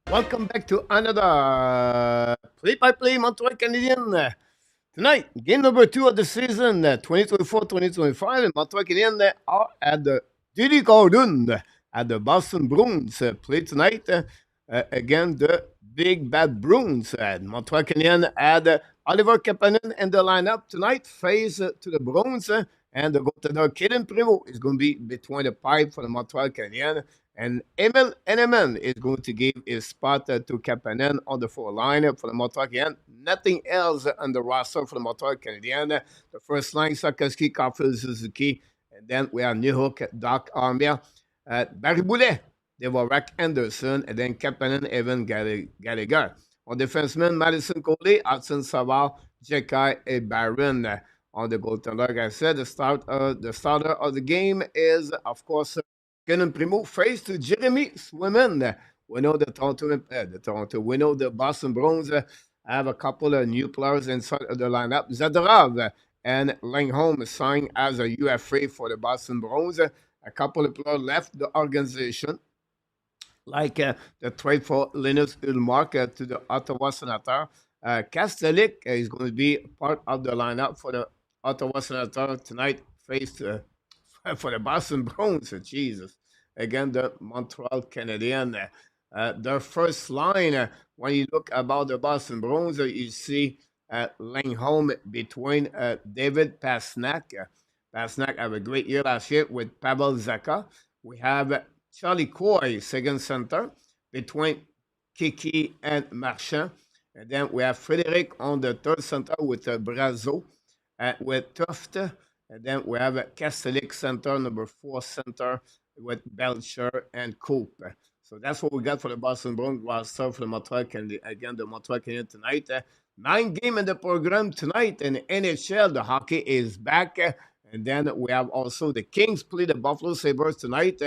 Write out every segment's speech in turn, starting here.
Welcome back to another play-by-play Montreal Canadiens. Tonight, game number 2 of the season, 2024-2025, and Montreal Canadiens are at the Diddy Garden at the Boston Bruins. Play tonight again the Big Bad Bruins. Montreal Canadiens had Oliver Kapanen in the lineup tonight, face to the Bruins, and the goaltender Kaden Primo is going to be between the pipe for the Montreal Canadiens. And Emil Eneman is going to give his spot to Kapanen on the four line for the Montreal Canadiens. Nothing else on the roster for the Montreal Canadiens. The first line, Sakaski, Caufield, Suzuki. And then we have Newhook, Doc Armia, Barry Boulet, Devorak Anderson, and then Kapanen, Evan Gallagher. On defenseman, Madison Coley, Hudson Savard, Jekai, and Barron. On the goaltender, like I said, the starter of the game is, of course, Kenan Primo face to Jeremy Swimmen. We know we know the Boston Bruins have a couple of new players inside of the lineup. Zadorov and Langholm signed as a UFA for the Boston Bruins. A couple of players left the organization, like the trade for Linus Ulmark to the Ottawa Senators. Kastelik is going to be part of the lineup for the Ottawa Senators tonight, face for the Boston Bruins. Jesus. Again, the Montreal Canadiens. Their first line, when you look about the Boston Bruins, you see Langholm between David Pasnak. Pasnak had a great year last year with Pavel Zaka. We have Charlie Coy, second center, between Kiki and Marchand. And then we have Frederic on the third center with Brazo, with Tuft. And then we have Kastelik center, number 4 center, with Belcher and Coop. So that's what we got for the Boston Bruins roster for the Montreal Canadiens. Again, the Montreal Canadiens tonight. 9 game in the program tonight in the NHL. The hockey is back. And then we have also the Kings play the Buffalo Sabres tonight.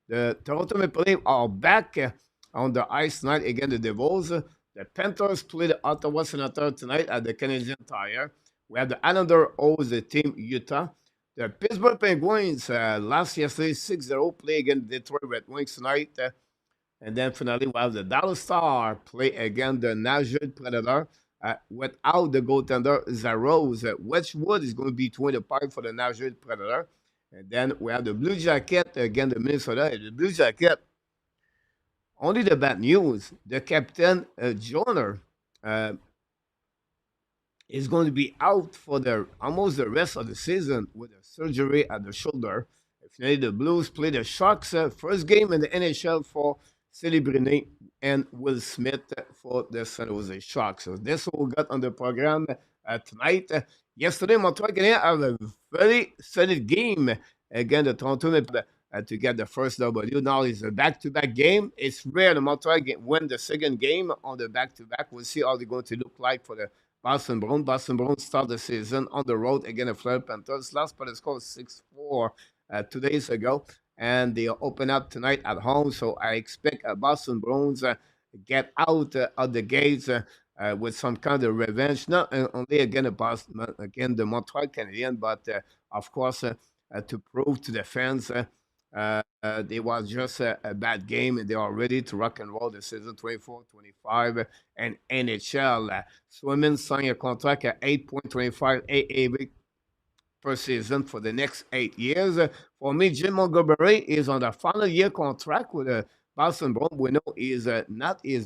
The Toronto Maple Leafs are back on the ice tonight against the Devils. The Panthers play the Ottawa Senators tonight at the Canadian Tire. We have the Islander host the team Utah. The Pittsburgh Penguins lost yesterday 6-0, play against the Detroit Red Wings tonight. And then finally, we have the Dallas Stars play against the Nashville Predator without the goaltender Zaros. Wedgwood is going to be 25 for the Nashville Predator. And then we have the Blue Jacket against the Minnesota. The Blue Jacket, only the bad news, the captain, Joner, is going to be out for almost the rest of the season with a surgery at the shoulder. Finally, the Blues play the Sharks first game in the NHL for Celebrini and Will Smith for the San Jose Sharks. So this is what we got on the program tonight. Yesterday, Montreal Canadiens have a very solid game against the Toronto Maple to get the first W. Now it's a back-to-back game. It's rare the Montreal win the second game on the back-to-back. We'll see how they're going to look like for the Boston Bruins. Boston Bruins start the season on the road against the Florida Panthers. Last part is scored 6-4 2 days ago, and they open up tonight at home. So I expect Boston Bruins get out of the gates with some kind of revenge, not only against the Montreal Canadiens, but of course to prove to the fans they was just a bad game and they are ready to rock and roll the season 24-25 and NHL. Swimmen signed a contract at 8.25 AAV per season for the next 8 years. For me, Jim Montgomery is on the final year contract with the Boston Bruins. We know he is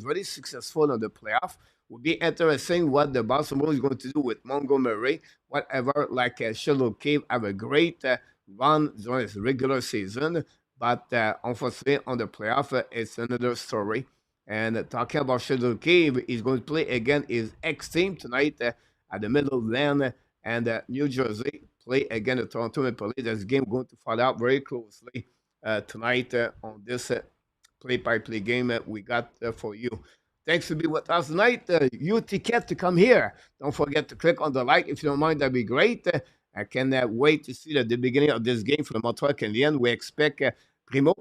very successful in the playoff. Will be interesting what the Boston Bruins is going to do with Montgomery. Whatever, like Sheldon Cave have a great run during his regular season, but unfortunately on the playoff, it's another story. And talking about Sheldon Cave, he's going to play again his ex-team tonight at the Midland and New Jersey. Play again the Toronto Maple Leafs. This game going to follow out very closely tonight on this play-by-play game we got for you. Thanks for being with us tonight. Your ticket to come here. Don't forget to click on the like if you don't mind. That'd be great. I cannot wait to see the beginning of this game for the Montreal Canadiens. We expect Primo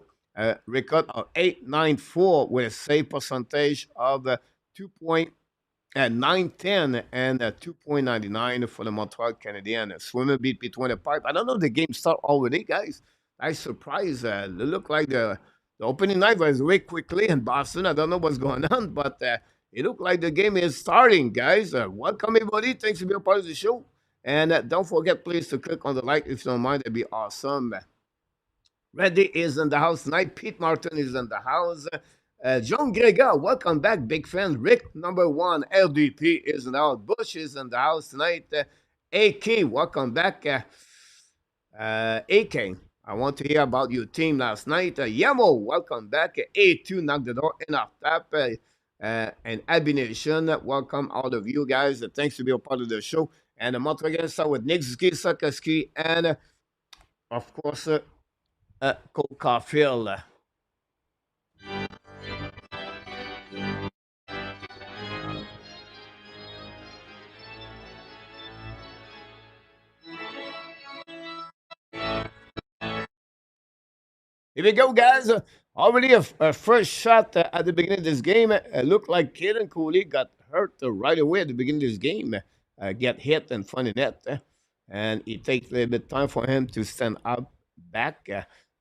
record of 8.94 with a save percentage of 2.910 and 2.99 for the Montreal Canadiens. Swimmer beat between the pipe. I don't know if the game start already, guys. I surprised. It looked like The opening night was way quickly in Boston. I don't know what's going on, but it looked like the game is starting, guys. Welcome, everybody. Thanks for being a part of the show. And don't forget, please, to click on the like if you don't mind. It'd be awesome. Reddy is in the house tonight. Pete Martin is in the house. John Gregor, welcome back, big fan. Rick, number one, LDP is in the house. Bush is in the house tonight. AK, welcome back. AK, I want to hear about your team last night. Yamo, welcome back. A2 knocked the door in off tap. And Abination, welcome all of you guys. Thanks to be a part of the show. And the Montreal again start with Nick Ski, Sakaski, and of course, Caufield. Here we go, guys. Already a first shot at the beginning of this game. Looked like Kaden Cooley got hurt right away at the beginning of this game. Get hit in front of net. And it takes a little bit of time for him to stand up back.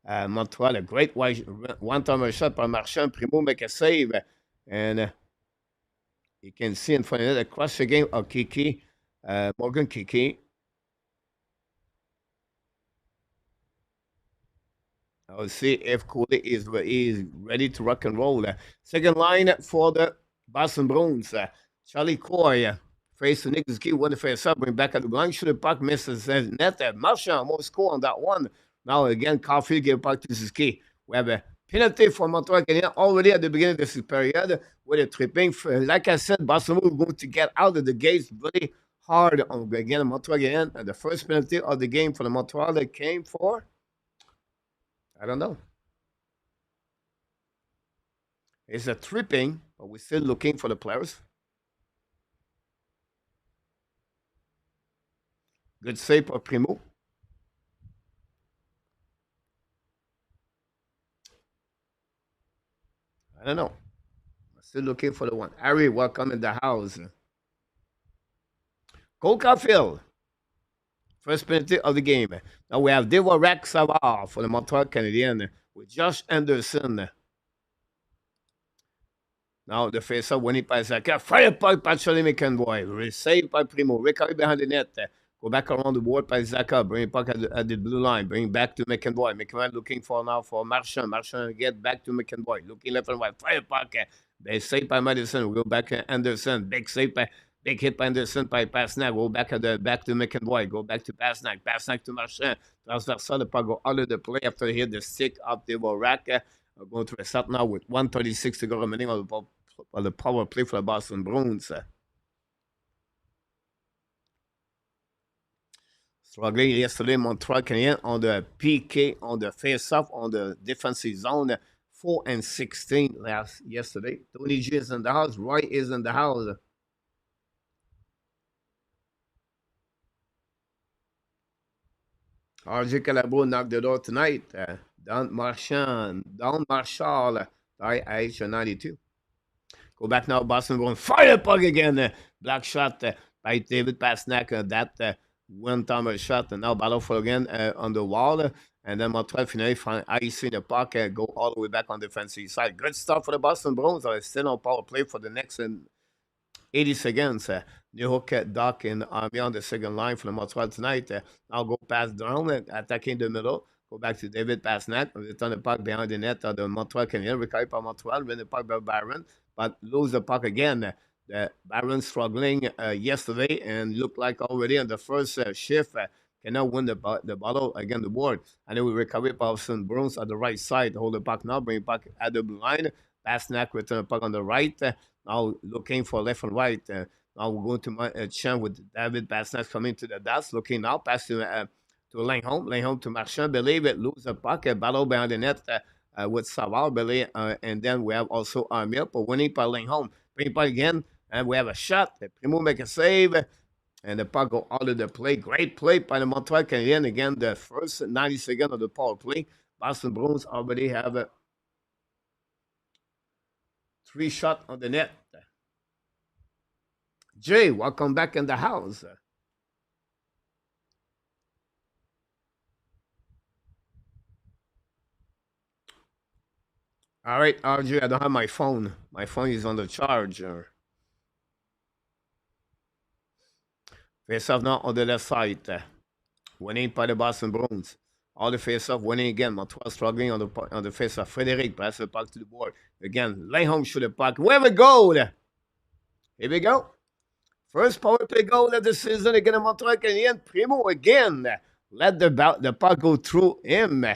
Montreal, a great one-timer shot by Marchand. Primo make a save. And you can see in front of net across the game of Kiki. Morgan Kiki. I'll see if Cooley is ready to rock and roll. Second line for the Boston Bruins. Charlie Coy face to Nick Ski, won the face up, bring back at the blank. Should the puck misses net. Marchand almost score on that one. Now again, Caufield give back to Ski. We have a penalty for Montreal Canadiens already at the beginning of this period with a tripping. Like I said, Boston is going to get out of the gates very hard on again Montreal Canadiens. The first penalty of the game for the Montreal that came for. I don't know. It's a tripping, but we're still looking for the players. Good save for Primo. I don't know. We're still looking for the one. Harry, welcome in the house. Caufield. First penalty of the game. Now we have Devorak Savard for the Montreal Canadiens with Josh Anderson. Now the face-up winning by Zaka. Fire puck by Charlie McEnroy. Saved by Primo. Recovery behind the net. Go back around the board by Zaka. Bring it back at the blue line. Bring back to McEnroy. McEnroy looking for now for Marchand. Marchand get back to McEnroy. Looking left and right. Fire puck. They saved by Madison. We go back to Anderson. Big save by big hit by Anderson by Pasnak. Go back to McEnroy. Go back to Pasnak. Pasnak to Marchand. Transversal. The puck go out of the play after he hit the stick up the rack. Going to restart now with 1:36 to go remaining on the power play for the Boston Bruins. Struggling yesterday, Montreal Canadiens on the PK, on the face-off, on the defensive zone. 4-16 yesterday. Tony G is in the house. Roy is in the house. RJ Calabro knocked the door tonight. Don Marchand, IH92. Go back now, Boston going fire puck again. Black shot by David Pasnak. That one-timer shot. And now battle for again on the wall. And then Montreal finally icing the puck. Go all the way back on the defensive side. Good stuff for the Boston Bruins. Are still on power play for the next 80 seconds. New hook Doc and Army on the second line for the Montreal tonight. Now go pass down, attacking the middle. Go back to David Pasnak. Return the puck behind the net of the Montreal Canadiens. Recovery by Montreal. Win the puck by Byron. But lose the puck again. The Byron struggling yesterday and looked like already on the first shift cannot win the battle against the board. And then we recover Boston Bruins at the right side. Hold the puck now. Bring it back at the blue line. Pasnak return the puck on the right. Now looking for left and right. Now we're going to my chant with David Pasnak coming to the dust. Looking now. Pass to Langholm. Langholm to Marchand. Believe it. Lose the puck. Battle behind the net with Savard. Believe and then we have also Armia for winning by Langholm. Bring it back again. And we have a shot. Primo make a save. And the puck go out of the play. Great play by the Montreal Canadiens. Again, the first 90 seconds of the power play. Boston Bruins already have a 3 shot on the net. Jay, welcome back in the house. All right, RJ, I don't have my phone. My phone is on the charger. Face-off now on the left side. Winning by the Boston Bruins. All the face-off winning again. Montreal struggling on the face-off. Frederic passes the puck to the board. Again, Lindholm shoot the puck. We have a goal. Here we go. First power play goal of the season against Montreal Canadiens. Primo again. Let the puck go through him.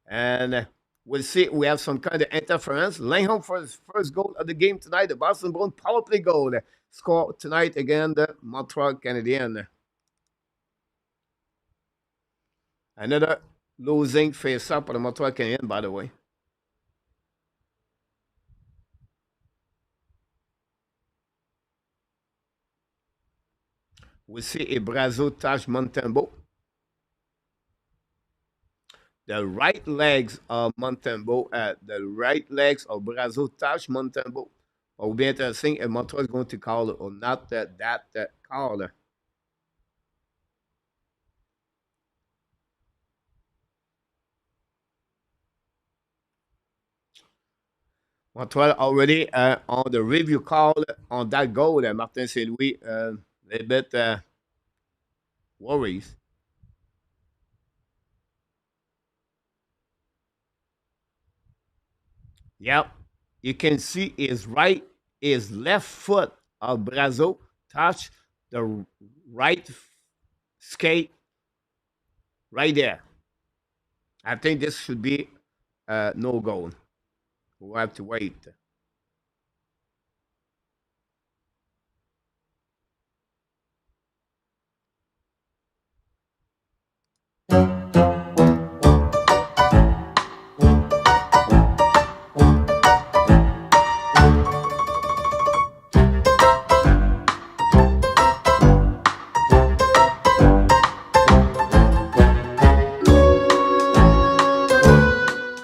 And we'll see. We have some kind of interference. Lindholm for his first goal of the game tonight. The Boston Bruins power play goal. Score tonight again the Montreal Canadiens. Another losing face-up for the Montreal Canadiens, by the way. We see a Brazo touch Montembeault. The right legs of Montembeault, the right legs of Brazo touch Montembeault. It will be interesting if Montreal is going to call it or not that call. Montreal already on the review call on that goal. Martin Saint-Louis a little bit worries. Yep. You can see his left foot of Brazo touch the right skate right there. I think this should be no goal. We'll have to wait.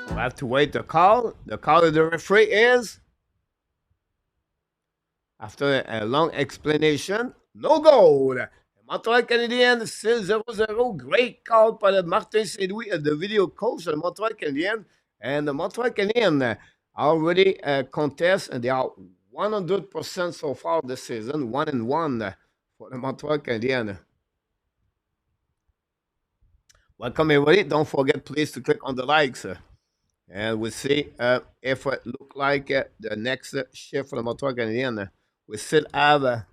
We'll have to wait the call. The call of the referee is, after a long explanation, no goal. Montreal Canadiens, still 0-0. Great call by the Martin Saint-Louis, the video coach of the Montreal Canadiens. And the Montreal Canadiens already contest, and they are 100% so far this season, 1-1 for the Montreal Canadiens. Welcome, everybody. Don't forget, please, to click on the likes. And we'll see if it look like the next shift for the Montreal Canadiens. We still have a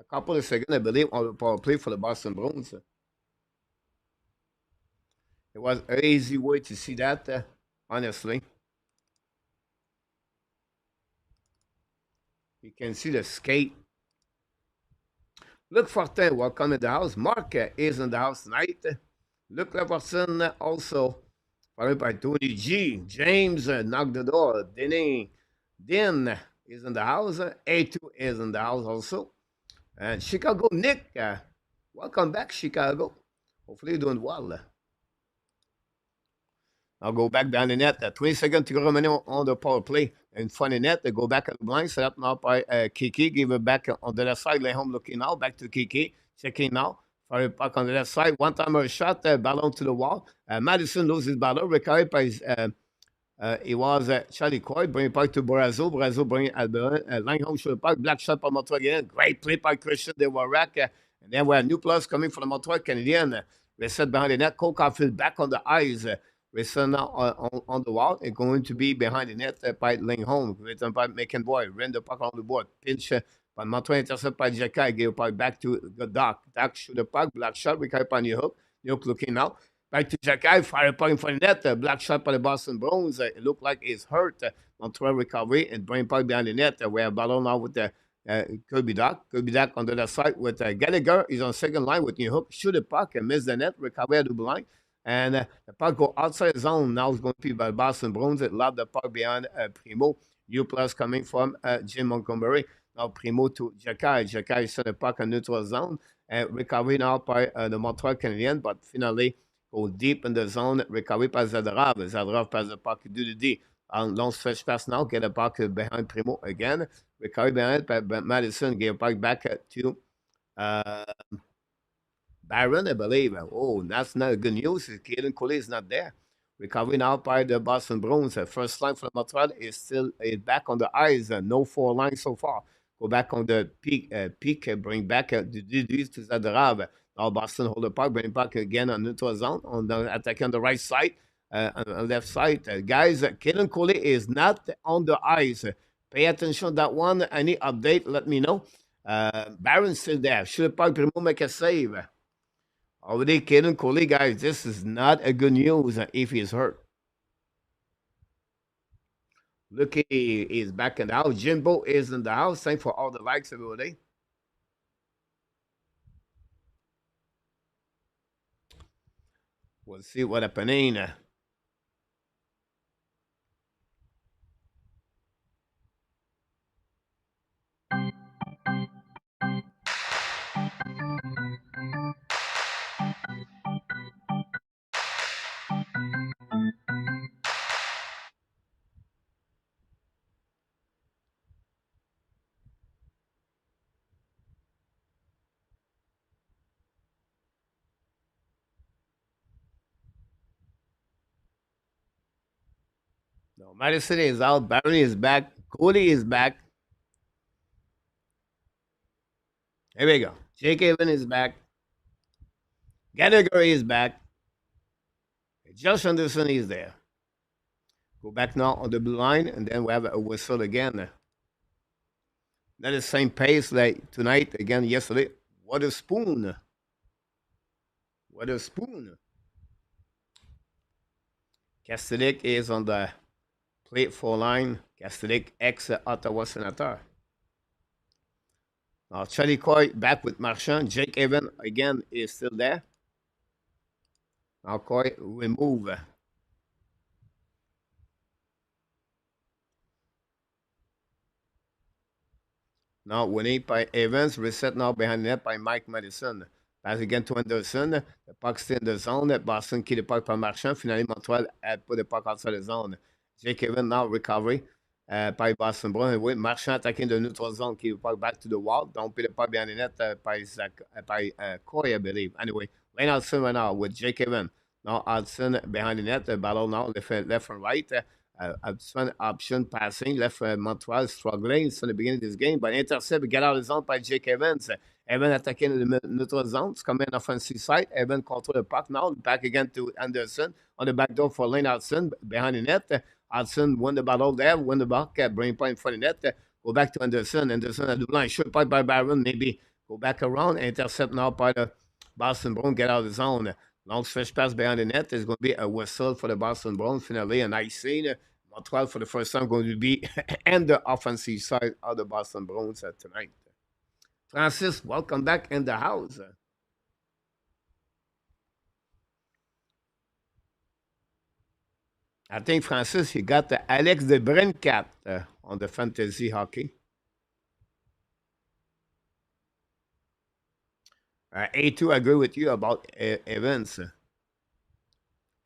couple of seconds, I believe, on the power play for the Boston Bruins. It was an easy way to see that, honestly. You can see the skate. Luc Fortin, welcome in the house. Mark is in the house tonight. Luc Leverson also, followed by Tony G. James knocked the door. Din is in the house. A2 is in the house also. And Chicago Nick, welcome back, Chicago. Hopefully you're doing well. I'll go back down the net. 20 seconds to go remaining on the power play. In front of the net, they go back at the blind. Set up now by Kiki. Give it back on the left side. Lay home looking now. Back to Kiki. Checking now. Fire it back on the left side. One timer shot. Ballon to the wall. Madison loses ballon. Recovered by it was Charlie Coy. Bring it back to Brazo. Brazo bring it at the line home. Show the puck. Black shot by Montreal again. Great play by Christian. They were rack. And then we have new plus coming from the Montreal Canadiens. They set behind the net. Cole Caufield back on the eyes. We're now on the wall. It's going to be behind the net by Lindholm. Written by McEnboy. Ran the puck on the board. Pinch by Montreal intercept by Jacky. Gave the puck back to the Doc. Doc shoot the puck. Black shot. We carry by New Hook. New Hook looking now. Back to Jacky. Fire puck in front of the net. Black shot by the Boston Bruins. It looked like it's hurt. Montreal recovery and bring puck behind the net. We have ballon now with the Kirby Doc. Kirby Doc on the left side with Gallagher. He's on second line with New Hook. Shoot the puck and miss the net. Recovery at the line. And the puck go outside the zone. Now it's going to be by Boston Bruins. It lobbed the puck behind Primo. U plus coming from Jim Montgomery. Now Primo to Jacky. Jacky sent the puck in neutral zone. Recovery now by the Montreal Canadiens. But finally, go deep in the zone. Recovery by Zadorov. Zadorov pass the puck to the D. On long stretch pass now. Get the puck behind Primo again. Recovery behind by Madison. Get the puck back to Byron, I believe. Oh, that's not good news. Caden Coley is not there. Recovery now by the Boston Bruins. First line for Montreal is back on the ice. No four lines so far. Go back on the peak, bring back these to Zadorov. Now Boston hold the puck, bring back again on neutral zone, on the attack on the right side, on left side. Guys, Kaden Coley is not on the ice. Pay attention to that one. Any update, let me know. Barron's still there. Should the puck Primo make a save? Already, Kaden Coley, guys, this is not a good news if he's hurt. Lucky is back in the house. Jimbo is in the house. Thanks for all the likes, everybody. We'll see what happening. No, Madison is out. Barry is back. Cody is back. Here we go. Jake Evan is back. Gallagher is back. Josh Anderson is there. Go back now on the blue line, and then we have a whistle again. Not the same pace like tonight, again, yesterday. What a spoon. What a spoon. Castellic is on the plate 4 line. Castellic ex Ottawa Senator. Now Charlie Coy back with Marchand. Jake Evan again is still there. Now Coy remove. Now winning by Evans, reset now behind the net by Mike Madison. Pass again to Anderson. The puck still in the zone. Boston keep the puck par Marchand. Finally, Montreal put the puck outside the zone. Jake Evans now recovery by Boston Bruins. Oui, Marchand attacking the neutral zone. Keep the puck back to the wall. Don't put the puck behind the net by Coy, I believe. Anyway, Wayne Hudson right now with Jake Evans. Now Hudson behind the net. Battle now left and right. Option passing, left Montreal struggling since the beginning of this game, but intercept, get out of the zone by Jake Evans. Evans attacking the neutral zone, it's coming offensive side. Evans control the puck now, back again to Anderson on the back door for Lane Hudson behind the net. Hudson won the battle there, win the puck, bring point in front of the net. Go back to Anderson. Anderson at the line, short puck by Barron, maybe go back around, intercept now by the Boston Bruins, get out of the zone. Long stretch pass behind the net. There's going to be a whistle for the Boston Bruins. Finally, a nice scene. Montreal for the first time going to be in the offensive side of the Boston Bruins tonight. Francis, welcome back in the house. I think, Francis, you got the Alex de Brincat on the fantasy hockey. A2, I agree with you about Evans.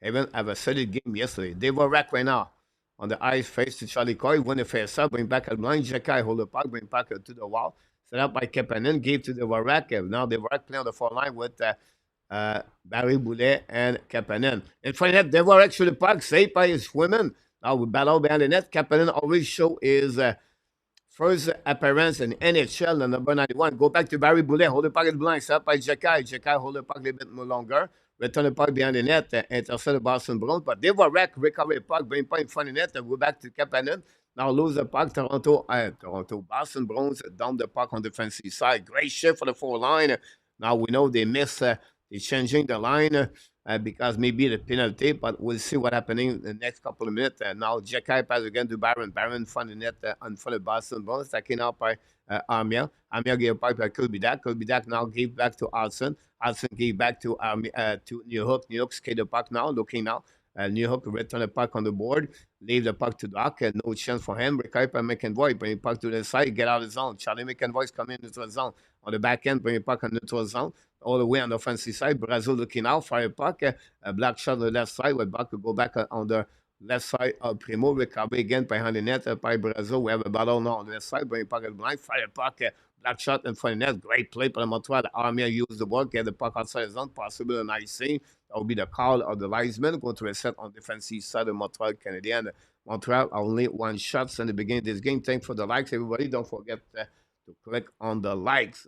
Evans have a solid game yesterday. They were wrecked right now. On the ice, face to Charlie Coy, win the face up, bring back a blind. Jekai hold the puck, bring back to the wall. Set up by Kapanen, gave to the Varak. Now the Varak play on the 4 line with Barry Boulet and Kapanen. In front of that, Devorek shoot the puck, saved by his women. Now we battle behind the net. Kapanen always show his first appearance in NHL, the number 91. Go back to Barry Boulet, hold the puck at the blind, set up by Jekai. Jekai hold the puck a little bit more longer. Return the puck behind the net, intercept the Boston Bruins, but they were wrecked, recover the puck, bring point in front of the net, and go back to Kapanen. Now lose the puck, Toronto, Boston Bruins down the puck on the defensive side. Great shift for the 4 line. Now we know they miss, they're changing the line because maybe the penalty, but we'll see what happening in the next couple of minutes. Now Jekai pass again to Barron. Barron in front of the net, in front of Boston Bruins, taken out by Armia. Armia gave back by Kulbidak. Kulbidak now gave back to Hudson. Hudson gave back to New Hook. New Hook skate the puck now, looking now. New Hook return the puck on the board. Leave the puck to Doc. No chance for him. Recover by McEnvoy. Bring the puck to the side. Get out of the zone. Charlie McEnvoy's coming into the zone. On the back end, bring the puck into the zone. All the way on the offensive side. Brazil looking out. Fire puck. A black shot on the left side. Where Buck could go back on the left side of Primo, recovery again behind the net by Brazil. We have a battle now on the left side, bring puck at the blind, fire puck, black shot in front of the net. Great play by Montreal. Armia used the ball, get the puck outside the zone, possibly an icing. That will be the call of the linesman. Going to reset on defensive side of Montreal Canadiens. Montreal only one shots in the beginning of this game. Thanks for the likes, everybody. Don't forget to click on the likes.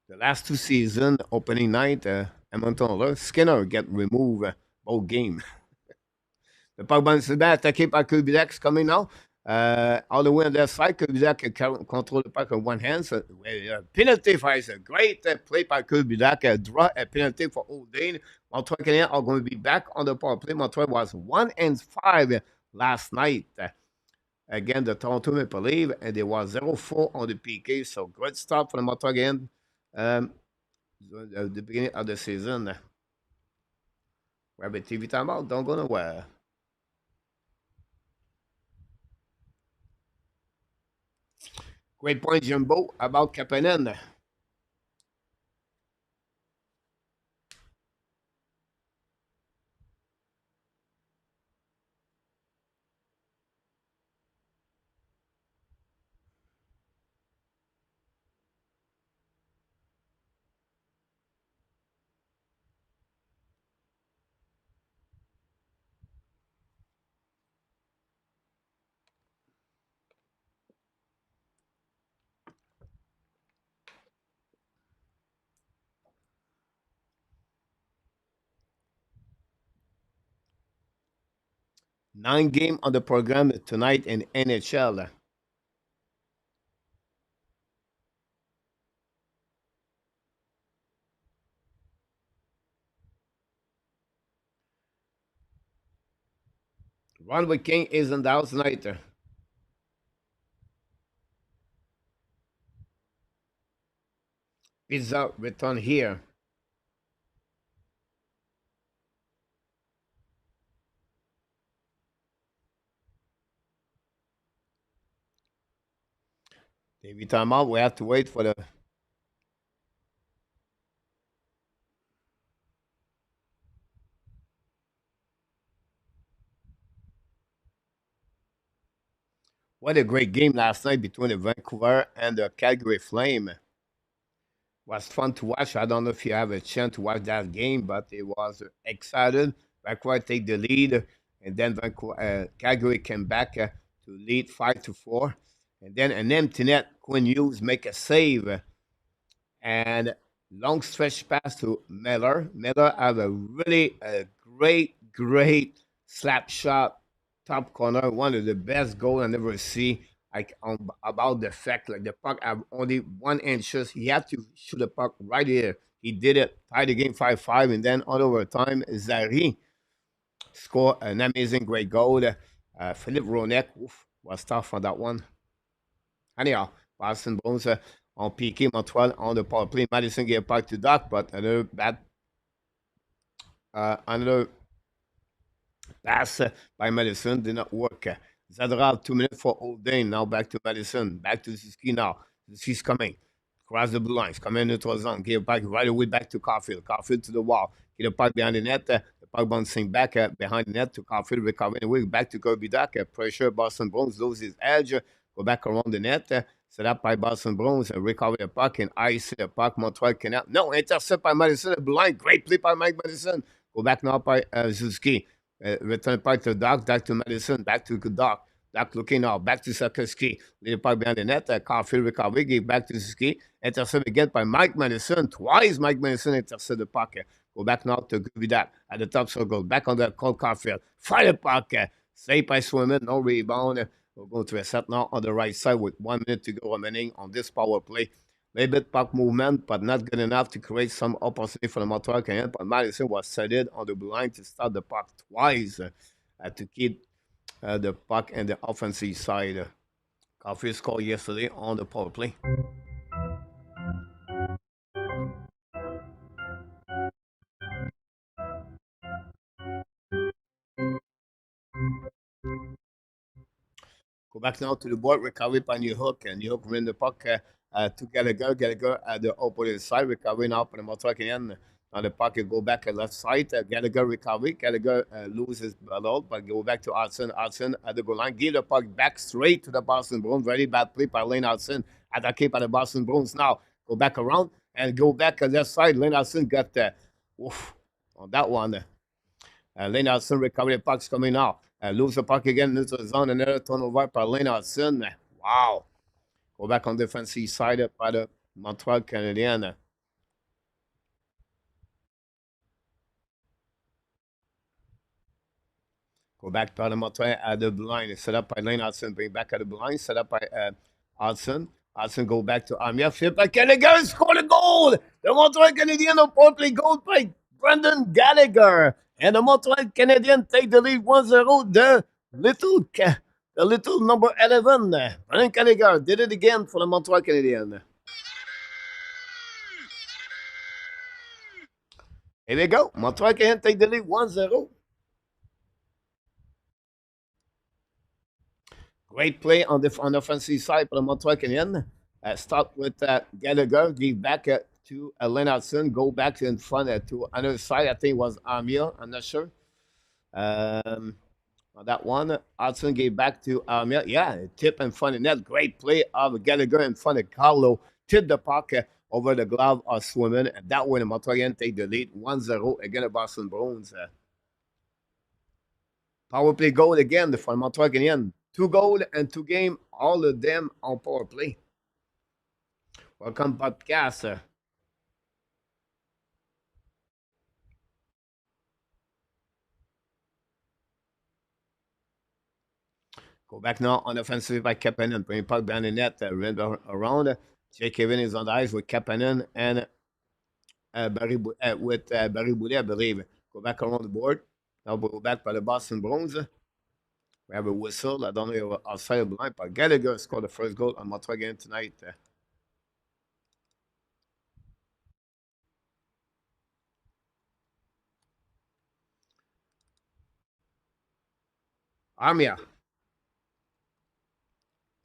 The last two seasons, opening night, Edmonton, Skinner get removed both game. Le puck bounce back, attaqué par Kubiak coming now. All the way on their side, Kubiak control the puck with one hand. So, penalty for us. A great play by Kubiak. Draw a penalty for Oldane. Montreal Canadiens are going to be back on the power play. Montreal was 1-5 last night against the Toronto Maple Leafs, and they was 0-4 on the PK. So great start for the Montreal again. The beginning of the season. We have a TV timeout. Don't go nowhere. Great point, Jumbo, about Kapanen. Nine game on the program tonight in NHL. Ronwood King is in the house tonight. Pizza return here. Every time out, we have to wait for the. What a great game last night between the Vancouver and the Calgary Flame. Was fun to watch. I don't know if you have a chance to watch that game, but it was excited. Vancouver take the lead, and then Calgary came back to lead 5-4, and then an empty net. Quinn Hughes make a save, and long stretch pass to Miller. Miller have a really great slap shot, top corner, one of the best goals I never see. Like about the fact, like the puck have only 1 inches. He had to shoot the puck right here. He did it, tied the game 5-5, and then on overtime, Zary scored an amazing great goal. Philippe Ronek was tough on that one. Anyhow, Boston Bruins on PK, Montreal on the power play. Madison gave back to Doc, but another pass by Madison did not work. Zadral 2 minutes for Oldane. Now back to Madison. Back to Suzuki now. Suzuki's coming. Cross the blue lines. Coming into neutral zone. Give back right away back to Caufield. Caufield to the wall. Get a puck behind the net. The puck bouncing back behind the net to Caufield. Recovering away. Back to Kirby Duck. Pressure. Boston Bruins lose his edge. Go back around the net. Set up by Boston Bruins. Recover the puck and ice the puck. Montreal cannot. No, intercept by Madison. The blue line. Great play by Mike Madison. Go back now by Suzuki. Return back to Doc. Back to Madison. Back to Doc. Doc looking now. Back to Sakoski. Lead the puck behind the net. Caufield recovery. Give back to Suzuki. Intercept again by Mike Madison. Twice Mike Madison intercept the puck. Go back now to Guvidak at the top circle. Back on the cold Caufield. Fire the puck. Save by Swimmer. No rebound. We're going to reset now on the right side with 1 minute to go remaining on this power play. Little bit puck movement, but not good enough to create some opportunity for the Montreal Canadiens. But Madison was solid on the blue line to start the puck twice to keep the puck and the offensive side. Caufield scored yesterday on the power play. Go back now to the board, recovery by New Hook, and New Hook win the puck to Gallagher. Gallagher at the opposite side, recovery now for the Montreal Canadiens. Now the puck go back at left side. Gallagher recovery. Gallagher loses ball, but go back to Hudson. Hudson at the goal line. Give the puck back straight to the Boston Bruins. Very bad play by Lane Hudson. Attaqué by the Boston Bruins. Now go back around and go back at left side. Lane Hudson got on that one. Lane Hudson recovery. The puck's coming now. Lose the puck again into the zone. Another turnover by Lane Hudson. Wow. Go back on defensive side by the Montreal Canadiens. Go back by the Montreal at the blind. Set up by Lane Hudson. Bring back at the blind. Set up by Hudson. Hudson go back to Amir. Flip by Gallagher. Score the goal. The Montreal Canadiens on point play goal by Brendan Gallagher. And the Montreal Canadiens take the lead 1-0. The little number 11. Brendan Gallagher did it again for the Montreal Canadiens. Here we go. Montreal Canadiens take the lead 1-0. Great play on the offensive side for the Montreal Canadiens. Start with Gallagher, give back to Lane Hudson, go back to in front to another side. I think it was Amir. I'm not sure. On that one, Hudson gave back to Amir. Yeah, tip in front of net. Great play of Gallagher in front of Carlo. Tip the puck over the glove of Swimmer. And that way, the Montreal Canadiens take the lead 1-0 against the Boston Bruins. Power play goal again for the Montreal Canadiens. 2 goals and 2 games, all of them on power play. Welcome, podcast. Go back now on offensive by Kapanen. Bring puck down the net, around. Jake Kevin is on the ice with Kapanen and Barry Boulet, I believe. Go back around the board. Now we'll go back by the Boston Bruins. We have a whistle. I don't know outside of the line, but Gallagher scored the first goal on Montreal game tonight. Armia.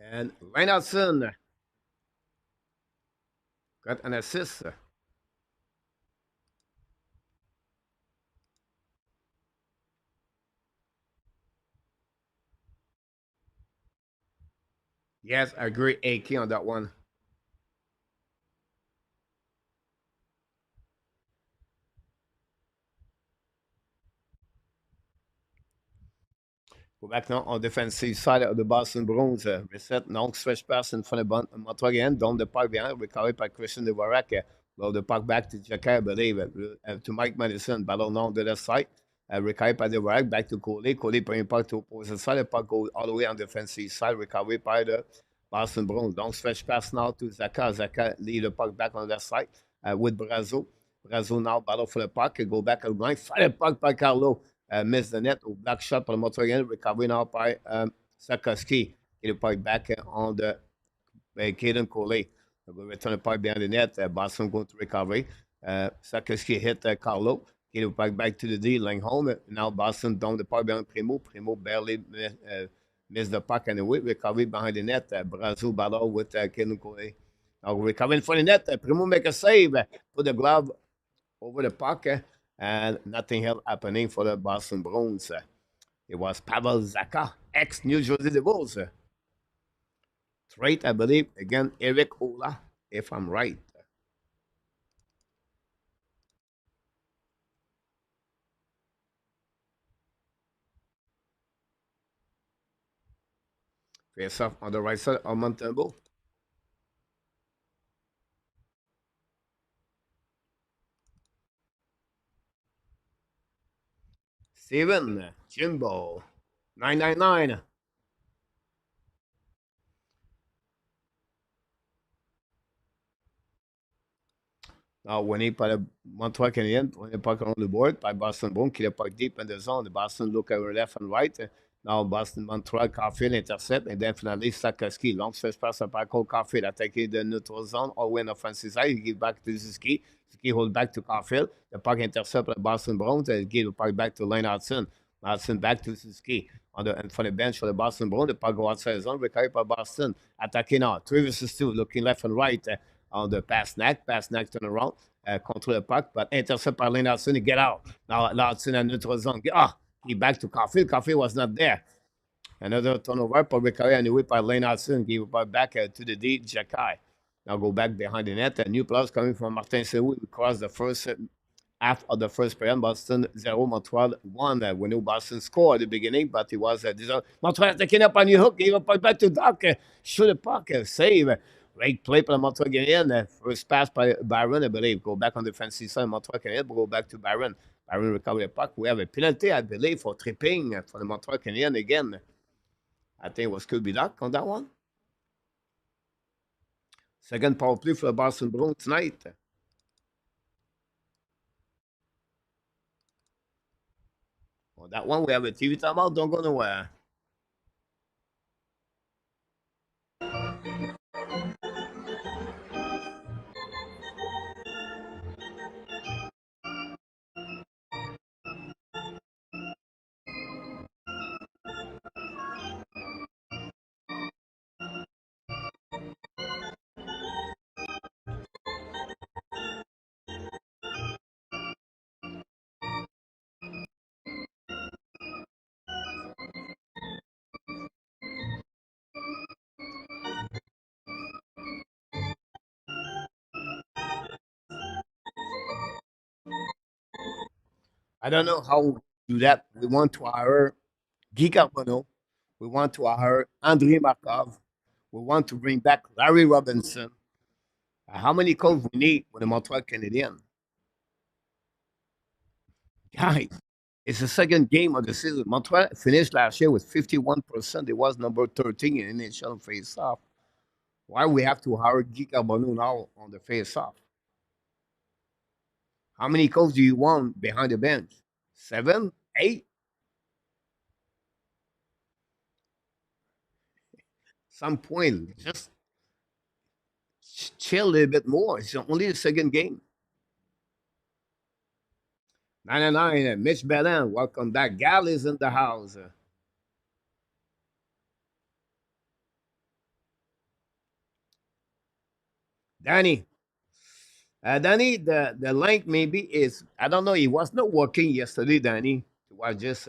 And Reinhardson got an assist. Yes, I agree. AK on that one. Go back now on defensive side of the Boston Bruins. Reset, long stretch pass in front of Montreal again. Down the puck behind. Recovered by Christian Dvorak. Blow the puck back to Jacquet, I believe. To Mike Madison. Battle now on the left side. Recovered by Dvorak. Back to Coley. Coley bringing puck to opposite side. The puck goes all the way on the defensive side. Recovered by the Boston Bruins. Long stretch pass now to Zaka. Zaka lead the puck back on the left side with Brazo. Brazo now battle for the puck. Go back at the line. Fire the puck by Carlo. Missed the net. Black shot for the Montreal again. Recovery now by Sakoski. Get the puck back on the Caden Coley. We'll return the puck behind the net. Boston going to recovery. Sakoski hit Carlo. Get the puck back to the D. Laying home. Now Boston down the puck behind Primo. Primo barely missed the puck anyway. Recovery behind the net. Brazo battle with Caden Coley. Now recovering for the net. Primo make a save. Put the glove over the puck. And nothing else happening for the Boston Bruins. It was Pavel Zaka, ex-New Jersey Devils. Trade, I believe, again, Eric Ola, if I'm right. Face off on the right side of Montembeault. Steven, Jimbo, 999. Now, winning by the Montreal Canadiens, winning the puck on the board by Boston Bruins, keep the puck deep in the zone. The Boston look over left and right. Now, Boston, Montreal, Caufield intercept, and then finally, Sakoski. Long stretch pass by Cole Caufield, attacking the neutral zone, all the way on the offensive side. He give back to Ski. Ski hold back to Caufield. The puck intercept by Boston Bruins, and give the puck back to Lane Hudson. Hudson back to Ski. for the bench for the Boston Bruins. The puck go outside the zone, recovered by Boston. Attacking now. 3 versus 2, looking left and right on the pass neck. Pass neck turn around, control the puck, but intercept by Lane Hudson. He get out. Now Hudson in neutral zone. He back to Caufield. Caufield was not there. Another turnover, puck recovery anyway by Lane Hudson. Give it back to the D, Jacky. Now go back behind the net. A new plus coming from Martin Saint-Louis. We crossed the first half of the first period. Boston 0, Montreal 1. We knew Boston scored at the beginning, but it was Montreal taking up on your hook. Gave up back to Doc. Shoot the puck. Save. Great play for the Montreal Canadiens. First pass by Byron, I believe. Go back on the defensive side. Montreal Canadiens go back to Byron. Byron recover the puck. We have a penalty, I believe, for tripping for the Montreal Canadiens again. I think it was could be Doc on that one. Second power play for the Boston Bruins tonight. On that one, we have a TV timeout. Don't go nowhere. I don't know how we do that. We want to hire Guy Carbonneau. We want to hire Andrei Markov. We want to bring back Larry Robinson. How many calls we need with the Montreal Canadiens? Guys, it's the second game of the season. Montreal finished last year with 51%. It was number 13 in NHL face-off. Why we have to hire Guy Carbonneau now on the face-off? How many calls do you want behind the bench? 7, 8? Some point, just chill a little bit more. It's only the second game. 99, Mitch Bellin, welcome back. Gal is in the house. Danny. Danny, the link maybe is, I don't know, he was not working yesterday, Danny. It was just,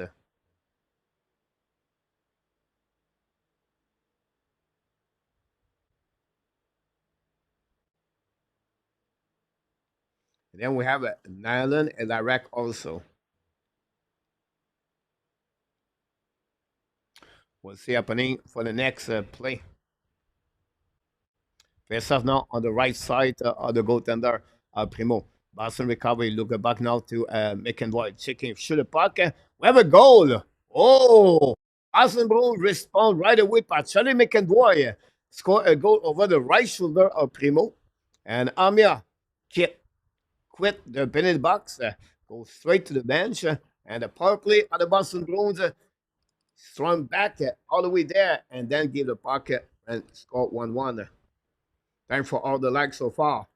then we have Nyland and Iraq also. We'll see happening for the next play. Face off now on the right side of the goaltender, Primo. Boston recovery. Look back now to McEnroy. Checking, shoot the puck. We have a goal. Oh, Boston Bruins respond right away by Charlie McEnroy. Score a goal over the right shoulder of Primo. And Amia quit the penalty box. Go straight to the bench. And the power play of the Boston Bruins. Strong back all the way there. And then give the puck and score 1-1. Thanks for all the likes so far.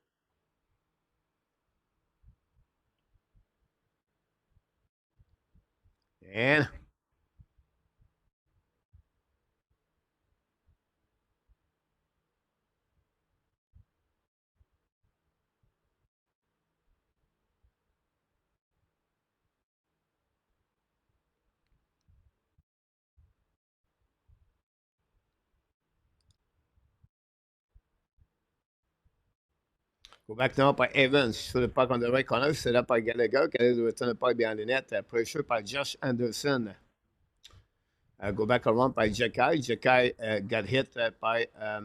And go back now by Evans. To the puck on the right corner. Set up by Gallagher. Gallagher return the puck behind the net. Pressure by Josh Anderson. Go back around by Jacky. Jacky got hit by, I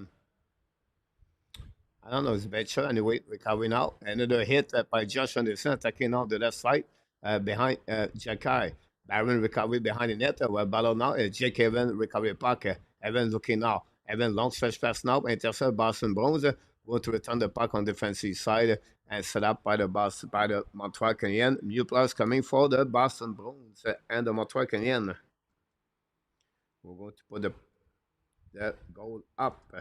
don't know, it's a bad shot. Anyway, recovering out. Another hit by Josh Anderson, attacking on the left side behind Jacky. Baron recovery behind the net. Well, battle now. Jake Evans recovery puck. Evans looking now. Evans long stretch pass now. Intercept Boston Bruins. Going to return the puck on defensive side and set up by the Montreal Canadiens. New players coming for the Boston Bruins and the Montreal Canadiens. We're going to put the goal up.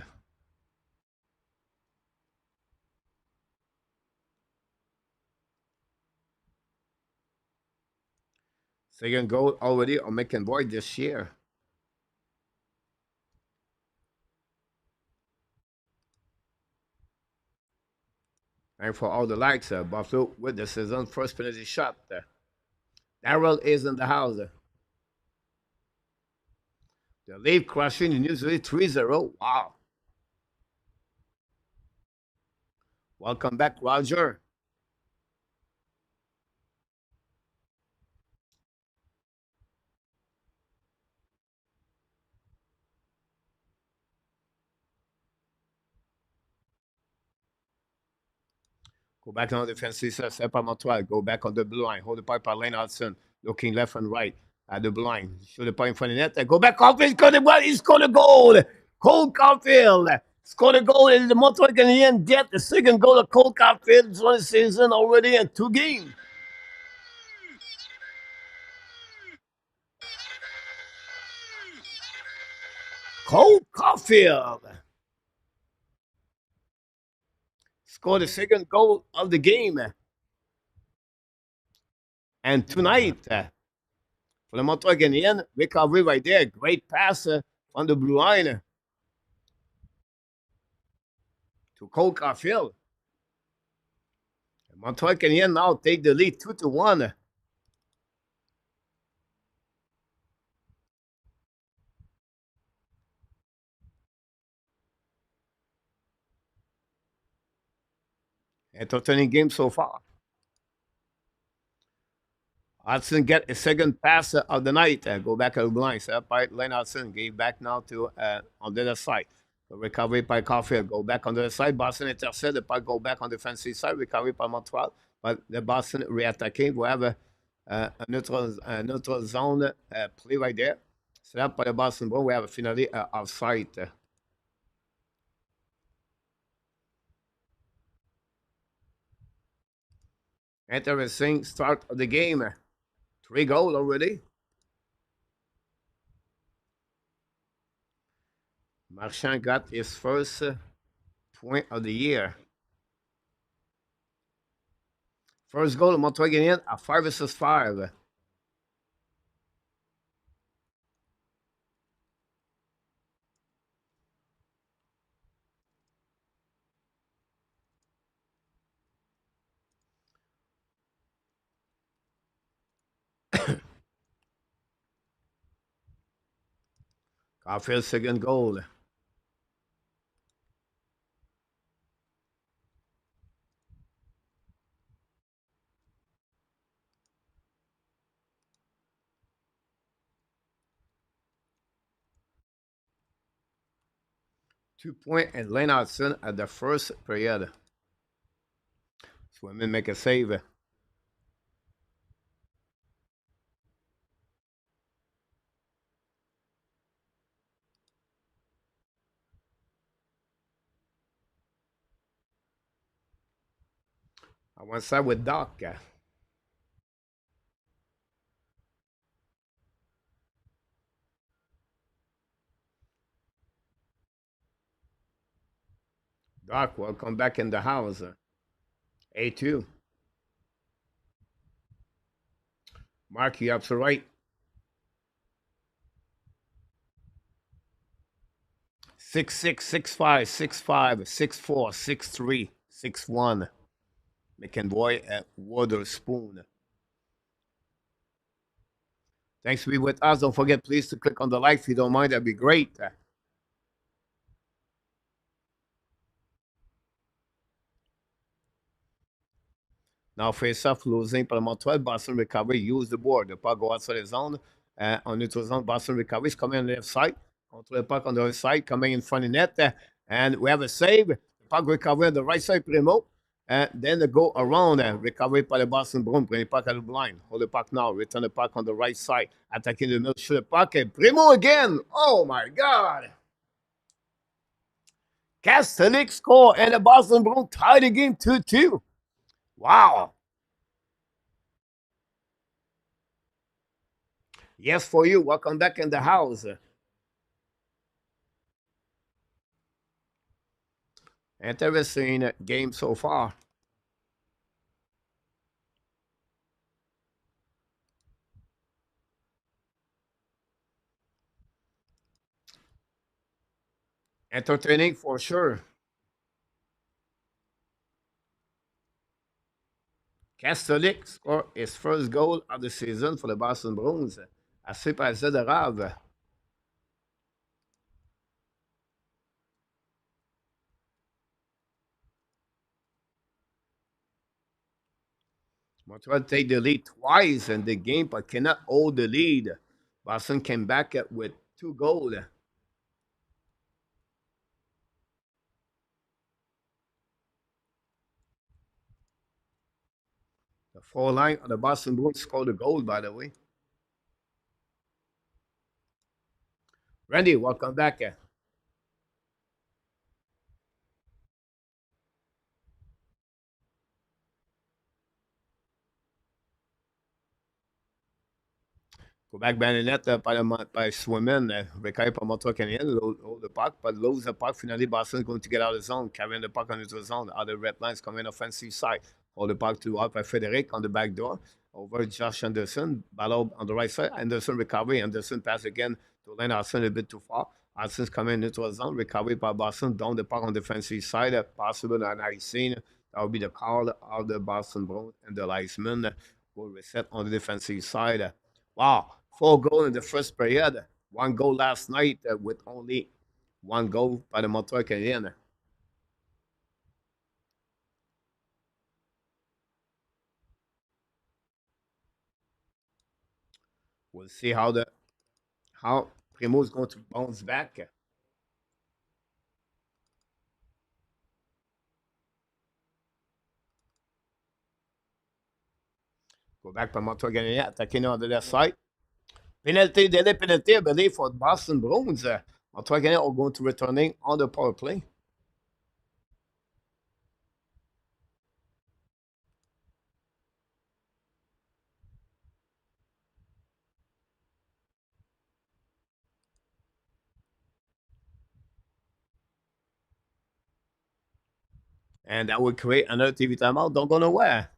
Second goal already on McEnroy this year. And for all the likes, Buffalo with the season first penalty shot. Darrell is in the house. The lead crushing in usually 3-0. Wow. Welcome back, Roger. Go back on the defensive side, step up Montreal. Go back on the blue line. Hold the pipe by Lane Hudson. Looking left and right at the blue line. Shoot the pipe in front of the net. Go back off. He's got the ball. He scored a goal. Cole Caufield scored a goal. And the Montreal Canadiens get the second goal of Cole Caufield on the season already in 2 games. Cole Caufield scored the second goal of the game. And tonight, for the Montreal Canadiens, recovery right there. Great pass on the blue line to Cole Caufield. Montreal Canadiens now take the lead 2-1. Entertaining game so far. Hudson get a second pass of the night. Go back to the blind. Set up by Lane Hudson. Gave back now to on the other side. The recovery by Caufield. Go back on the other side. Boston intercept. The puck go back on the defensive side. Recovery by Montreal. But the Boston re-attacking. We have a neutral zone play right there. Set up by the Boston Bruins. We have a finally offside. Interesting start of the game. 3 goals already. Marchand got his first point of the year. First goal of Montreal Canadiens at 5-5. Caufield's second goal. Two-point and Lane Hudson at the first period. Swimmen make a save. On one side with Doc. Doc, welcome back in the house. A2. Mark, you up to right. 6'6", 6'5", 6'5", 6'4", 6'3", 6'1". McEnroy at Waterspoon. Thanks for being with us. Don't forget, please, to click on the like if you don't mind. That'd be great. Now face-off losing par Montreal. Boston recovery. Use the board. The puck go outside the zone. On neutral zone, Boston recovery is coming on the left side. Control the puck on the other side. Coming in front of the net. And we have a save. The puck recovery on the right side, Primo. Then they go around. Recovery by the Boston Bruins. Bring the puck out of the line. Hold the puck now. Return the puck on the right side. Attacking the middle. Shoot the puck. And Primo again. Oh, my God. Castellic score. And the Boston Bruins tie the game 2-2. Wow. Yes, for you. Welcome back in the house. Interesting game so far. Entertaining for sure. Catholic scored his first goal of the season for the Boston Bruins. Assez passé de rave. Montreal take the lead twice in the game, but cannot hold the lead. Boston came back with 2 goals. The four line of the Boston Bruins scored a goal, by the way. Randy, welcome back. Quebec Bayonet by swimming, récupéré par Montreal Canadien, hold the puck, but lose the puck. Finally, Boston going to get out of the zone, carrying the puck on the zone. Other red lines coming offensive side. Hold the puck to out by Frederic on the back door. Over Josh Anderson. Ballot on the right side. Anderson recovery. Anderson pass again to Lane Austin a bit too far. Austin's coming into the zone. Recovery by Boston. Down the puck on the defensive side. Possible on scene. That would be the call of the Boston Bruins and the linesman will reset on the defensive side. Wow, 4 goals in the first period. 1 goal last night with only 1 goal by the Montreal Canadiens. We'll see how Primo is going to bounce back. Go back by Montreal Canadiens, attacking on the left side. Penalty, daily penalty, I believe, for Boston Bruins. Montreal Canadiens are going to returning on the power play. And that will create another TV timeout. Don't go nowhere.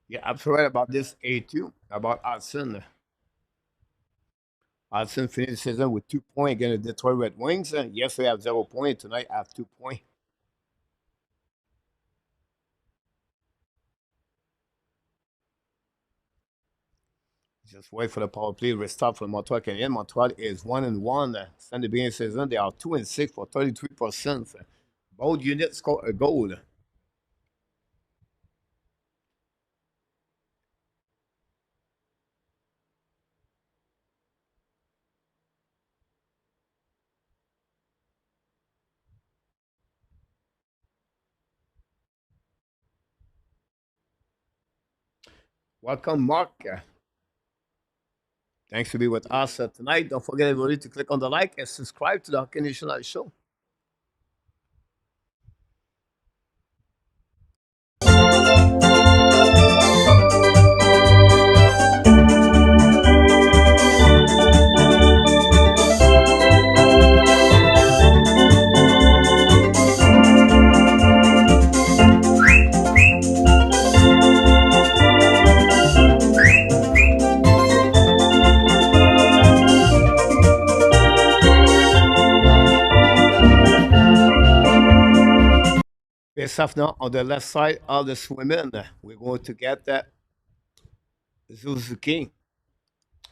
Yeah, absolutely right about this A2, about Hudson. Hudson finished the season with 2 points against the Detroit Red Wings. Yesterday, I have 0 points. Tonight, I have 2 points. Just wait for the power play restart for Montreal Canadiens. Montreal is 1-1. Since the beginning of the season, they are 2-6 for 33%. Both units score a goal. Welcome, Mark. Thanks for being with us tonight. Don't forget, everybody, to click on the like and subscribe to the Hockey Nation Live Show. Face off now on the left side of the swimming. We're going to get Suzuki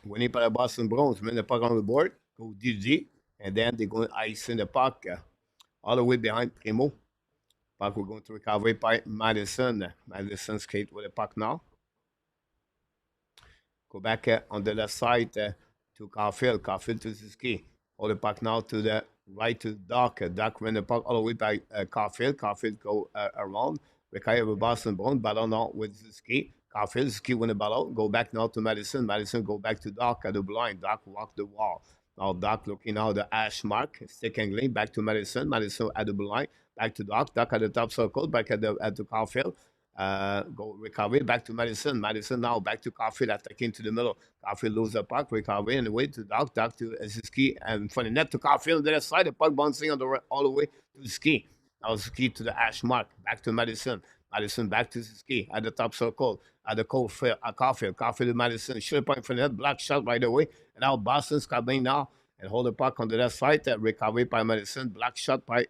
winning by the Boston Bruins. Win the puck on the board, go DG, and then they're going to ice in the puck all the way behind Primo. Puck we're going to recover by Madison. Madison skate with the puck now. Go back on the left side to Caufield. Caufield to Suzuki. Hold the puck now to the right to Doc. Doc win the puck all the way by Caufield. Caufield go around. Recover with Boston Bruins. Ballon now with Suzuki. Caufield. Suzuki win the ballon. Go back now to Madison. Madison go back to Doc at the blind. Doc walk the wall. Now Doc looking out the hash mark, stick angling back to Madison. Madison at the blue line, back to Doc. Doc at the top circle, back at the Caufield. Go recovery back to Madison. Madison now back to Caufield, attacking to the middle. Caufield lose the puck, recovery and away to Doc. Doc to Ski and from the net to Caufield on the left side. The puck bouncing on the right, all the way to Ski. Now Ski to the hash mark, back to Madison. Madison back to Ski at the top circle. At the Caufield to Madison. Shoot point from the net, block shot right away. And now Boston's coming now and hold the puck on the left side. Recovery by Madison. Black shot by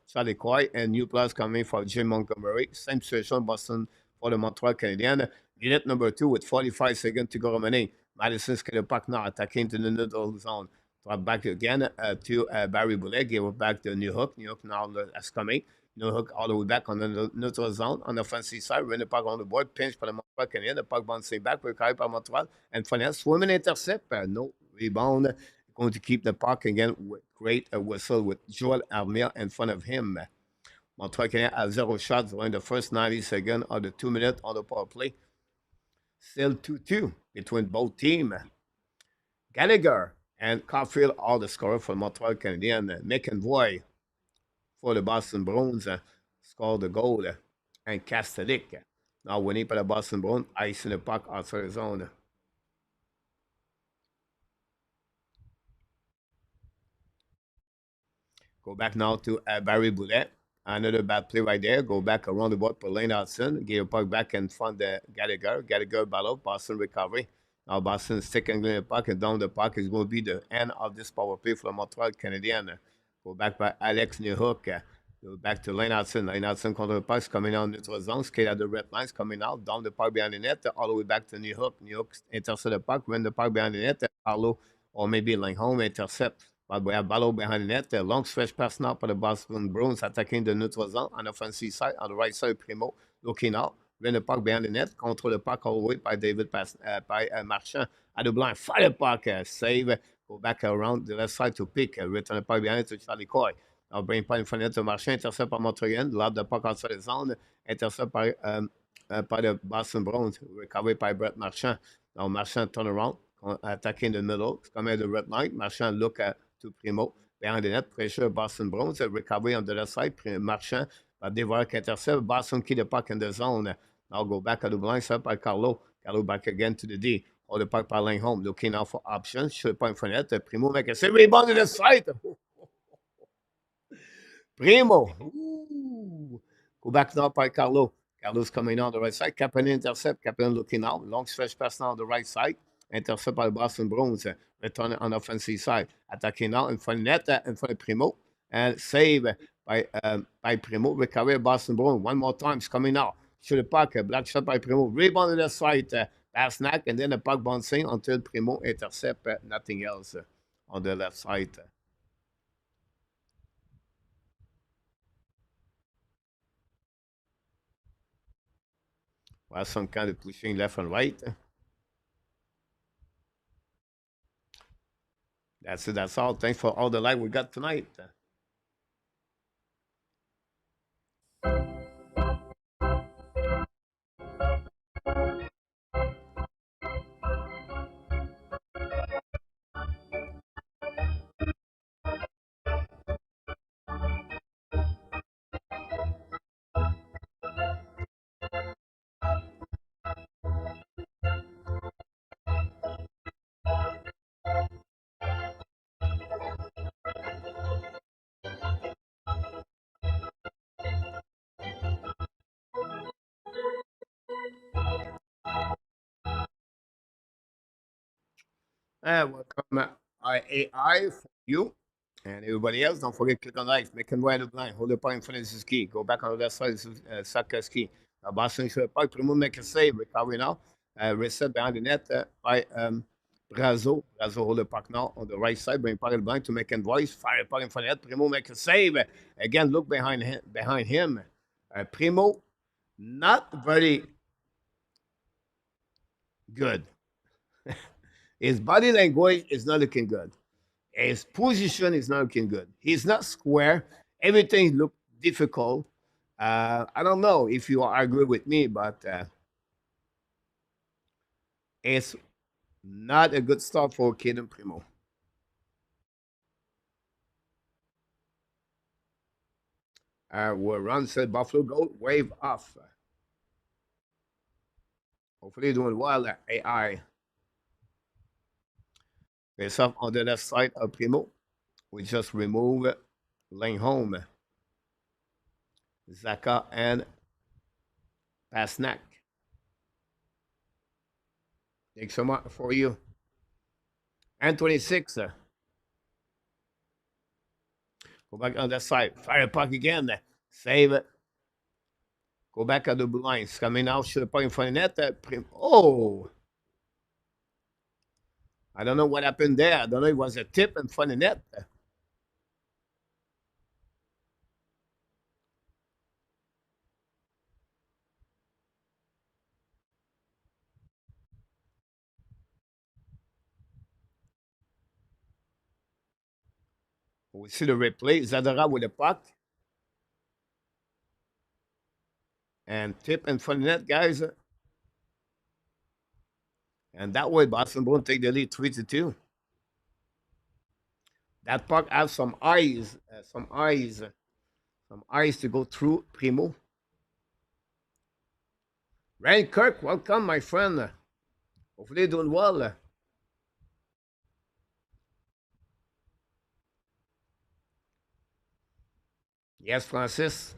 Charlie Coy. And new players coming for Jim Montgomery. Same situation, Boston for the Montreal Canadiens. Minute number 2 with 45 seconds to go remaining. Madison's get the puck now, attacking to the neutral zone. Drop back again to Barry Boulet. Give it back to New Hook. New Hook now is coming. New Hook all the way back on the neutral zone on the offensive side. Run the puck on the board. Pinch for the Montreal Canadiens. The puck bouncing back. Recovered by Montreal. And finally, swimming intercept. No rebound. Going to keep the puck again with great whistle with Joel Armia in front of him. Montreal Canadiens have 0 shots during the first 90 seconds of the 2 minutes on the power play. Still 2-2 between both teams. Gallagher and Caufield are the scorer for Montreal Canadiens. McEnvoy for the Boston Bruins scored the goal. And Castellic now winning for the Boston Bruins, icing the puck outside the zone. Go back now to Barry Boulet. Another bad play right there. Go back around the board for Lane Hudson. Get a puck back in front of Gallagher. Gallagher battle. Boston recovery. Now Boston sticking the puck and down the puck is going to be the end of this power play for the Montreal Canadiens. Go back by Alex Newhook. Go back to Lane Hudson. Lane Hudson control the puck coming out neutral zone. Skate at the red lines coming out. Down the puck behind the net. All the way back to Newhook. Newhook intercept the puck. Win the puck behind the net. Carlo or maybe Langholm intercept. But we have Ballo behind the net. A long stretch pass now for the Boston Bruins attacking the neutral zone on the offensive side. On the right side, Primo looking out. Win the puck behind the net. Control the puck all the way by Marchand. At the blind. Fire the puck. Save. Go back around the left side to pick. Return the puck behind it to Charlie Coy. Now bring puck in front of the net to Marchand. Intercept par Montreal. Lob the puck outside the zone. Intercept by the Boston Bruins. Recovered by Brett Marchand. Now Marchand turn around. Attacking the middle. It's coming at the red line. Marchand look at to Primo. Behind the net, pressure Boston Bruins. Recovery on the left side. Marchand. Devorek intercept. Boston keep the puck in the zone. Now go back at the blind side by Carlo. Carlo back again to the D. Hold the puck by Langholm. Looking out for options. Shoot point for net. Primo make a save. Rebound to the side. Primo. Ooh. Go back now by Carlo. Carlo's coming on the right side. Kapanen intercept. Kapanen looking out. Long stretch pass now on the right side. Intercept by Boston Bruins. Return on the offensive side. Attacking now in front of net, in front of Primo. And save by Primo. Recovery Boston Bruins. One more time. It's coming now. Shoot the puck. Black shot by Primo. Rebound on the side. Pass snack. And then the puck bouncing until Primo intercept. Nothing else on the left side. Well, some kind of pushing left and right. That's it. That's all. Thanks for all the light we got tonight. Welcome AI for you and everybody else. Don't forget click on like, make him wide blind, hold the point in front of his ski, go back on the left side, Saka ski. Boston should have puck, Primo make a save, recovery now, reset behind the net by Brazo. Brazo hold the puck now on the right side, bring puck in blind to make voice, fire puck in front of the net, Primo make a save. Again, look behind him. Primo, not very good. His body language is not looking good. His position is not looking good. He's not square. Everything looks difficult. I don't know if you agree with me, but it's not a good start for Caden Primo. Will run said Buffalo Gold wave off. Hopefully doing well at AI. Face up on the left side of Primo. We just remove Lane Home, Zaka, and Pasnak. Thanks so much for you. And 26. Go back on that side. Fire puck again. Save it. Go back at the blue lines. Coming out. Should have put in front of net. Oh! I don't know what happened there. I don't know. It was a tip in front of net. We see the replay. Zadara with the puck. And tip in front of net, guys. And that way, Boston Bruins take the lead 3-2. That puck has some eyes. Some eyes to go through Primo. Ryan Kirk, welcome, my friend. Hopefully, you're doing well. Yes, Francis.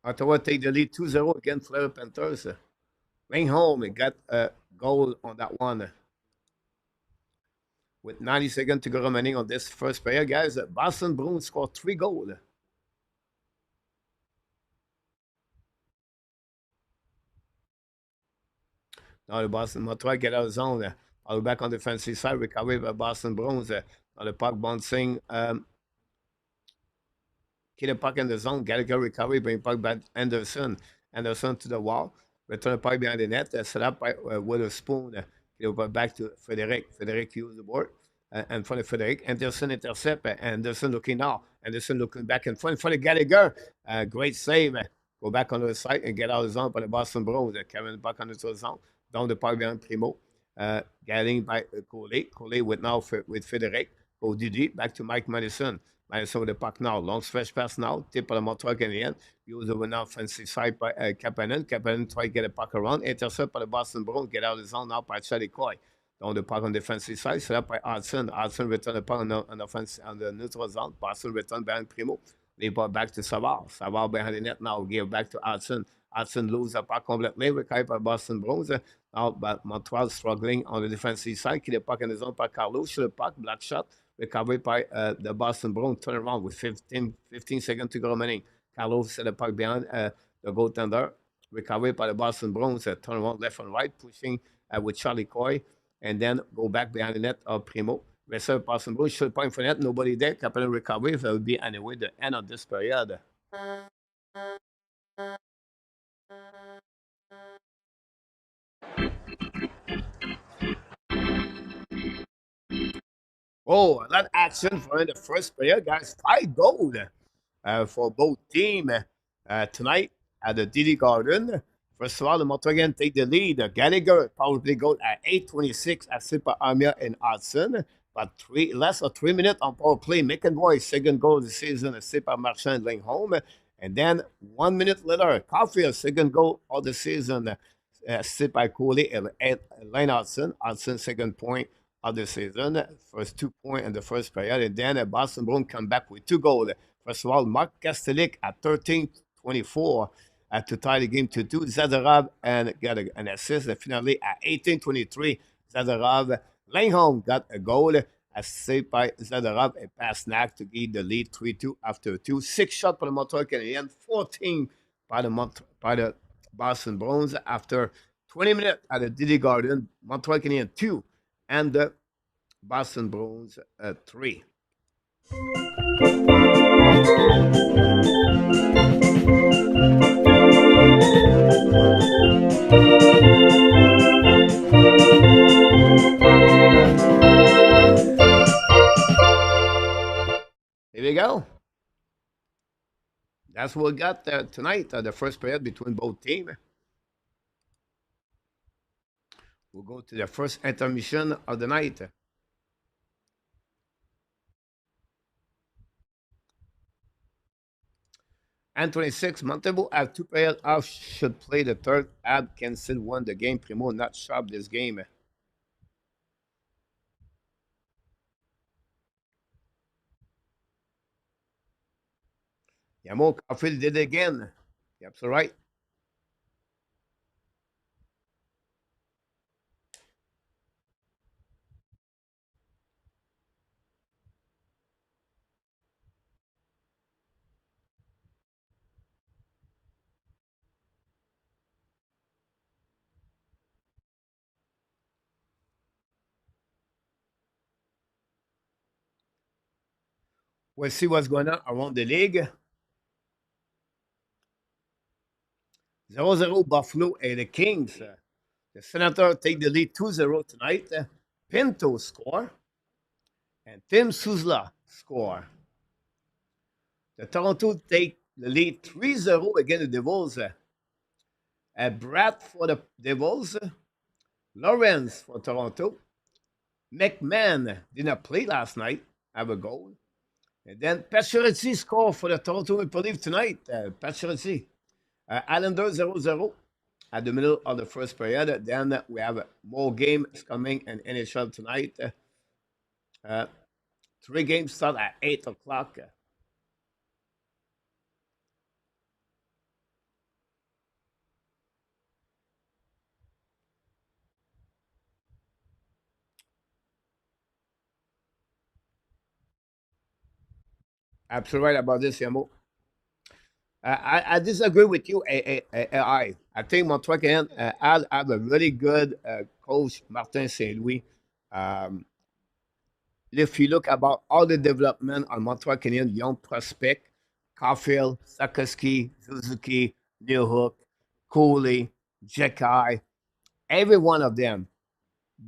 Ottawa take the lead 2-0 against Florida Panthers. Lane Home got a goal on that one. With 90 seconds to go remaining on this first period, guys, Boston Bruins scored 3 goals. Now the Boston Montreal get out of zone. All back on the defensive side, recovery by Boston Bruins. Now the puck bouncing. Keep the puck in the zone. Gallagher recovery, bring puck back Anderson. Anderson to the wall. Return the puck behind the net. Set up by Witherspoon. Keep the puck back to Frederic. Frederic used the board. In front of Frederic. Anderson intercept. Anderson looking now. Anderson looking back in front of Gallagher. Great save. Go back on the side and get out of the zone by the Boston Bruins. Kevin back on the zone. Down the puck behind Primo. Getting by Coley. Coley with now with Frederic. Go Didi. Back to Mike Madison. Madison with the puck now. Long stretch pass now. Tip by the Montreal Canadiens. Use the now offensive side by Kapanen. Kapanen try to get a puck around. Intercept by the Boston Bruins. Get out of the zone now by Charlie Coy. Down the puck on the defensive side. Set up by Hudson. Hudson return the puck on the neutral zone. Boston return behind Primo. Leave ball back to Savard. Savard behind the net now. Give back to Hudson. Hudson lose the puck completely. Recovered by Boston Bruins. Now, but Montreal struggling on the defensive side. Keep the puck in the zone by Carlos. Shoot the puck. Black shot. Recovered by the Boston Bruins. Turn around with 15 seconds to go remaining. Carlos set the puck behind the goaltender. Recovered by the Boston Bruins. Turn around left and right. Pushing with Charlie Coy. And then go back behind the net of Primo. Reserve Boston Bruins. Shoot point for net. Nobody there. Capital recovery. That would be anyway the end of this period. Oh, that action for the first period, guys. 5 goals for both teams tonight at the Didi Garden. First of all, the Montreal take the lead. Gallagher power play goal at 8:26 at Sipa Amia and Hudson. But less than 3 minutes on power play. McEnroy, second goal of the season at Sipa Marchand laying home. And then 1 minute later, Caufield, second goal of the season. Sipa Cooley and Lane Hudson. Hudson, second point of the season. First 2 points in the first period. And then Boston Bruins come back with 2 goals. First of all, Mark Kastelik at 13:24 to tie the game to 2. Zadorov and got an assist. And finally, at 18:23, Zadorov Langholm got a goal. As saved by Zadorov and Pasnak to give the lead 3-2 after 2. 6 shots for the Montreal Canadiens, 14 by the Boston Bruins after 20 minutes at the Didi Garden. Montreal Canadiens 2 and the Boston Bruins 3. Here we go. That's what we got tonight, the first period between both teams. We'll go to the first intermission of the night. Here And 26, Montembeault have two players off should play the third. Ab can still win the game. Primo not sharp this game. Yamo Caufield did it again. Yep, so right. We'll see what's going on around the league. 0-0 Buffalo and the Kings. The Senators take the lead 2-0 tonight. Pinto score and Tim Suzla score. The Toronto take the lead 3-0 against the Devils. Brad for the Devils. Lawrence for Toronto. McMahon did not play last night. Have a goal. And then Pacioretty score for the Toronto Maple Leafs tonight. Pacioretty. Islanders 0-0 at the middle of the first period. Then we have more games coming in NHL tonight. Uh, three games start at 8 o'clock. Absolutely right about this, Yamo. I disagree with you, I think Montreal can have a really good coach, Martin Saint Louis. Um, if you look about all the development on Montreal Canadiens, young prospect, Caufield, Sakaski, Suzuki, Newhook, Cooley, Jekai, every one of them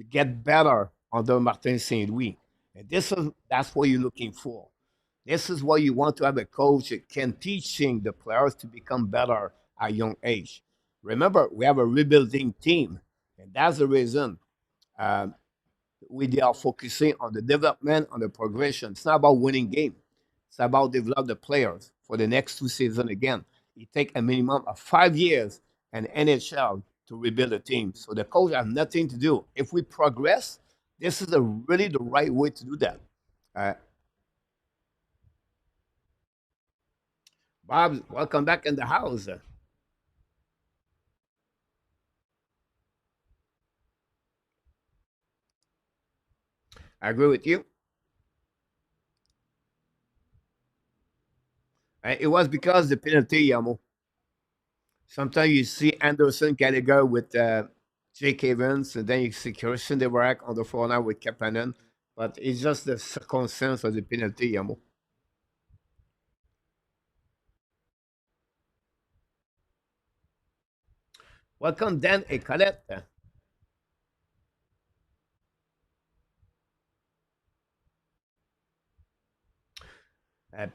get better under Martin Saint Louis. And that's what you're looking for. This is what you want to have a coach that can teaching the players to become better at a young age. Remember, we have a rebuilding team, and that's the reason um, we are focusing on the development, on the progression. It's not about winning game. It's about develop the players for the next two seasons again. It takes a minimum of 5 years and NHL to rebuild a team. So the coach has nothing to do. If we progress, this is really the right way to do that. Uh, Bob, welcome back in the house. I agree with you. It was because the penalty, Yamo. Sometimes you see Anderson Gallagher with Jake Evans, and then you see Christian Devarak on the floor now with Kapanen. But it's just the circumstance of the penalty, Yamo. Welcome, Dan et Colette.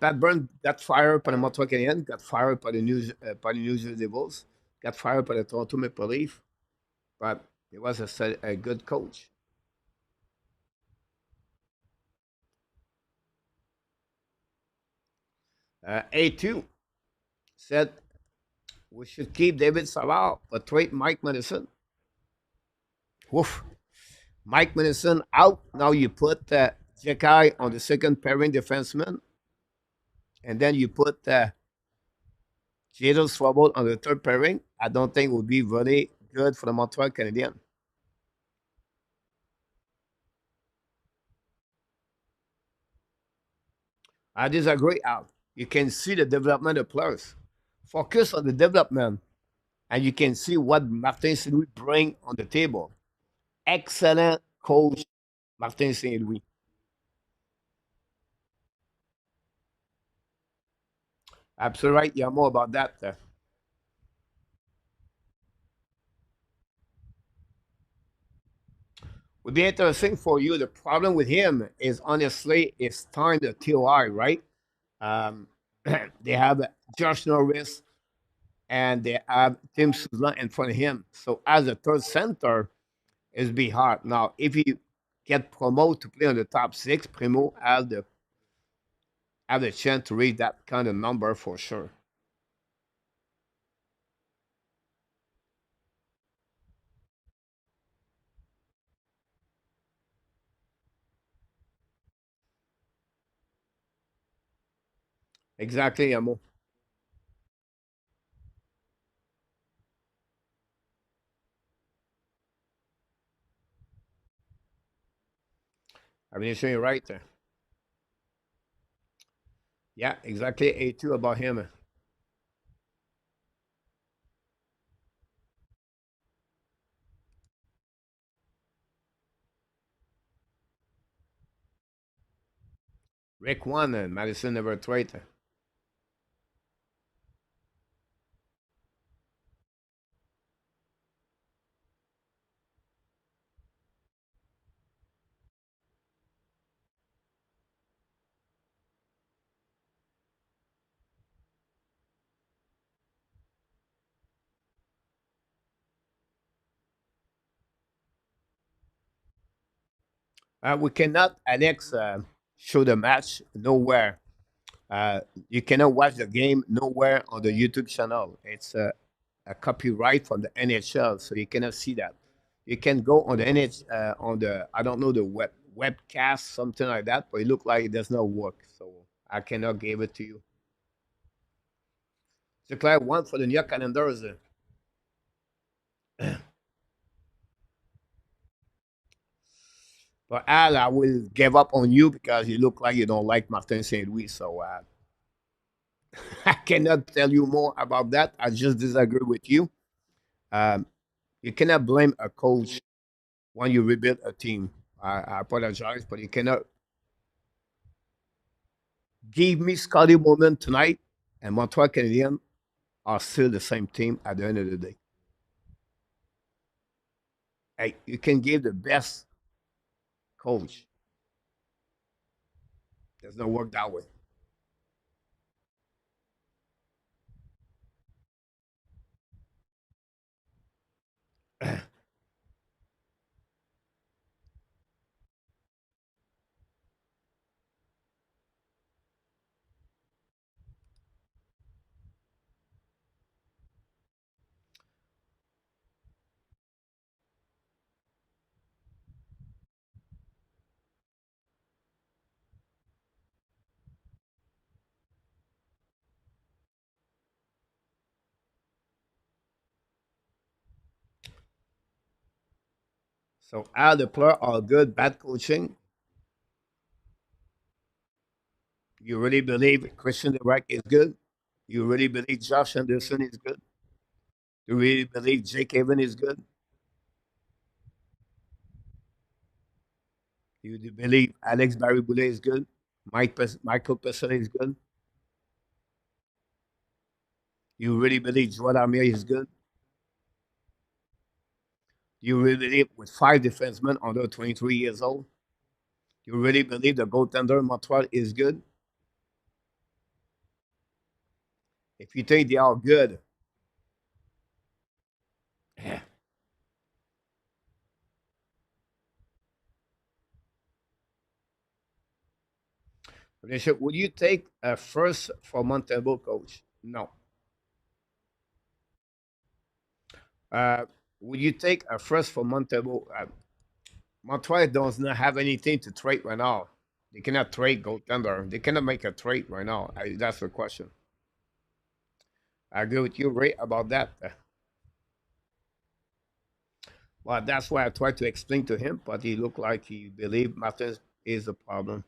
Pat Burns got fired by the Montreal Canadiens, got fired by the New Jersey Devils, got fired by the Toronto Maple Leafs, but he was a good coach. A2 said we should keep David Savard, but trade Mike Madison. Woof. Mike Madison out. Now you put Jekai on the second pairing defenseman, and then you put Jadon Swabble on the third pairing. I don't think would be really good for the Montreal Canadiens. I disagree, Al. You can see the development of players. Focus on the development, and you can see what Martin Saint Louis bring on the table. Excellent coach, Martin Saint Louis. Absolutely right. You more about that. Would be interesting for you. The problem with him is honestly, it's time the TOI, right? Um, they have Josh Norris and they have Tim Suzlin in front of him. So as a third center, it's be hard. Now, if you get promoted to play on the top six, Primo have the chance to reach that kind of number for sure. Exactly, Amo. I mean, you're right there. Yeah, exactly. A2 about him. Rick won and Madison never traded. We cannot annex show the match nowhere. Uh, you cannot watch the game nowhere on the YouTube channel. It's a copyright from the NHL, so you cannot see that. You can go on the NH on the I don't know the webcast something like that, but it look like it does not work. So I cannot give it to you. So Claire, one for the New York Calendars. But Al, I will give up on you because you look like you don't like Martin Saint Louis. So I cannot tell you more about that. I just disagree with you. Um, you cannot blame a coach when you rebuild a team. I apologize, but you cannot give me Scotty Bowman tonight and Montreal Canadiens are still the same team at the end of the day. Hey, you can give the best coach. Does not work that way. So all the players are good, bad coaching. You really believe Christian Direct is good? You really believe Josh Anderson is good? You really believe Jake Haven is good? You do believe Alex Barry Boulet is good? Michael Pesson is good? You really believe Joel Armia is good? You really believe with five defensemen under 23 years old? You really believe the goaltender in Montreal is good? If you think they are good, would you take a first for Montembeault coach? No. Uh, would you take a first for Montembeault? Montreal does not have anything to trade right now. They cannot trade goaltender. They cannot make a trade right now. That's the question. I agree with you, Ray, about that. Well, that's why I tried to explain to him, but he looked like he believed Martins is a problem.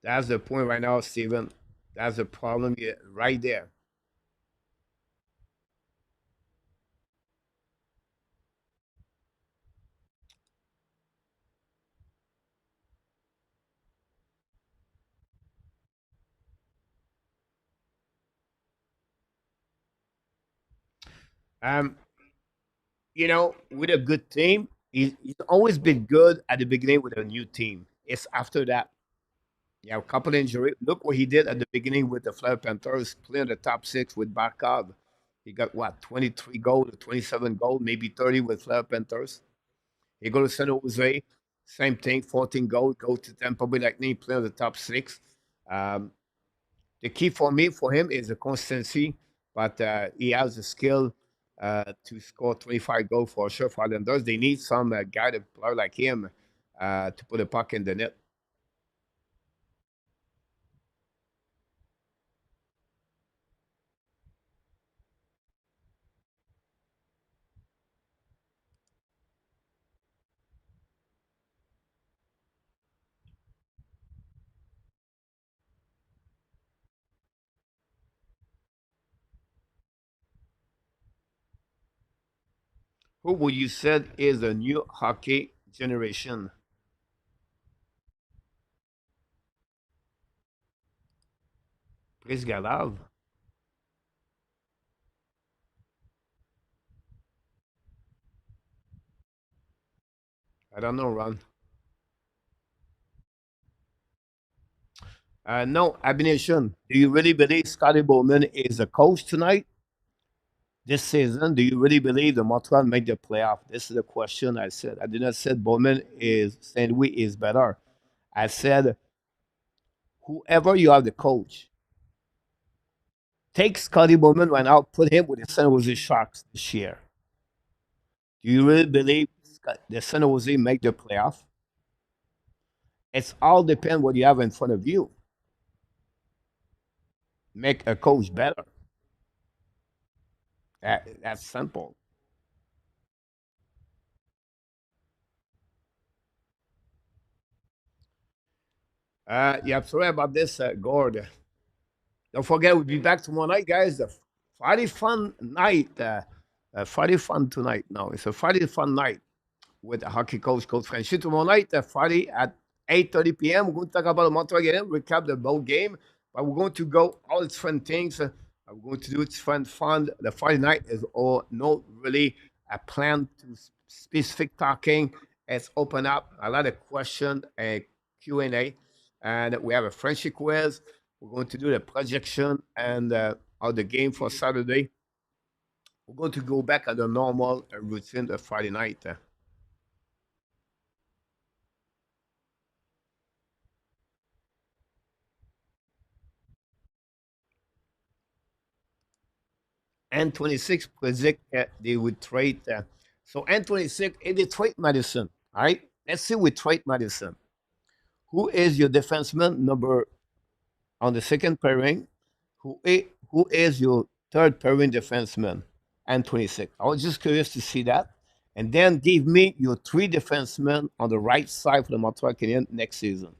That's the point right now, Steven. That's the problem right there. Um, with a good team, he's always been good at the beginning with a new team. It's after that, you have a couple injury. Look what he did at the beginning with the Florida Panthers, playing the top six with Barkov. He got what, 23 goals, 27 goals, maybe 30 with Florida Panthers. He go to San Jose, same thing, 14 goals, go to Tampa Bay Lightning, play on the top six. Um, the key for me, for him, is the consistency, but he has the skill to score 25 goals for sure for Islanders. They need some guy to play like him. to put a puck in the net. Who would you said is the new hockey generation? Chris Galav? I don't know, Ron. No, Abination. Do you really believe Scotty Bowman is a coach tonight? This season, do you really believe the Montreal make the playoff? This is the question I said. I did not say Bowman is St. Louis is better. I said whoever you are the coach, take Scotty Bowman right now, put him with the San Jose Sharks this year. Do you really believe the San Jose make the playoff? It's all depend what you have in front of you. Make a coach better. That's simple. Yeah, sorry about this, Gord. Don't forget, we'll be back tomorrow night, guys. The Friday fun night. Friday fun tonight. No, it's a Friday fun night with the hockey coach, Coach Frenchy. Tomorrow night, Friday at 8:30 p.m. We're going to talk about the Montreal game, recap the bowl game. But we're going to go all different things. We're going to do different fun. The Friday night is all not really a plan to specific talking. It's open up a lot of question and Q&A. And we have a friendship quiz. We're going to do the projection and of the game for Saturday. We're going to go back at the normal routine of Friday night. N26 predict they would trade. So N26, they trade Madison. All right. Let's see we trade Madison. Who is your defenseman number on the second pairing? Who is your third pairing defenseman? N26. I was just curious to see that. And then give me your three defensemen on the right side for the Montreal Canadiens next season.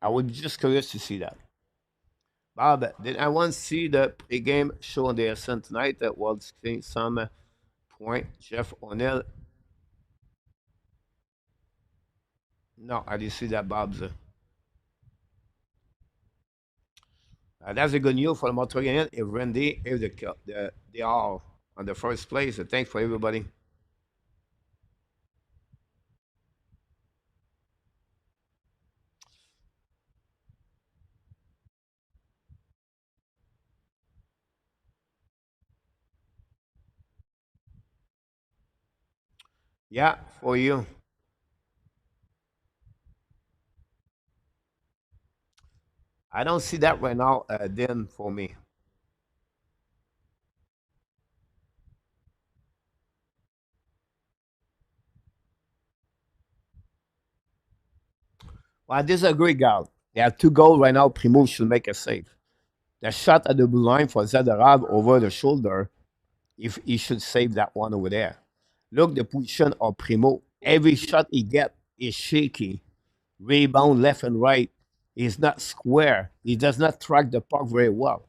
I was just curious to see that. Bob, did I want to see the game show on the SN tonight that was seeing some point? Jeff O'Neill. No, I didn't see that, Bob's. That's a good news for the Montreal if Randy, if they are on the first place. So thanks for everybody. Yeah, for you. I don't see that right now. Then for me, well, I disagree, Gal. They have two goals right now. Primo should make a save. The shot at the blue line for Zadarab over the shoulder. If he should save that one over there. Look the position of Primo. Every shot he get is shaky. Rebound left and right. He's not square. He does not track the puck very well.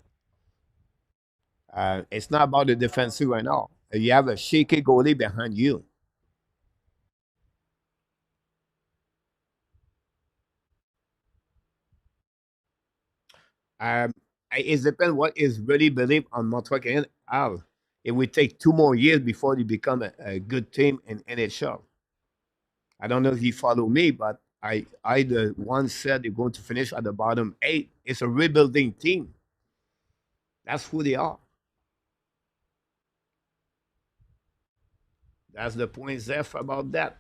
It's not about the defensive right now. You have a shaky goalie behind you. Um, it depends what is really believed on Montreal and Al. It will take 2 more years before they become a good team in NHL. I don't know if you follow me, but I the one said they're going to finish at the bottom eight. It's a rebuilding team. That's who they are. That's the point, Zeph, about that.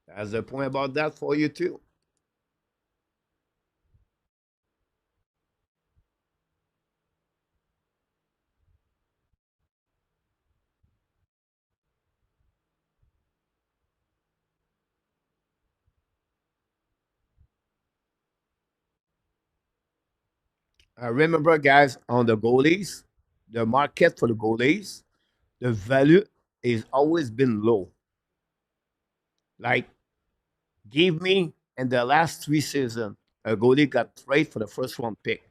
That's the point about that for you too. Remember, guys, on the goalies, the market for the goalies, the value is always been low. Like, give me in the last 3 seasons, a goalie got traded for the first one pick.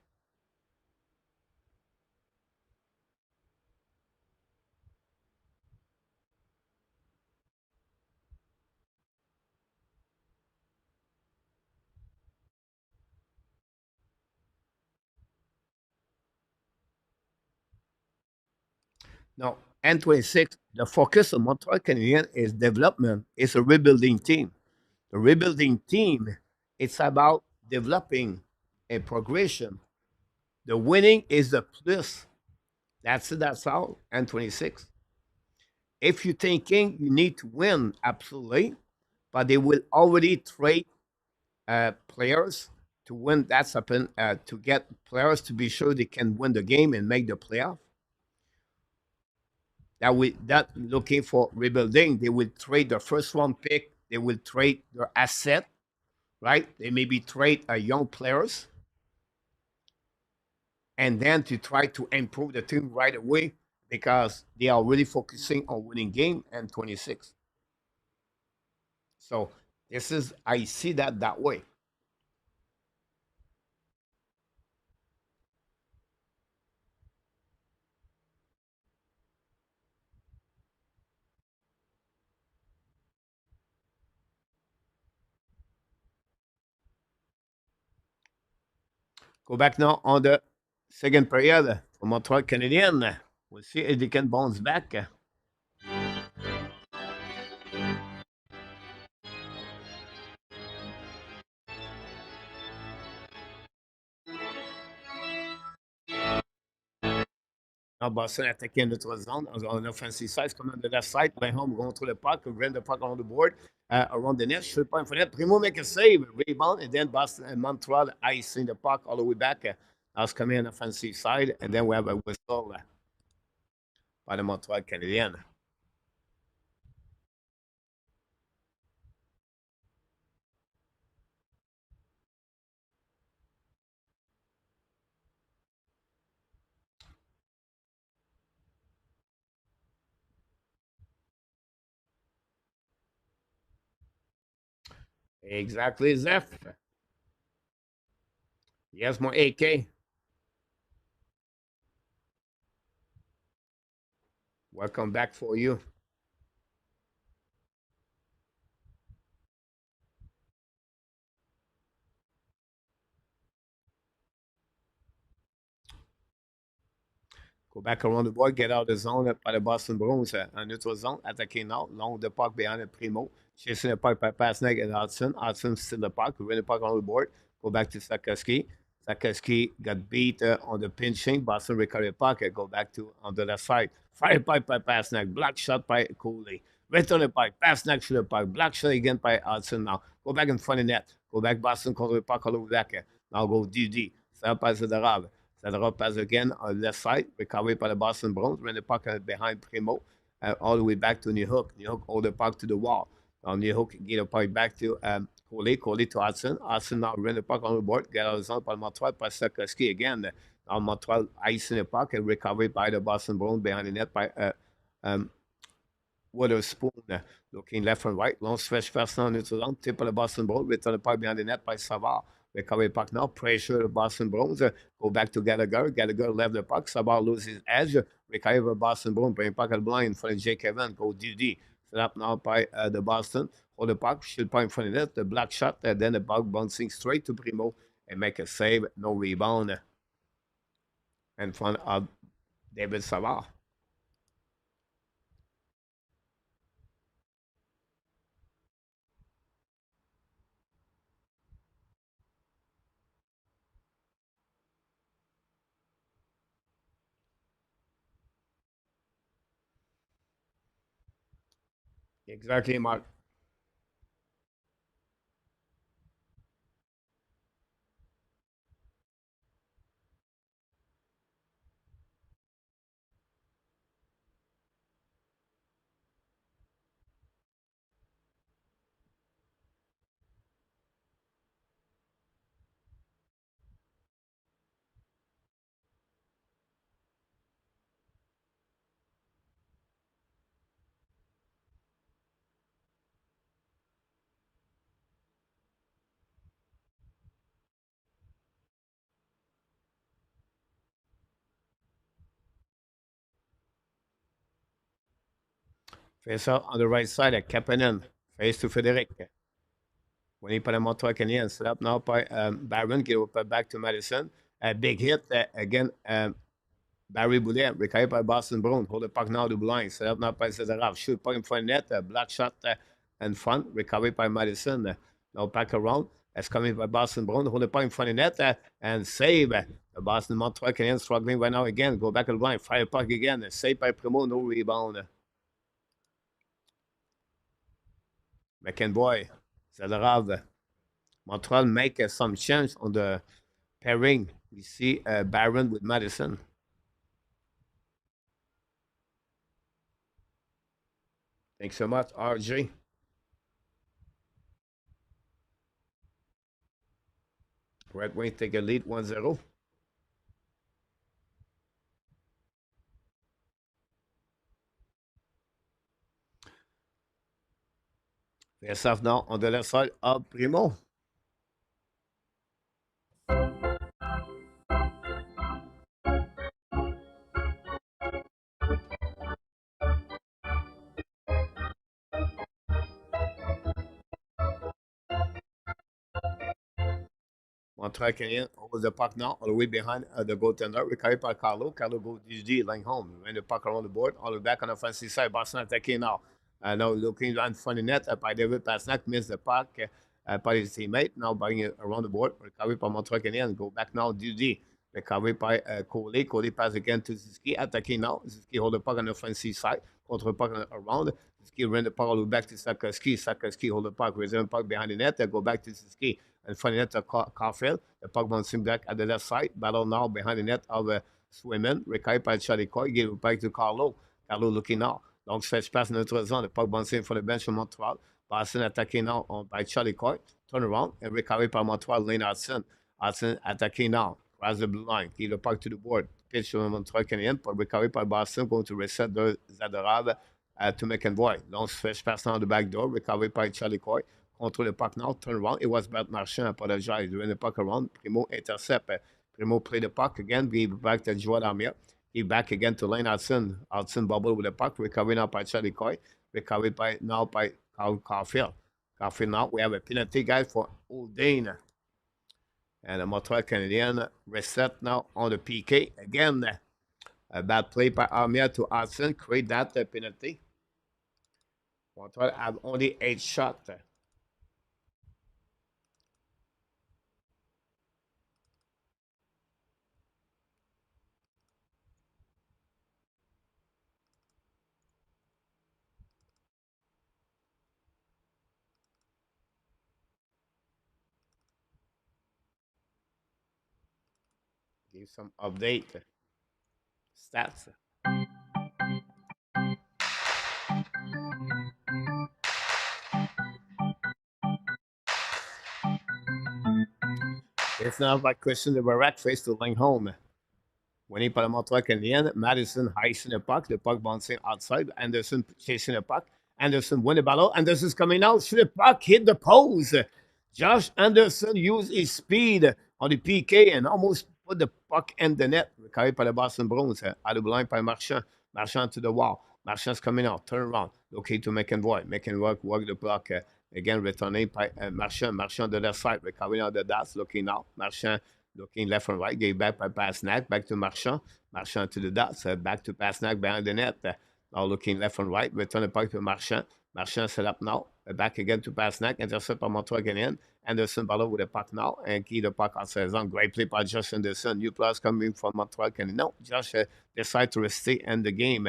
Now, N26, the focus of Montreal Canadiens is development. It's a rebuilding team. The rebuilding team, it's about developing a progression. The winning is the plus. That's it. That's all. N26. If you're thinking you need to win, absolutely, but they will already trade players to win. That's happen to get players to be sure they can win the game and make the playoff. That looking for rebuilding, they will trade their first round pick. They will trade their asset, right? They maybe trade young players, and then to try to improve the team right away because they are really focusing on winning game and 26. So this is I see that way. Go back now on the second period for Montreal Canadiens. We'll see if they can bounce back. Now, Boston attacking notre zone on the offensive side, coming on the left side, playing home, going through the puck, grab the puck on the board, around the net, shoot point for net. Primo make a save, rebound, and then Boston and Montreal icing the puck all the way back. That's coming on the offensive side, and then we have a whistle by the Montreal Canadiens. Exactly, Zeph. Yes, more AK. Welcome back for you. Go back around the board, get out of the zone by the Boston Bruins en neutral zone, attaquer nord, long the puck behind the Primo, chasing the puck by Pasnek and Hudson. Hudson still the puck, win the puck on the board, go back to Sakaski. Sakaski got beat on the pinching. Boston recover the puck, go back to on the left side. Fire pipe by Pasnek, block shot by Cooley. Return the puck, Pasnek to the puck, block shot again by Hudson now. Go back in front of net, go back Boston control the puck all the way back. Now go DD, ça passe de rave. Sadra pass again on left side, recovered by the Boston Bruins, ran the puck behind Primo, all the way back to New Hook. New Hook hold the puck to the wall. Now New Hook get the puck back to Coley, Coley to Hudson. Hudson now ran the puck on the board, get out of the zone by Montreal, by Sikorsky again. Now Montreal icing the puck and recovered by the Boston Bruins behind the net by um, Witherspoon. Looking left and right, long stretch pass now into the zone, tip of the Boston Bruins, return the puck behind the net by Savard. Recovery puck now, pressure the Boston Bruins. Go back to Gallagher. Gallagher left the puck. Savard loses his edge. Recover Boston Bruins. Bring puck at blind for Jake Evans. Go DD. Set up now by the Boston. Hold the puck. Shoot point in front of net. The black shot. Then the puck bouncing straight to Primo and make a save. No rebound in front of David Savard. Exactly, Mark. Face out on the right side at Kapanen. Face to Frederic. Winning par le Montreal Canadiens. Set up now by Barron. Get up back to Madison. A big hit again. Barry Boulet. Recovered by Boston Bruins. Hold the puck now to blind. Set up now by Cesarov. Shoot puck in front of net. Block shot in front. Recovered by Madison. Now back around. That's coming by Boston Bruins. Hold the puck in front of net and save. The Boston Montreal Canadiens struggling right now again. Go back to the blind. Fire puck again. Save by Primo. No rebound. McEnroy. Cesarov. Montreal make some change on the pairing. We see Barron with Madison. Thanks so much, RJ. Red Wings take a lead 1-0. Face off now on the left side of Primo. Montreal Canadiens over the puck now, all the way behind the goaltender. Recovered by Carlo. Carlo goes DG, laying home. Ran the puck around the board, all the way back on the offensive side. Boston attacking now. Now looking in front of the net by David Pasnak. Missed the puck by his teammate. Now bringing it around the board. Recovered by Montreal Canadiens. Go back now, DG. Recovered by Coley. Coley pass again to Ziski. Attacking now. Ziski hold the puck on the offensive side. Contre puck around. Ziski ran the puck all the way back to Sakoski. Sakoski hold the puck. Reserve puck behind the net. Go back to Ziski. In front of the net to Caufield. The puck bouncing back at the left side. Battle now behind the net of Swayman. Recovered by Charlie Coy. Give it back to Carlo. Carlo looking now. Donc, ça se passe dans notre zone. Le puck bouncing for the bench of Montreal. Boston attacking now by Charlie Coy. Turn around and recovered by Montreal. Lane Hudson. Hudson attacking now. Cross the blue line. Give the puck to the board. Pitch to Montreal Canadiens. But recovered by Boston. Going to reset the Zadorov to McEnroy. Donc, ça se passe dans the back door. Recovered by Charlie Coy. Control the puck now, turn around. It was Bert Marchand, apologize. Doing the puck around. Primo intercept. Primo play the puck again. Give back to Joel Armia. Give back again to Lane Hudson. Hudson bubble with the puck. Recovered now by Charlie Coy. Recovered by Caufield. Caufield now. We have a penalty, guys, for Oldane. And the Montreal Canadiens reset now on the PK. Again, a bad play by Armia to Hudson. Create that penalty. Montreal have only 8 shots. Give some update stats. It's now by Christian de Barak face to Langholm. Winning par le Montreal Canadien. Madison icing the puck bouncing outside. Anderson chasing the puck. Anderson win the battle. Anderson's coming out. Shoot the puck, hit the post. Josh Anderson used his speed on the PK and almost put the puck in the net. Recovered by the Boston Bruins. Out of line by Marchand. Marchand to the wall. Marchand's coming out. Turn around. Looking to McEnroy. McEnroy work the puck. Again, returning by Marchand. Marchand to the side. Recovering out the dots. Looking out. Marchand looking left and right. Gave back by Pasnak. Back to Marchand. Marchand to the dots. Back to Pasnak behind the net. Now looking left and right. Return the puck to Marchand. Marchand set up now. Back again to Pasnak. Intercept by Montreal Canadiens. Anderson battle with the puck now. And key the puck outside zone. Great play by Josh Anderson. New players coming from Montreal Canadiens. No, Josh decided to stay in the game.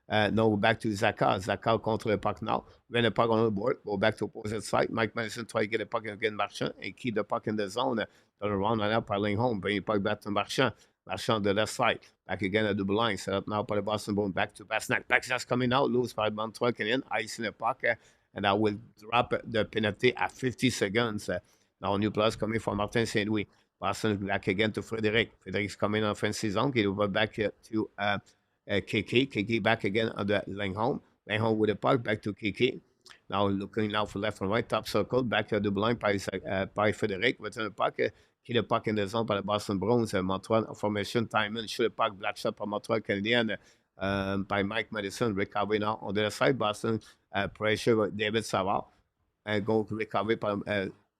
No, back to Zaka. Zaka contre le puck now. When the puck on the board, go back to opposite side. Mike Madison try to get the puck again Marchand and keep the puck in the zone. Turn around right now, piling home. Bring the puck back to Marchand. Marchand the left side. Back again at double line. Set up now by the Boston Bruins. Back to Pasnak. Pasnak's coming out. Loose by Montreal Canadiens. Icing the puck. And I will drop the penalty at 50 seconds. Now new players coming from Martin St. Louis. Boston back again to Frederic. Frederic's coming on offensive zone. He will back to KK. KK back again on the Langholm. Langholm with the puck back to KK. Now looking now for left and right, top circle, back to the line by Frederic. Return the puck. Hit the puck in the zone by the Boston Bruins. Montreal formation, time in, shoot the puck, black shot by Montreal Canadien. by Mike Madison. Recovery now on the other side. Boston pressure with David Savard. Go recovery par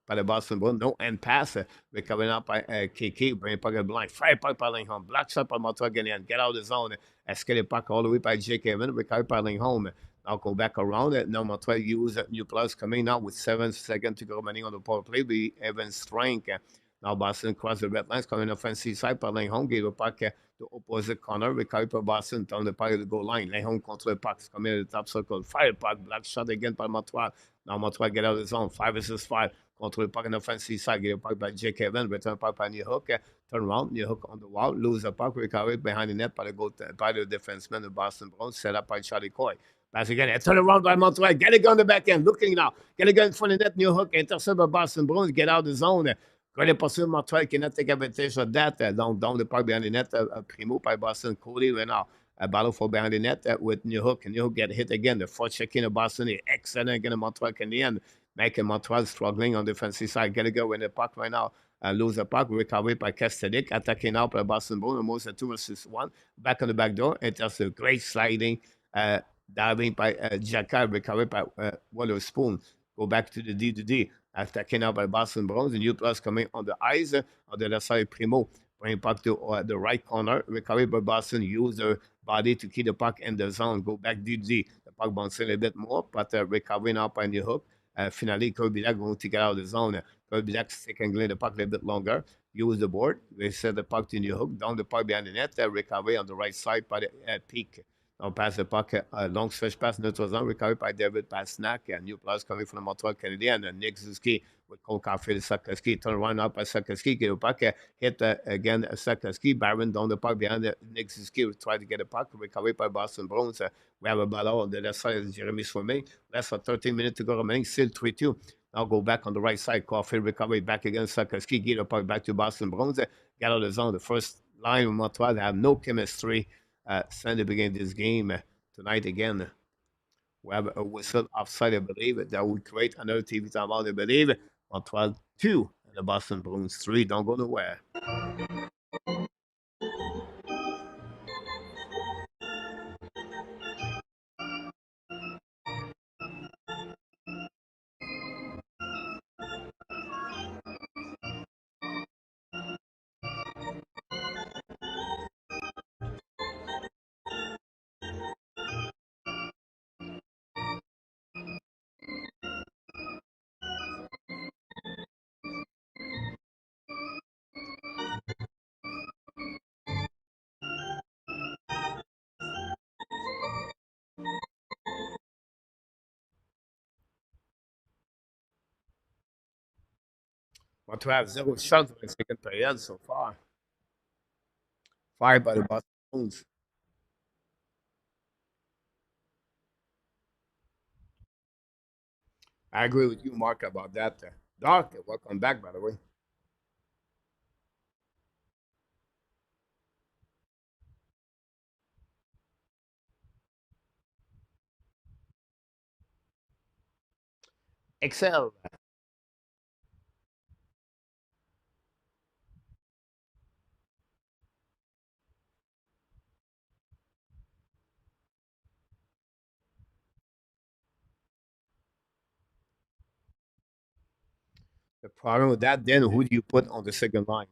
le Boston Bruins. No end pass. Recovery now by Kiki. Bring puck blind. Fire puck par Lindholm. Block shot par Montreal Canadiens. Get out of the zone. Escape puck all the way by Jake Evans. Recovery par Lindholm. Now go back around it. Now Montreal use new plus coming now with 7 seconds to go remaining on the power play. Be Evans strength. Now Boston cross the red lines. Coming offensive side par Lindholm. Give a puck to opposite corner. Recovery par Boston. Down the puck of the goal line. Lindholm control the puck. Coming to the top circle. Fire puck. Block shot again by Montreal. Now Montreal get out of the zone. 5 versus 5. Control the puck on the offensive side. Get a puck by Jake Evans. Return puck by New Hook. Turn around. New Hook on the wall. Lose the puck. Recovery behind the net by the defenseman of Boston Bruins. Set up by Charlie Coy. Pass again. Turn around by Montreal. Get it on the back end. Looking now. Get it in front of the net. New Hook. Intercept by Boston Bruins. Get out of the zone. Quand pas sûr, Montreal cannot take advantage of that. Down the puck behind the net. Primo by Boston. Cody right now. A battle for behind the net with New Hook. And New Hook get hit again. The fourth check in of Boston is excellent again. Montreal Canadiens making Montreal struggling on the defensive side. Get to go in the puck right now. Lose the puck. Recovery by Kestelik. Attacking now by Boston Bruins. Almost a 2 versus 1. Back on the back door. It has a great sliding. Diving by Jacka. Recovery by Waterspoon. Go back to the D2D. Attacking now by Boston Bruins. The new plus coming on the ice. On the left side, Primo. Bring puck to the right corner. Recovery by Boston. Use their body to keep the puck in the zone. Go back D2D. The puck bouncing a bit more. But recovery now by New Hook. Finally, Kirby Dack going to get out of the zone. Kirby Dack second the puck a little bit longer. Use the board. They set the puck to New Hook. Down the puck behind the net. Recovery on the right side by the peak. Now pass the puck, long stretch pass, neutral zone, recovered by David Pasnak, and new plus coming from the Montreal Canadiens, and Nick Zuski with Cole Caufield, Sakaski, turn around up by Sakaski, get a puck, hit again Sakaski, Byron down the puck behind Nick Zuski, try to get a puck, recovered by Boston Bruins. We have a ball on the left side of Jeremy Swimmy, less than 13 minutes to go remaining, still 3-2. Now go back on the right side, Caufield recovery back against Sakaski, get a puck back to Boston Bruins, get out of the zone. The first line of Montreal have no chemistry. Since the beginning of this game tonight again. We have a whistle offside, I believe. That would create another TV timeout, I believe. Montreal 2 and the Boston Bruins 3. Don't go nowhere. Montreal have 0 shots in the second period so far. 5 by the Boston Bruins. I agree with you, Mark, about that. Doc, welcome back, by the way. Excel. The problem with that, then who do you put on the second line?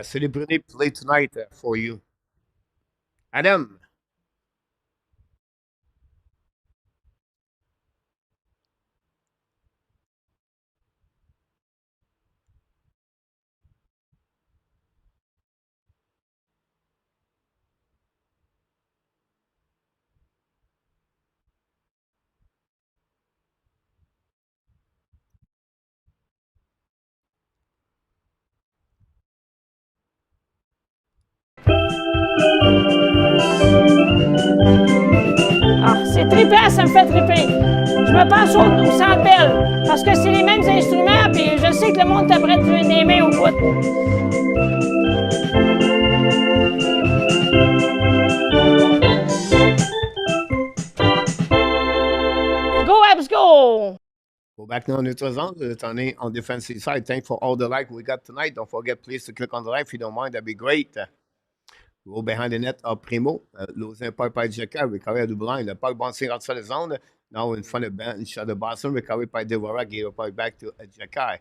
Celebrity play tonight for you. Adam. Ah, c'est trippant, ça me fait tripper. Je me pense au Centre Bell, parce que c'est les mêmes instruments, puis je sais que le monde t'apprête des mains au bout. Go, Habs, go! Go back now on neutral zone. Turning on defensive side. Thanks for all the like we got tonight. Don't forget, please, to click on the like if you don't mind. That'd be great. Go behind the net of Primo. Losing a puck by Jacka. Recovery à double line. The puck bouncing outside the zone. Now in front of bench of the Boston. Recovery by Devorak. Gave the puck back to Jacka.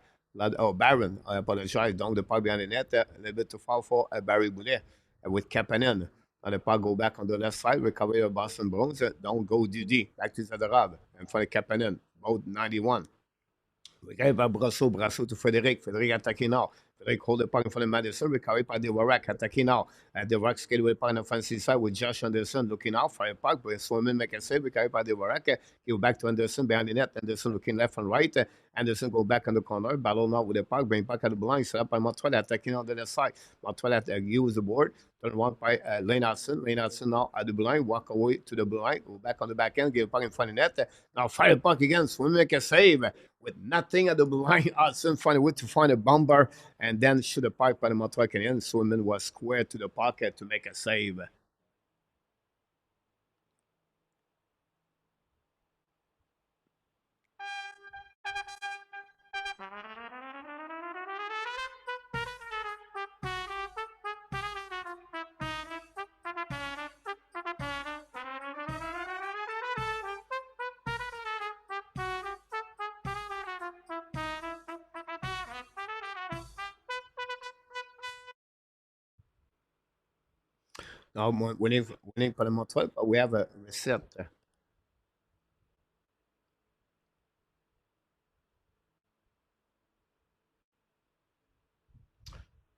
Oh, Baron. I apologize. Donc the puck behind the net. A little bit too far for Barry Boulet with Kapanen. Now the puck go back on the left side. Recovery of Boston Bruins. Don't go Dudy. Back to Zadorov. In front of Kapanen. Both 91. Recovery par Brasso to Frédéric. Frédéric attaqué nord. Frédéric hold the puck in front of Madison. Recovery by Devorak. Attaqué nord. Devorak skate with the puck on the offensive side with Josh Anderson looking out for a puck. But Swimmin make a save. Recovery by Devorak. Go back to Anderson behind the net. Anderson looking left and right. Anderson go back on the corner. Battle now with the puck. Bring back at the blind. Set up by Montreal. Attacking on the left side. Montreal use the board. Turn one by Lane Hudson. Lane Hudson now at the blind. Walk away to the blind. Go back on the back end. Give the puck in front of the net. Now fire the puck again. Swim make a save. With nothing at the blind, Hudson find a way to find a bomber and then shoot a puck by the Montreal Canadiens. Swimman was square to the pocket to make a save. Now, winning for the Montreal, but we have a receptor.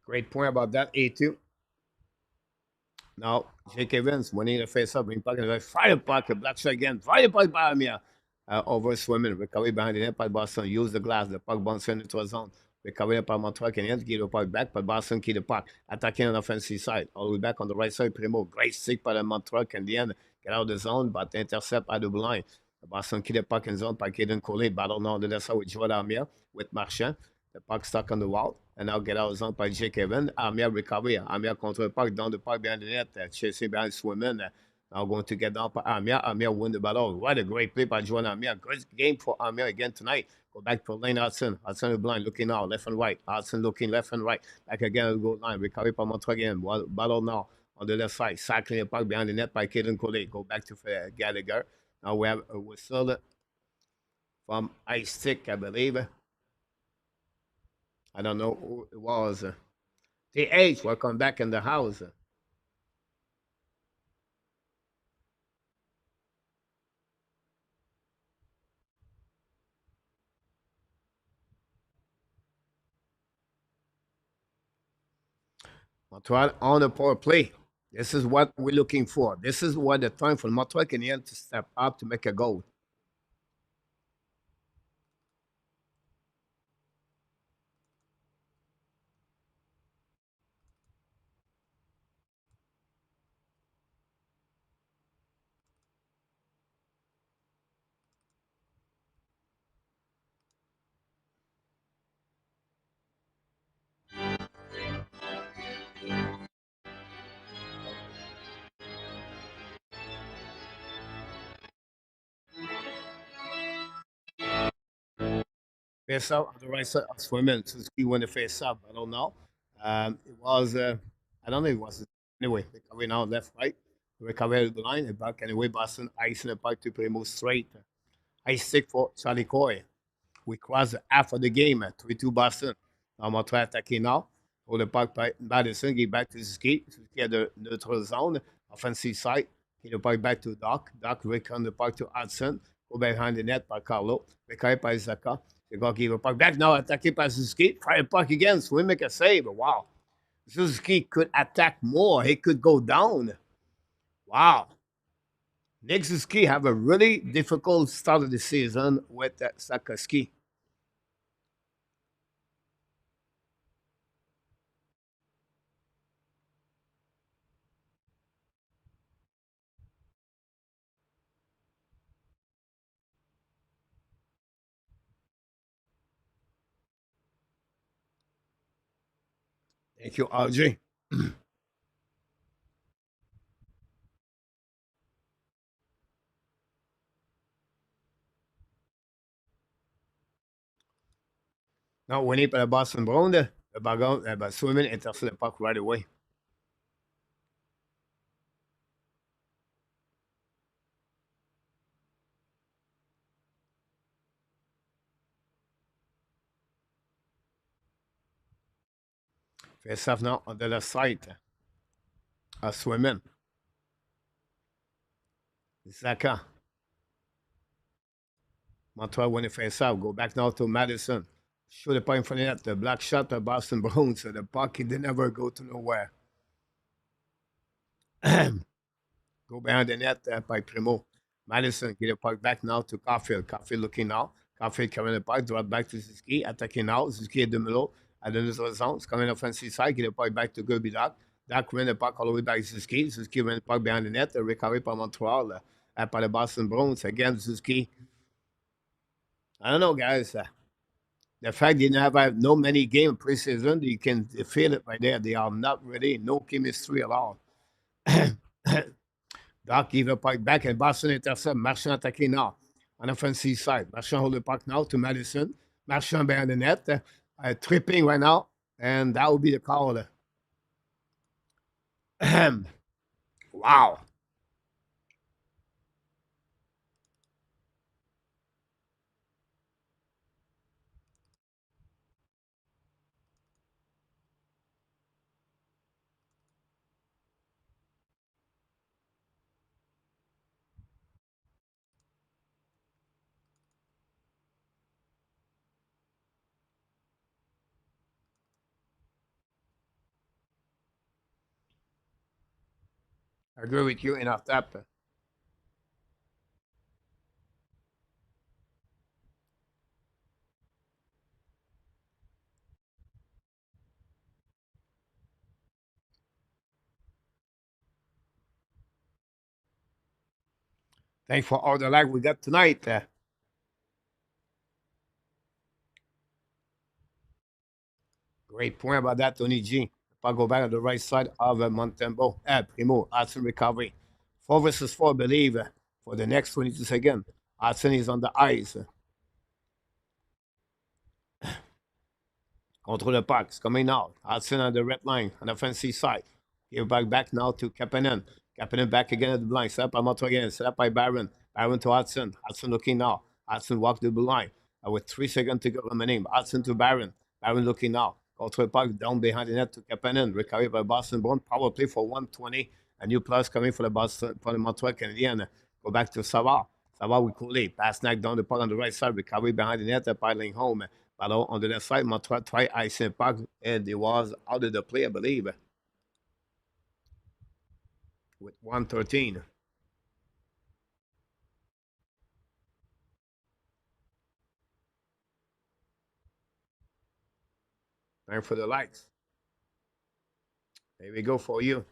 Great point about that, A2. Now, Jake Evans winning the face up, bring puck and fire puck, black shot again, fire puck by Amia. Over swimming, recovery behind the net by Boston, use the glass, the puck bouncing into a zone. Recovery by Montreal Canadiens, give the puck back, but Boston keep the puck. Attacking on the offensive side, all the way back on the right side, Primo. Great stick by the Montreal Canadiens, get out of the zone, but intercept at the line. Boston keep the puck in zone by Kaden Coley, battle now on the left side with Joel Armia, with Marchand. The puck stuck on the wall. And now get out of zone by Jake Evans. Armia recovery. Armia control the puck down the puck behind the net. Chasing behind Swimmin. Now going to get down by Armia. Armia win the battle. What a great play by Joan Armia. Great game for Armia again tonight. Go back for Lane Hudson. Hudson is blind, looking out, left and right. Hudson looking left and right. Back again at the goal line. Recovery by Montreal again. Battle now on the left side. Cycling the puck behind the net by Kaden Coley. Go back to Gallagher. Now we have a whistle from Ice Stick, I believe. I don't know who it was. TH, welcome back in the house. Montreal on the power play. This is what we're looking for. This is what the time for Montreal Canadiens to step up to make a goal. Face up on the right side of Swimmin. Suzuki won the face up. I don't know. It was, I don't know if it was. Anyway, recovery now left, right. Recovery the line and back anyway. Boston icing the puck to play more straight. Ice stick for Charlie Coy. We crossed the half of the game at 3-2 Boston. Now Montreal attacking now. Hold the puck by Madison. Get back to Suzuki. Suzuki at the neutral zone. Offensive side. Get the puck back to Doc. Doc return the puck to Hudson. Go behind the net by Carlo. Recovery by Zaka. Zaka give the puck back now. Attacked by Suzuki. Try the puck again. So we make a save. Wow. Suzuki could attack more. He could go down. Wow. Nick Suzuki have a really difficult start of the season with Sakaski. Thank you, RJ. Now, winning by the Boston Bruins, the bagarre, but Swimmer intercepted the puck right away. Face off now on the left side. Swimmer. Zaka. Montreal winning face off. Go back now to Madison. Shoot the puck in front of net. The black shot of Boston Bruins. So the puck didn't ever go to nowhere. Go behind the net by Primo. Madison get the puck back now to Caufield. Caufield looking now. Caufield coming the puck, drop back to Suzuki, attacking now. Suzuki at the middle, at the neutral zone. It's coming offensive side, get the puck back to Kirby Doc. Doc ran the puck all the way back to Suzuki. Suzuki ran the puck behind the net, recovery by Montreal, by the Boston Bruins. Again, Suzuki. I don't know, guys. The fact they didn't have no many game preseason, you can feel it right there. They are not ready. No chemistry at all. Doc gave the puck back and Boston intercept. Marchand attacking now on the offensive side. Marchand hold the puck now to Madison. Marchand behind the net. Tripping right now. And that will be the call. Wow. I agree with you in off that. Thanks for all the lag we got tonight. Great point about that, Tony G. If I go back on the right side of Montembeault, Primo, Hudson recovery. 4 versus 4, I believe, for the next 22 seconds. Hudson is on the ice. Control the puck. It's coming out. Hudson on the red line on the offensive side. Give back now to Kapanen. Kapanen back again at the blind. Set up by Montreal again. Set up by Barron. Barron to Hudson. Hudson looking now. Hudson walk the blue line. With 3 seconds to go remaining. Hudson to Barron. Barron looking now. Control the puck down behind the net to Kapanen. Recovery by Boston Bruins. Power play for 120. A new plus coming for the Montreal Canadiens. Go back to Savard. Savard with Cooley. Pass snack down the puck on the right side. Recovery behind the net. Piling home. Ballon on the left side, Montreal try icing puck, and it was out of the play, I believe, with 1:13. Time for the lights. Here we go for you.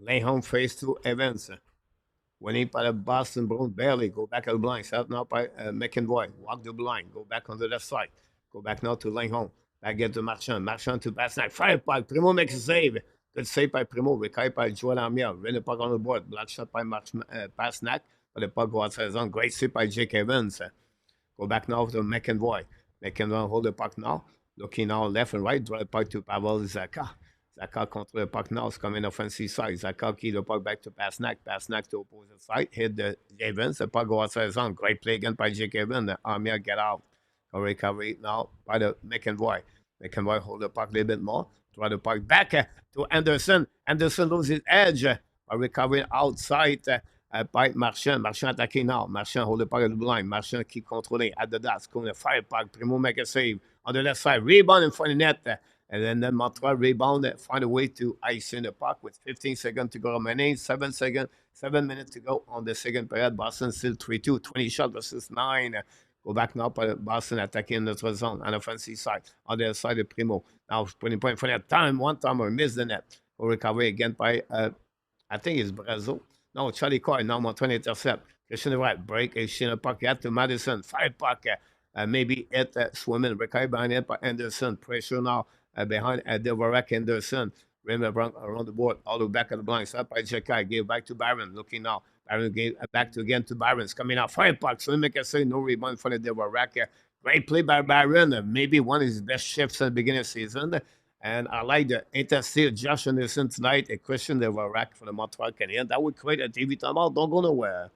Lay home face to Evans. Winning by the Boston Bruins barely. Go back at the blind. Set up now by McEnroy. Walk the blind. Go back on the left side. Go back now to Lane home. Back get to Marchand. Marchand to Basnak. Fire puck. Primo makes a save. Good save by Primo. Recovered by Joel Armia. Ran the puck on the board. Block shot by Basnak. But the puck go outside zone. Great save by Jake Evans. Go back now to McEnroy. McEnroy hold the puck now. Looking now left and right. Draw the puck to Pavel Zaka. Zaka control the puck now. It's coming offensive side. Zaka key the puck back to Pasnak. Pasnak to opposite side. Hit the Evans. The puck go outside zone. Great play again by Jake Evans. The Armia get out. Recovery now by the McEnroy. McEnroy hold the puck a little bit more. Draw the puck back to Anderson. Anderson loses his edge by recovering outside by Marchand. Marchand attacking now. Marchand hold the puck at the line. Marchand keep controlling at the dot. Going to fire puck. Primo make a save on the left side. Rebound in front of the net. And then Montreal rebound, find a way to ice in the puck with 15 seconds to go remaining. 7 minutes to go on the second period. Boston still 3-2, 20 shots versus 9. Go back now by Boston attacking notre zone on the offensive side. On the other side of Primo. Now putting point for that time. One timer missed the net. Go recovery again by, I think it's Brazo. No, Charlie Coy. Now Montreal intercept. Christian right break. Exchange the puck out to Madison. Fire puck. maybe hit Swimmer. Recovery behind it by Anderson. Pressure now behind Devorak Anderson. Remember around the board, all the way back at the blinds. Up by Jekai. Gave back to Byron. Looking now. Byron gave back to again to Byron. It's coming out. Fire puck. So make a say no rebound for the Devorak. Great play by Byron. Maybe one of his best shifts at the beginning of the season. And I like the interstate Josh Anderson tonight, a Christian Devorak for the Montreal Canadiens. That would create a TV timeout. Don't go nowhere.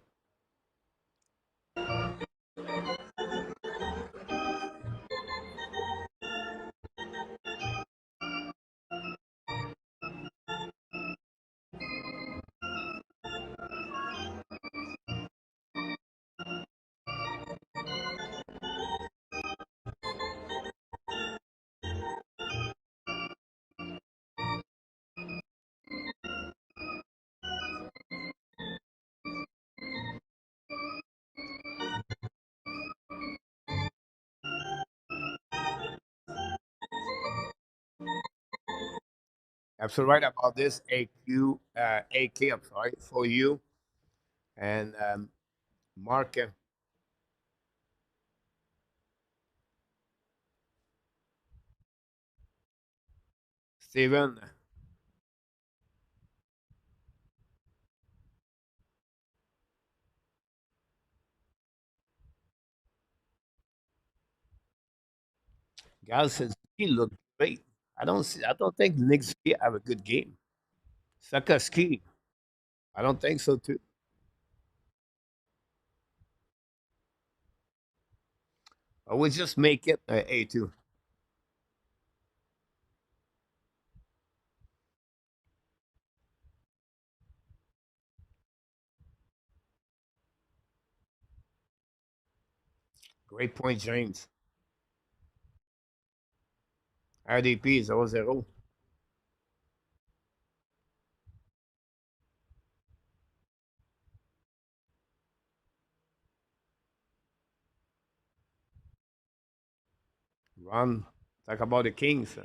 Absolutely right about this. AK, I'm sorry, for you. And Mark, Steven. Gal says he looked great. I don't think Nick Ski have a good game. Saka Ski. I don't think so too. I would just make it A2. Great point, James. RDP 0-0. Run. Talk about the Kings.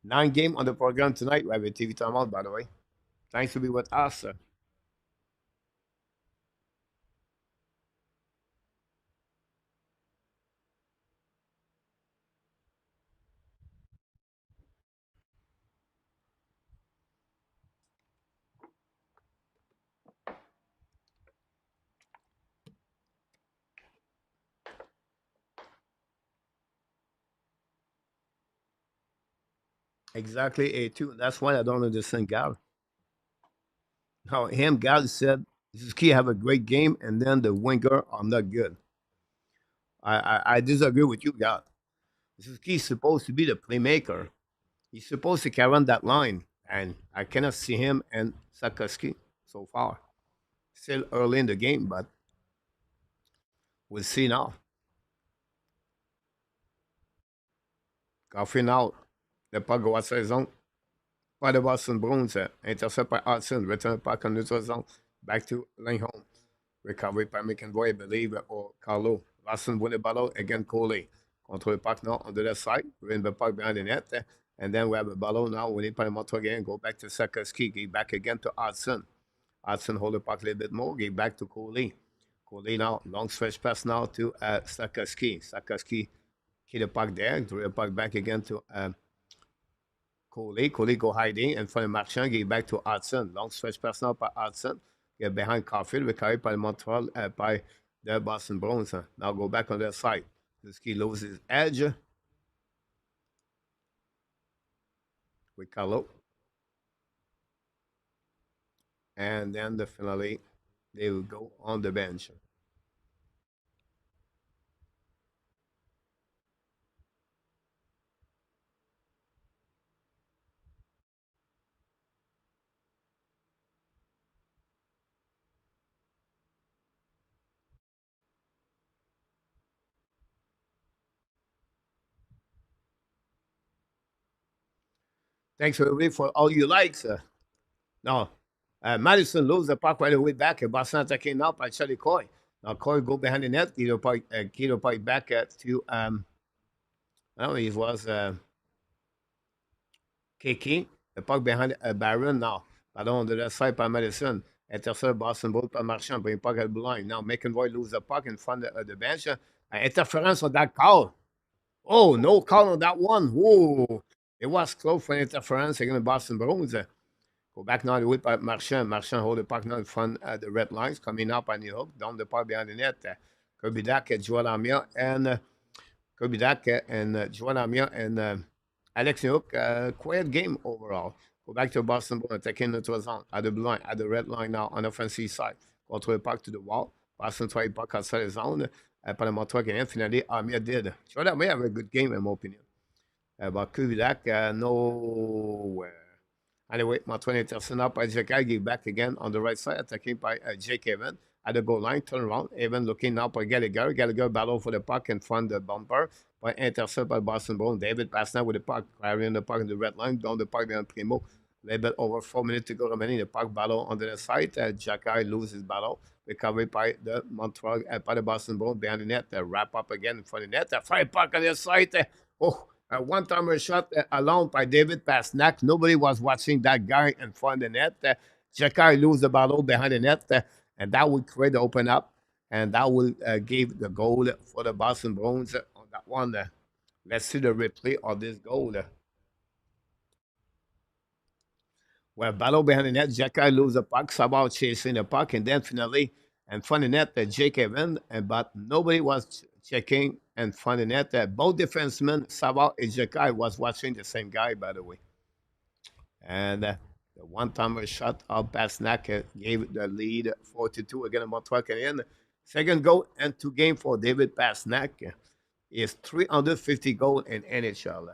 9 game on the program tonight. We have a TV timeout, by the way. Thanks to be with us. Exactly A2. That's why I don't understand Gal. How him, Gal said, this is key have a great game, and then the winger are not good. I disagree with you, Gal. This is key supposed to be the playmaker. He's supposed to carry on that line, and I cannot see him and Sakaski so far. Still early in the game, but we'll see now. Caufield out. Le pas go à saison. Pas de Boston Bruins. Intercept by Hudson. Return puck on neutral zone. Back to Lindholm. Recovery by McEnroy, I believe, or Carlo. Boston win the battle again, Coley. Control the puck now on the left side. Win the puck behind the net. And then we have a battle now. We need by Montreal again. Go back to Sakaski. Get back again to Hudson. Hudson hold the puck a little bit more. Get back to Coley. Coley now. Long stretch pass now to Sakaski. Sakaski keep the puck there. Throw the puck back again to Coley. Coley go hiding in front of Marchand. Get back to Hudson. Long stretch pass now by Hudson. Get behind Caufield. Recovered by Montreal, by the Boston Bruins. Now go back on their side. This key loses his edge. With Carlo. And then the finale, they will go on the bench. Thanks everybody for all your likes. Now, Madison loses the puck right away back. Boston attacking now by Charlie Coy. Now Coy go behind the net. Keto puck back to I don't know, it was KK. The puck behind Byron now. I don't on the left side by Madison. Intercept Boston Bruins par Marchand, bring puck at the blue line. Now McEnroy lose the puck in front of the bench. Interference on that call. Oh, no call on that one. Whoa. It was close for interference against the Boston Bruins. Go back now to whip by Marchand. Marchand hold the puck now in front of the red lines, coming up on the hook, down the puck behind the net. Kirby Dak, Joel Armia, and Kirby Dak and Joel Armia and Alex Newhook. Quiet game overall. Go back to Boston Bruins, attacking the zone at the blue line, at the red line now on the offensive side. Control the puck to the wall. Boston try the puck outside the zone. Par le Montreal Canadiens, finalement, Armia did. Joel Armia avait a good game, in my opinion. But Kirby Dak, no. Anyway, Montreal intercepted by Jacky, give back again on the right side, attacking by Jake Evan at the goal line, turn around. Evan looking now for Gallagher. Gallagher battle for the puck in front of the bumper, but intercepted by Boston Bruins. David pass now with the puck, carrying the puck in the red line, down the puck behind Primo. A little bit over 4 minutes to go remaining. The puck battle on the side. Jacky loses battle. Recovered by the Montreal, by the Boston Bruins behind the net. Wrap up again in front of the net. Fire puck on the side. A one-timer shot alone by David Pastrnak. Nobody was watching that guy in front of the net. Jacky lose the battle behind the net, and that would create the open up, and that will give the goal for the Boston Bruins on that one. Let's see the replay of this goal. Well, battle behind the net, Jacky lose the puck, Savard chasing the puck, and then finally in front of the net, Jake Evans, but nobody was checking in front of the net. Both defensemen, Savard and Jacky, was watching the same guy, by the way. And the one-timer shot of Pastrnak gave the lead 4-2 against Montreal Canadiens. Second goal and 2 games for David Pastrnak. Is 350 goals in NHL.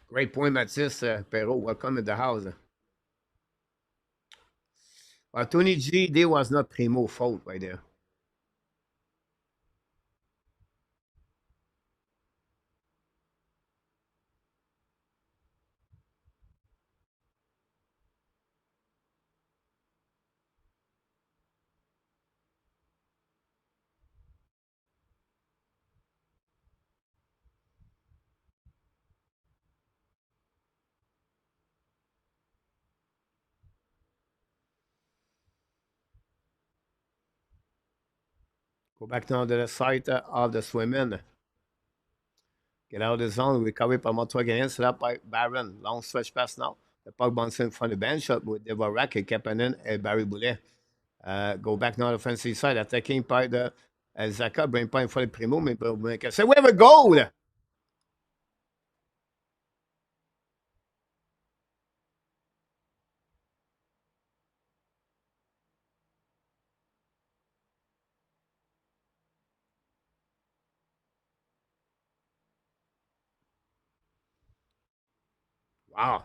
Great point, Mathis. Perrault, welcome in the house. Tony G, there was not Primo fault right there. Go back down to the side of the swim-in. Get out of the zone, recovery by Montreal Canadiens, set up by Barron. Long stretch pass now. The puck bouncing in front of the bench shot with Devorak and Kapanen and Barry Boulet. Go back now on the offensive side, attacking by the Zaka, bring pas in front of Primo, mais say we have a goal! Wow.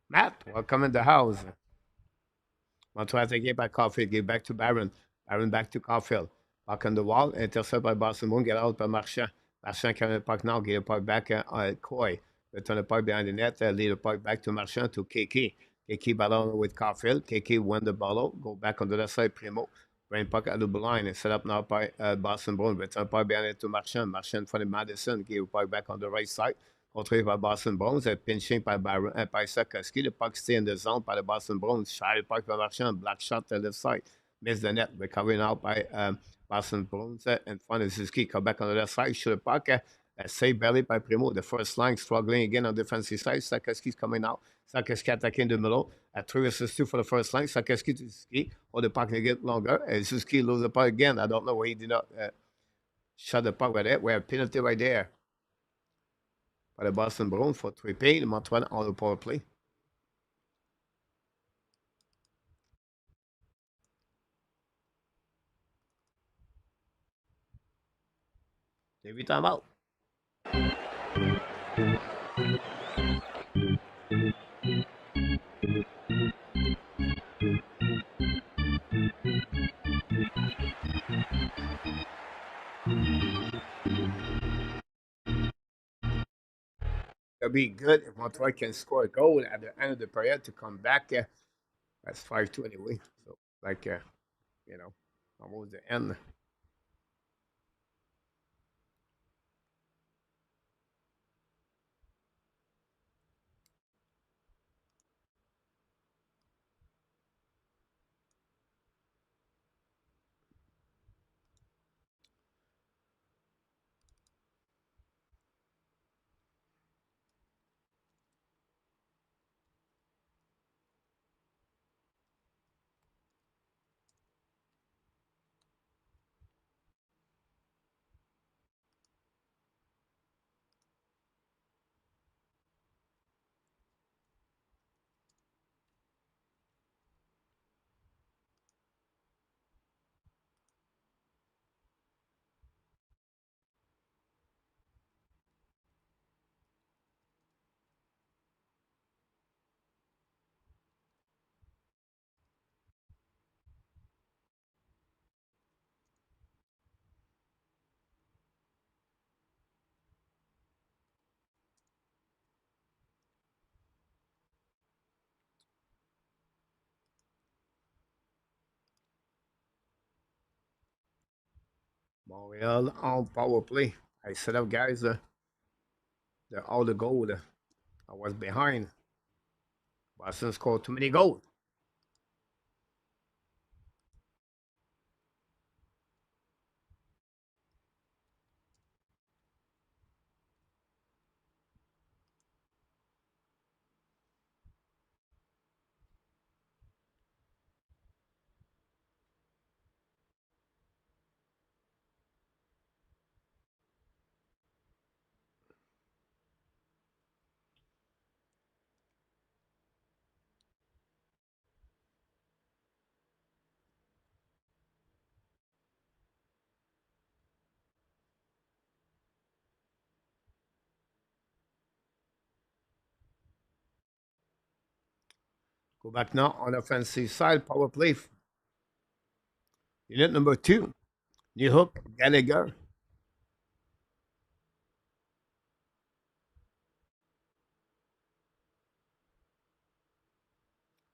Matt, welcome in the house. Montreal taken by Caufield, give back to Barron. Barron back to Caufield. Puck on the wall, intercept by Boston Bruins, get out by Marchand. Marchand carrying the puck now, get the puck back Coy. Return the puck behind the net, lead the puck back to Marchand to KK. KK battle with Caufield. KK win the ball, go back on the left side, Primo. Bring puck at the blue line, set up now by Boston Bruins. Return the puck behind it to Marchand. Marchand for the Madison, give the puck back on the right side. Contrôlé par Boston Bruins, pinching par Sakoski. Le puck stay in the zone by the Boston Bruins. Shot puck by Marchand, black shot to the left side. Miss the net, recovered now by Boston Bruins in front of Suzuki. Come back on the left side, shoot the puck. Save belly by Primo. The first line struggling again on the defensive side. Sakoski's coming out. Sakoski attacking the middle. At 3 versus 2 for the first line. Sakoski to Suzuki. Or the puck to get longer. And Suzuki loses the puck again. I don't know why he did not shot the puck right there. We have a penalty right there. par le Boston Bruins, faut triper. Le Montreal on le power play. Début time-out. It'll be good if Montreal can score a goal at the end of the period to come back. That's 5-2 anyway. So, like, you know, almost the end. Montreal on power play. I set up, guys. All the goal. I was behind. Boston scored too many goals. Go back now on offensive side, power play. Unit number 2, New Hook, Gallagher.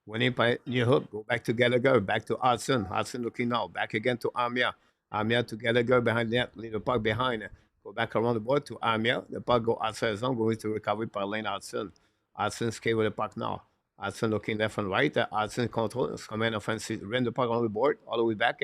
Winning by New Hook, go back to Gallagher, back to Hudson. Hudson looking now, back again to Amia. Amia to Gallagher behind the net, leave the puck behind. Go back around the board to Amia. The puck go outside zone, going to recovery by Lane Hudson. Hudson skate with the puck now. Hudson looking left and right. Hudson control, command offensive, ran the puck on the board, all the way back.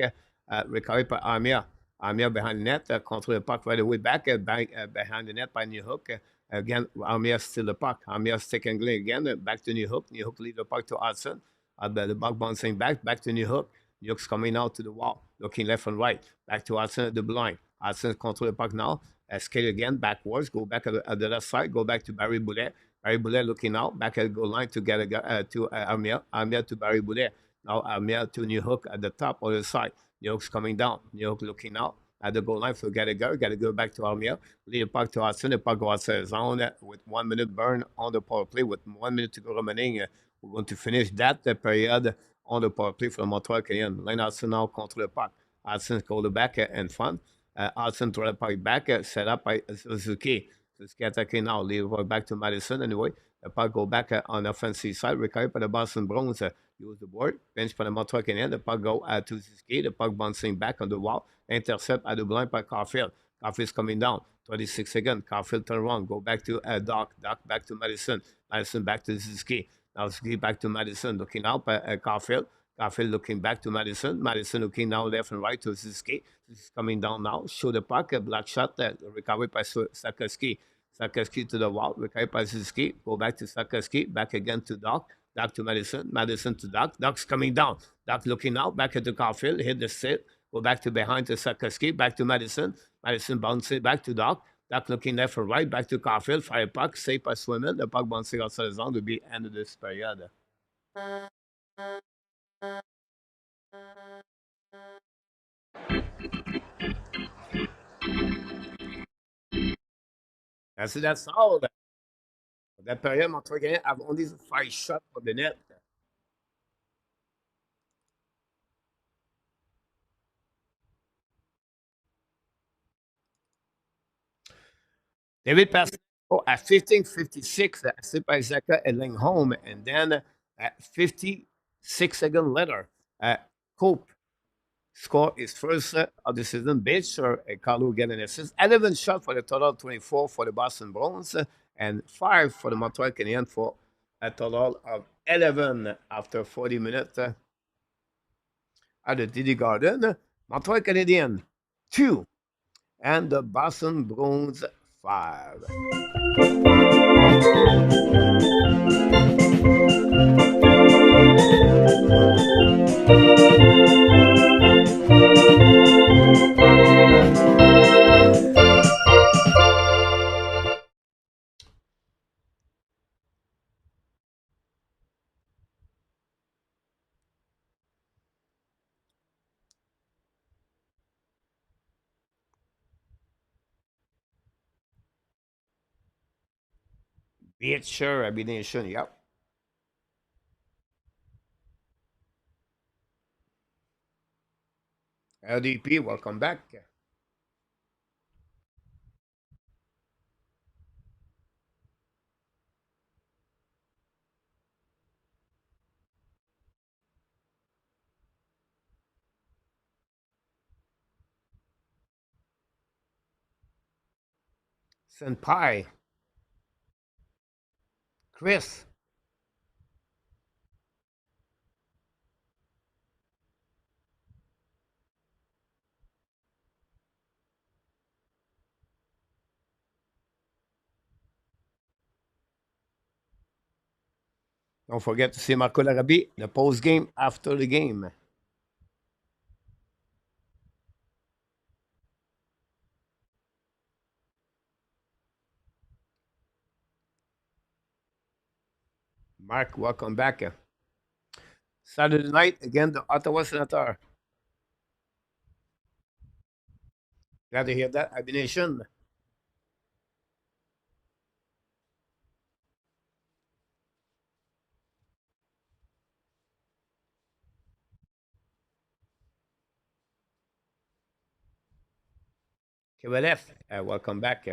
Recovery by Amia. Amia behind the net, control the puck right away back, behind the net by New Hook. Again, Amia still the puck. Amia stick and glare again, back to New Hook. New Hook leave the puck to Hudson. The puck bouncing back to New Hook. New Hook's coming out to the wall, looking left and right. Back to Hudson at the blind. Hudson control the puck now. Skate again, backwards, go back at the left side, go back to Barry Boulet. Barry Boulet looking out, back at the goal line to Amia. Amia to Barry Boulet. Now Amia to New Hook at the top of the side. New Hook's coming down. New Hook looking out at the goal line for Gallagher. Gallagher back to Armia. Lead the puck to Hudson. The puck go outside zone with 1 minute burn on the power play. With 1 minute to go remaining, we're going to finish that period on the power play for the Montreal Canadiens. Lane Hudson now control the puck. Hudson go the back in front. Hudson throw the puck back, set up by Suzuki. Suzuki attacking now. Lead the puck back to Madison anyway. The puck go back on the offensive side. Recovered by the Boston Bruins. Use the board. Bench by the Montreal Canadiens. The puck go to Suzuki. The puck bouncing back on the wall. Intercept at the blind by Caufield. Caufield's coming down. 26 seconds. Caufield turn around. Go back to Doc. Doc back to Madison. Madison back to Suzuki. Now Suzuki back to Madison. Looking out by Caufield. Caufield looking back to Madison. Madison looking now left and right to Suzuki. Suzuki's coming down now. Show the puck. A black shot. Recovered by Sakoski. Sakoski to the wall. Recovered by Suzuki. Go back to Sakoski. Back again to Doc. Doc to Madison. Madison to Doc. Doc's coming down. Doc looking out. Back at the Caufield. Hit the sit. Go back to behind to Sakoski. Back to Madison. Madison bouncing back to Doc. Duck looking left or right, back to Caufield, fire puck, save by Swimmer. Le puck bouncing outside the zone to be end of this period. And so that's all. That period, Montreal Canadiens have only 5 shots for the net. David Pascal at 15:56, assist by Zaka and Lingholm, and then at 56 seconds later, Cope score his first of the season. Becher and Carlo get an assist. 11 shots for the total, 24 for the Boston Bruins, and 5 for the Montreal Canadiens for a total of 11 after 40 minutes at the TD Garden. Montreal Canadiens 2 and the Boston Bruins 5. Becher, Abination, yep. LDP, welcome back. Senpai, Chris, don't forget to see Marco Larabie, the post game after the game. Mark, welcome back. Saturday night, again, the Ottawa Senator. Glad to hear that. Abination. KWLF, welcome back.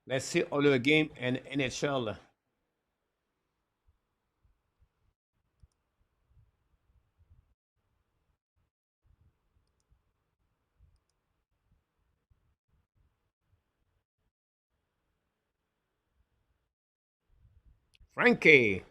Let's see all the game in NHL. Frankie.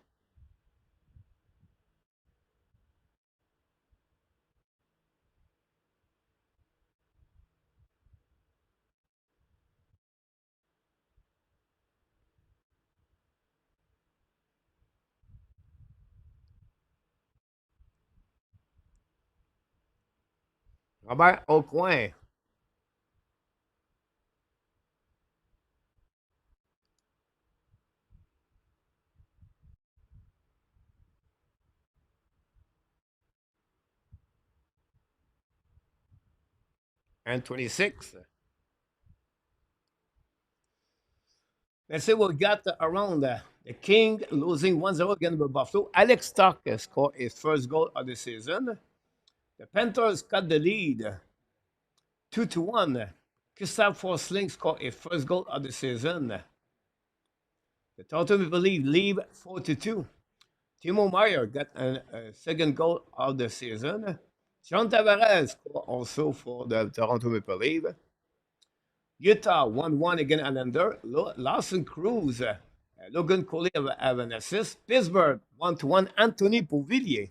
Robert Aucoin. And 26. Let's see what we got around the King losing 1-0 against the Buffalo. Alex Stock scored his first goal of the season. The Panthers cut the lead 2-1. Gustav Forsling scored his first goal of the season. The Toronto Maple Leafs lead 4-2. Timo Meyer got a second goal of the season. John Tavares scored also for the Toronto Maple Leafs. Utah 1-1 against Islander. Lawson Cruz, Logan Coley have an assist. Pittsburgh 1-1. Anthony Beauvillier.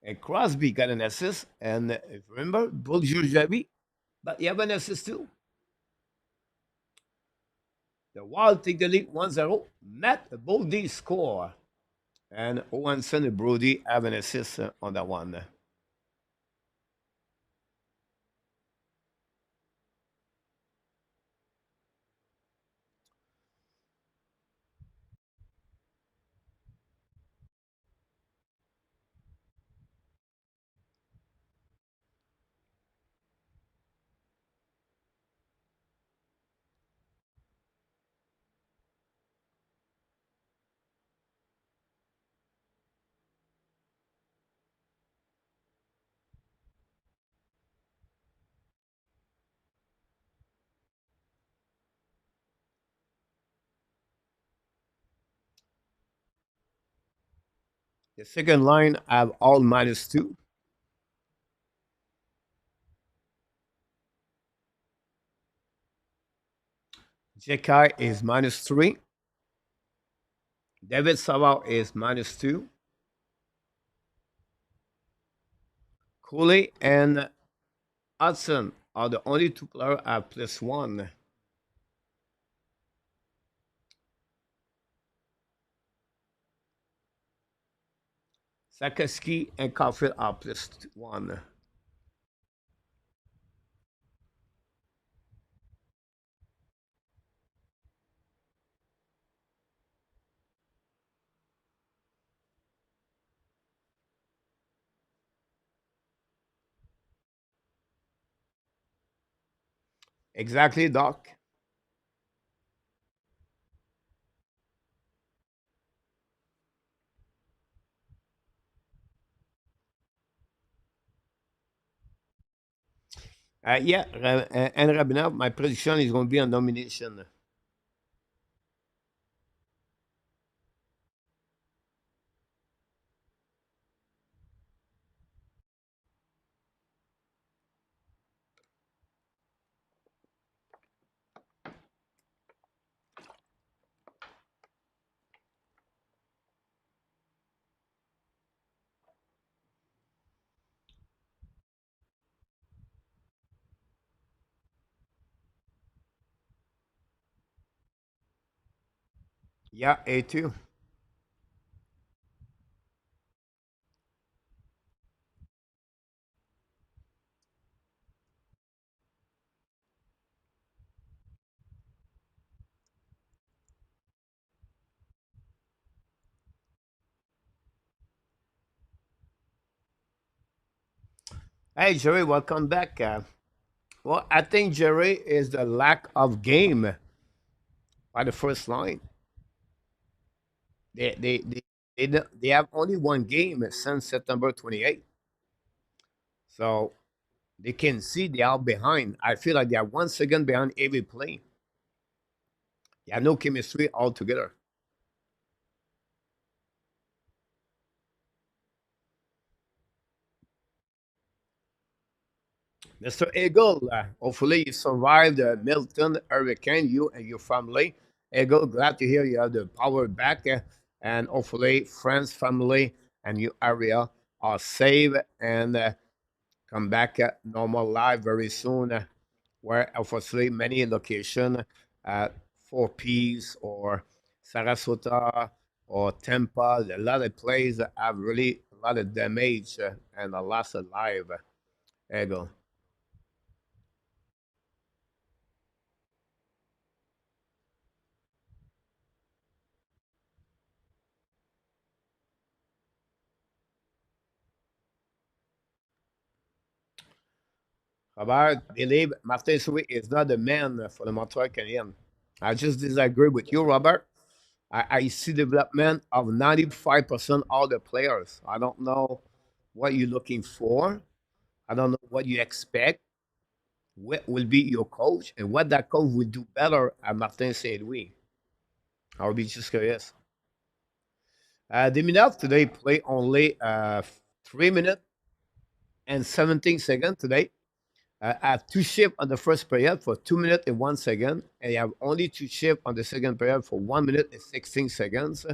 And Crosby got an assist. And if you remember, Bulger Javi, but he have an assist too. The Wild take the lead 1-0. Matt Bodie score. And Owenson and Brody have an assist on that one. The second line have all -2. Jekai is -3. David Savard is -2. Cooley and Hudson are the only two players at +1. Sakaski and Caufield are +1. Exactly, Doc. Yeah, and Rabinov, my prediction is going to be a nomination. Yeah, A2. Hey, Jerry, welcome back. Well, I think Jerry is the lack of game by the first line. They they they they have only one game since September 28th, so they can see they are behind. I feel like they are 1 second behind every play. They have no chemistry altogether. Mr. Eagle, hopefully you survived the Milton hurricane, you and your family. Eagle, glad to hear you have the power back, and hopefully friends, family, and your area are safe and come back normal life very soon. Where unfortunately many locations at Four Peas or Sarasota or Tampa, a lot of places have really a lot of damage and a loss of life. Eagle. Robert, believe Martin Sui is not the man for the Montreal Canadiens. I just disagree with you, Robert. I see development of 95% of the players. I don't know what you're looking for. I don't know what you expect. What will be your coach and what that coach will do better at Martin St. Louis. I will be just curious. Deminov today play only 3 minutes and 17 seconds today. I have two shifts on the first period for 2 minutes and 1 second, and you have only two shifts on the second period for 1 minute and 16 seconds,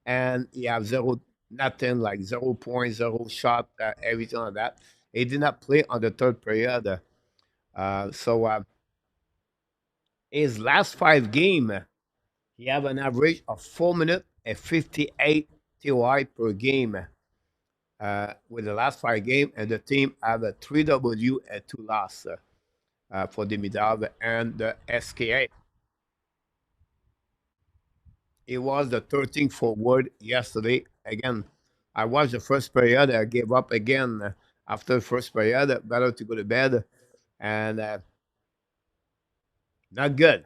and you have zero, nothing like 0.0 shot, everything like that. He did not play on the third period, so his last 5 game. He have an average of 4 minutes and 58 TOI per game with the last 5 games, and the team have a 3 W and 2 loss for Dimitrov and the SKA. It was the 13th forward yesterday. Again, I watched the first period. I gave up again after the first period. Better to go to bed. And not good.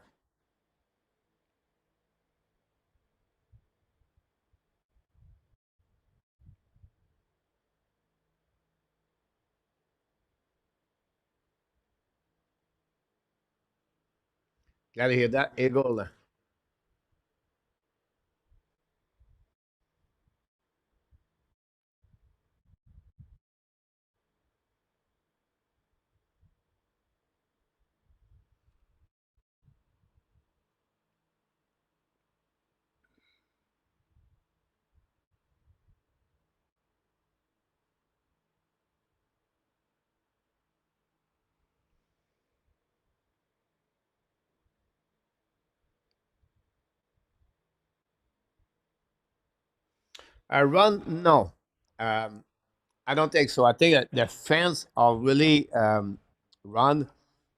Glad to hear that. Eagle. I run? No. Um, I don't think so. I think that the fans are really run.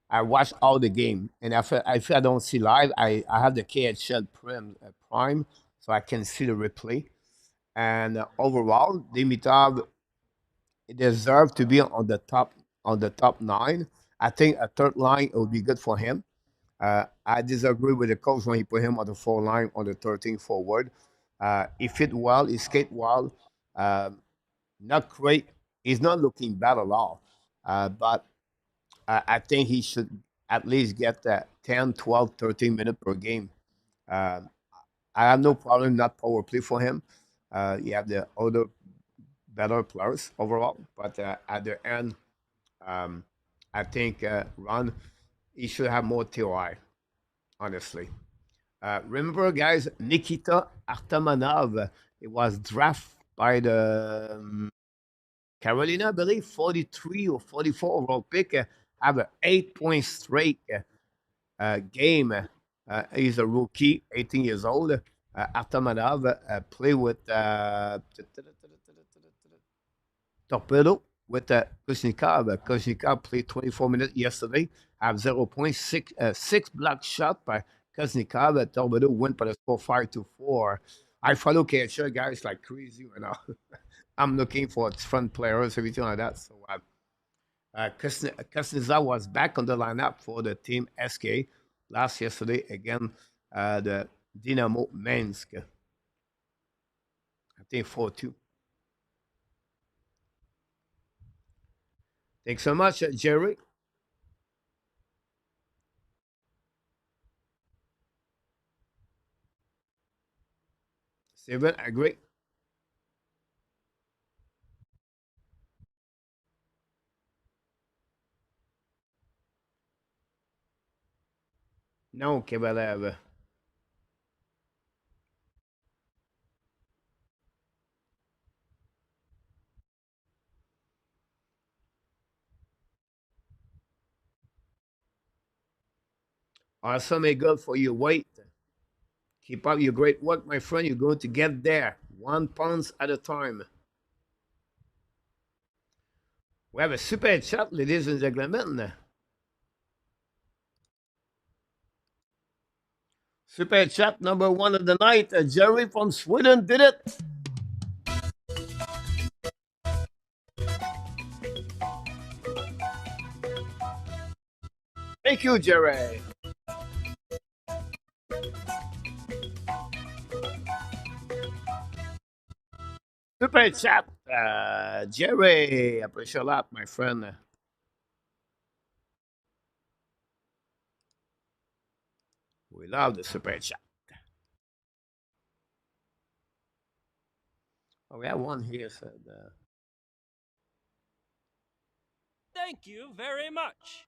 I watch all the game, and if I don't see live, I have the KHL Prime, so I can see the replay. And overall, Dimitrov deserved to be on the top nine. I think a third line would be good for him. I disagree with the coach when he put him on the four line on the 13th forward. He fit well, he skate well. Not great. He's not looking bad at all. But I think he should at least get 10, 12, 13 minutes per game. Uh, I have no problem not power play for him. You have the other better players overall, but at the end, um, I think Ron he should have more TOI. Honestly, remember, guys, Nikita Artamanov. It was drafted by the Carolina, I believe, 43 or 44 overall pick. Have an 8 point straight game. He's a rookie, 18 years old. Artamanov play with Torpedo with Kushnikov. Kushnikov played 24 minutes yesterday. Have 0.6 six block shot by Kushnikov. Torpedo win by the score 5-4. I follow KHL guys like crazy right now. I'm looking for fun players, everything like that. So Kuznetsov was back on the lineup for the team SK last yesterday again. The Dynamo Minsk. I think 4-2. Thanks so much, Jerry. Steven, agree. Non, Kevalev. Awesome, Eagle, for your weight. Keep up your great work, my friend. You're going to get there 1 pound at a time. We have a super chat, ladies and gentlemen. Super chat number one of the night. Jerry from Sweden did it. Thank you, Jerry. Super chat, Jerry. Appreciate a lot, my friend. We love the super chat. Oh, we have one here said. Thank you very much.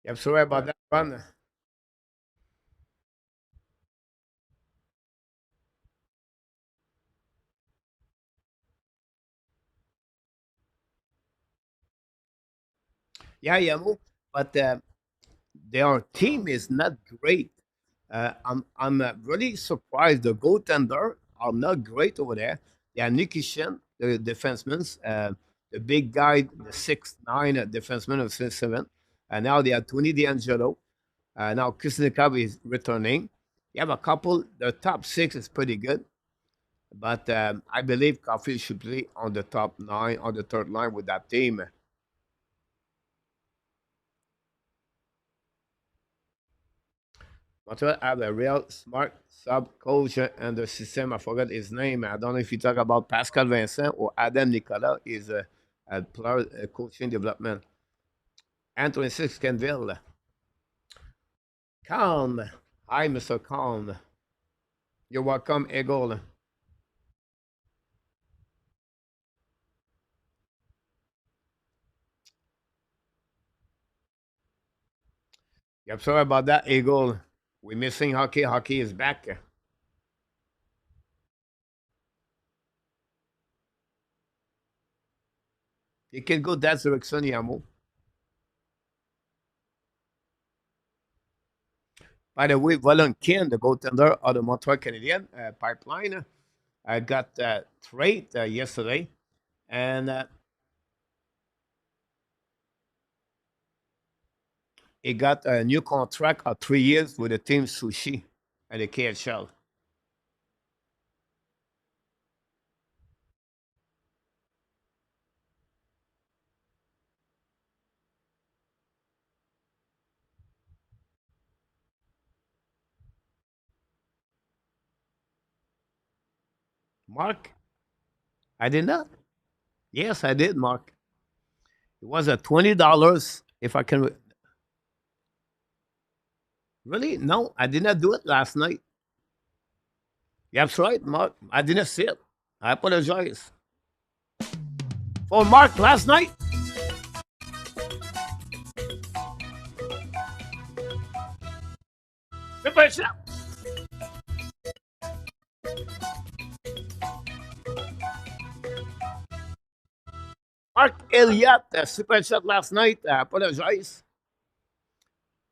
I'm sorry about that one. Yeah, Yamo, but their team is not great. I'm really surprised. The goaltender are not great over there. They are Nikishin, the defenseman, the big guy, the 6'9" defenseman of 6'7", and now they have Tony D'Angelo. Now Kuznetsov is returning. You have a couple. The top six is pretty good, but I believe Caufield should play on the top nine, on the third line with that team. Montreal have a real smart sub coach and the system. I forgot his name. I don't know if you talk about Pascal Vincent or Adam Nicolas is a player coaching development. Anthony Six Canville. Calm. Hi, Mr. Calm. You're welcome, Eagle. Yep, sorry about that, Eagle. We're missing hockey. Hockey is back. You can go that direction, Yamo. By the way, Valentin, the goaltender of the Montreal Canadiens pipeline, I got trade yesterday, and he got a new contract of 3 years with the team Sushi and the KHL. Mark, I did not. Yes, I did, Mark. It was a $20 if I can. Really? No, I did not do it last night. Yeah, that's right, Mark. I didn't see it. I apologize. For Mark last night. Super chat. Mark Elliott, super chat last night. I apologize.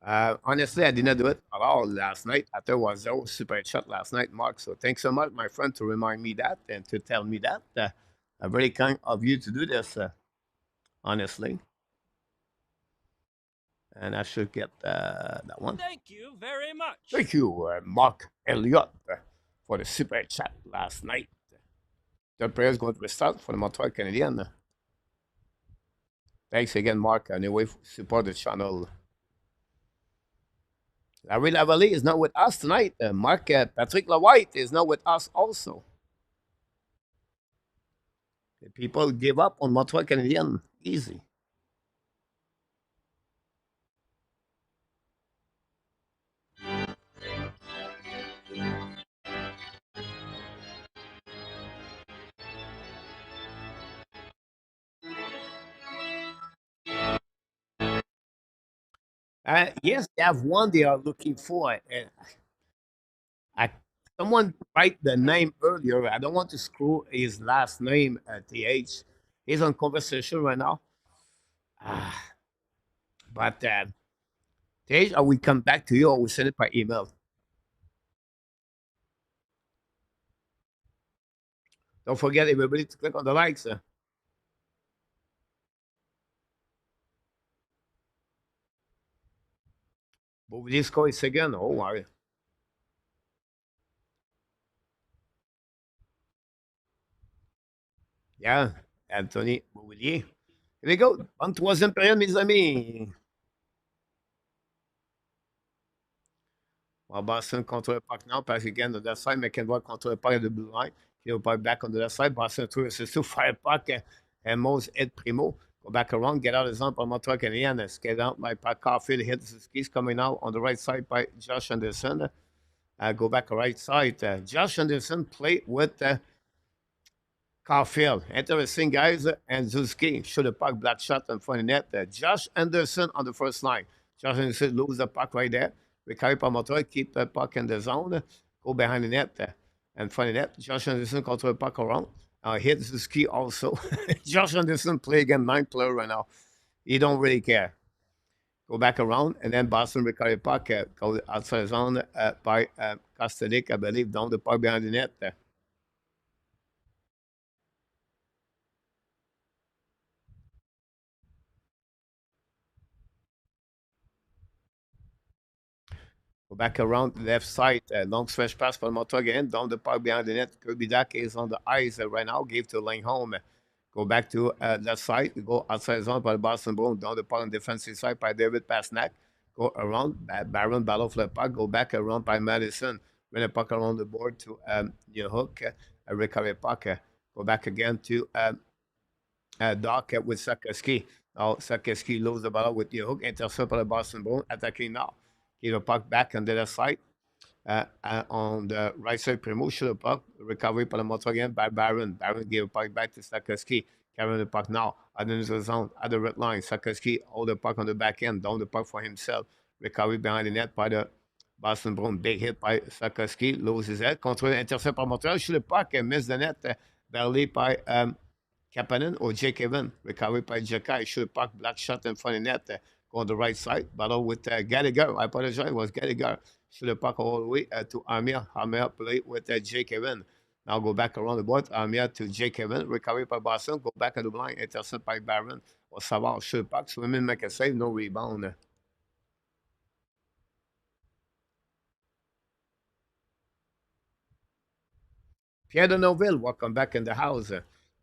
Honestly, I did not do it at all last night. I thought it was zero super chat last night, Mark. So thanks so much, my friend, to remind me that and to tell me that. Very kind of you to do this, honestly. And I should get that one. Thank you very much. Thank you, Mark Elliott, for the super chat last night. The prayers going to restart for the Montreal Canadiens. Thanks again, Mark. Anyway, support the channel. Larry Lavalley is not with us tonight. Mark Patrick Lawhite is not with us also. The people give up on Montreal Canadiens easy. Yes, they have one they are looking for. I, someone write the name earlier. I don't want to screw his last name, TH. He's on conversation right now. Ah, but TH, I will come back to you or we send it by email. Don't forget, everybody, to click on the likes. Bouvilisco is again. Oh, wow. Yeah, Anthony Bouvillier. Here we go. Bonne troisième période, mes amis. Well, Boston contre le Puck now. Pass again on the side. McEnroe contre le Puck the blue line. He'll puck back on the left side. Boston through assist to fire puck. And Mose Ed Primo. Go back around. Get out of zone by Montreal Canadiens. Get out by Pat Caufield. Hits his skis coming out on the right side by Josh Anderson. Go back right side. Josh Anderson play with Caufield. Interesting, guys. And Zuski should have puck black shot in front of net. Josh Anderson on the first line. Josh Anderson lose the puck right there. Recovery by Montreal, keep the puck in the zone, go behind the net and front of the net. Josh Anderson control the puck around. Hit the ski also. Josh Anderson play again 9 player right now. He don't really care. Go back around, and then Boston recovery puck, go outside the zone by Kostelic, I believe, down the puck behind the net. Go back around the left side, long stretch pass for Montreal again, down the puck behind the net. Kirby Dak is on the ice right now, gave to Lane home. Go back to left side, go outside the zone by the Boston Bruins, down the puck on the defensive side by David Pasnak. Go around, Baron battle for the puck, go back around by Madison. Win the puck around the board to your hook, recovery puck. Go back again to Doc with Sakoski. Now Sakoski loses the ball with your hook, intercept by the Boston Bruins, attacking now. Give the puck back on the left side. On the right side, promotion the puck, recovery by the Montreal again by Baron. Baron gave the puck back to Sakoski. Carrying the puck now, under the zone, at the red line. Sakoski hold the puck on the back end, down the puck for himself. Recovery behind the net by the Boston Bruins. Big hit by Sakoski, loses his head. Control, intercept by Montreal. Shoot the puck and miss the net. Barely by Kapanen or Jake Evan. Recovery by Jakai. Shoot the puck, black shot in front of the net. Go on the right side. Battle with Gallagher. I apologize. It was Gallagher. Shoot the puck all the way to Amir. Amir play with Jake Evan. Now go back around the board. Amir to Jake Evan. Recovery by Boston. Go back at the line. Intercept by Baron. Or Savard. Shoot the puck. Swimming, make a save. No rebound. Pierre de Noville, welcome back in the house.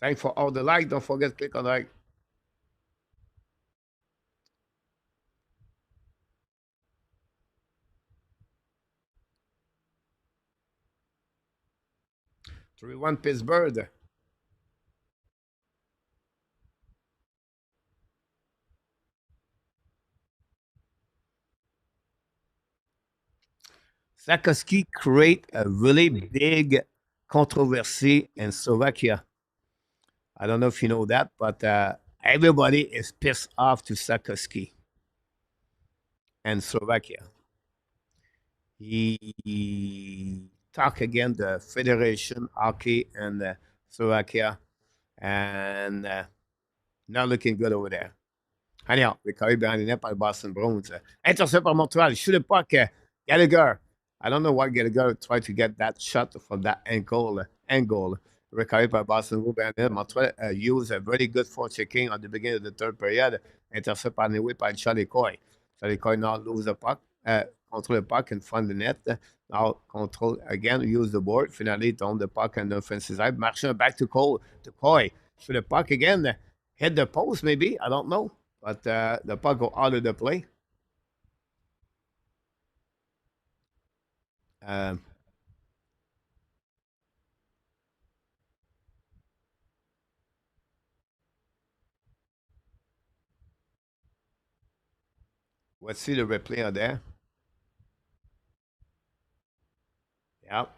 Thanks for all the like. Don't forget to click on like. 3-1 Pittsburgh. Sakoski create a really big controversy in Slovakia. I don't know if you know that, but everybody is pissed off to Sakoski and Slovakia. He talked again the Federation Hockey and Slovakia, and not looking good over there. Anyhow, recovery behind the net by the Boston Bruins. Intercept by Montreal. Shoot the puck. Gallagher. I don't know why Gallagher tried to get that shot from that angle. Recovery by Boston Bruins. Montreal used a very good forechecking at the beginning of the third period. Intercept by the way by Charlie Coy. Charlie Coy now lose the puck. Control the puck in front of the net. Now control again. Use the board. Finally down the puck on the offensive side. Marchand back to Cole. To Coy. Shoot the puck again. Hit the post maybe. I don't know. But the puck go out of the play. Let's see the replay on there. Yep.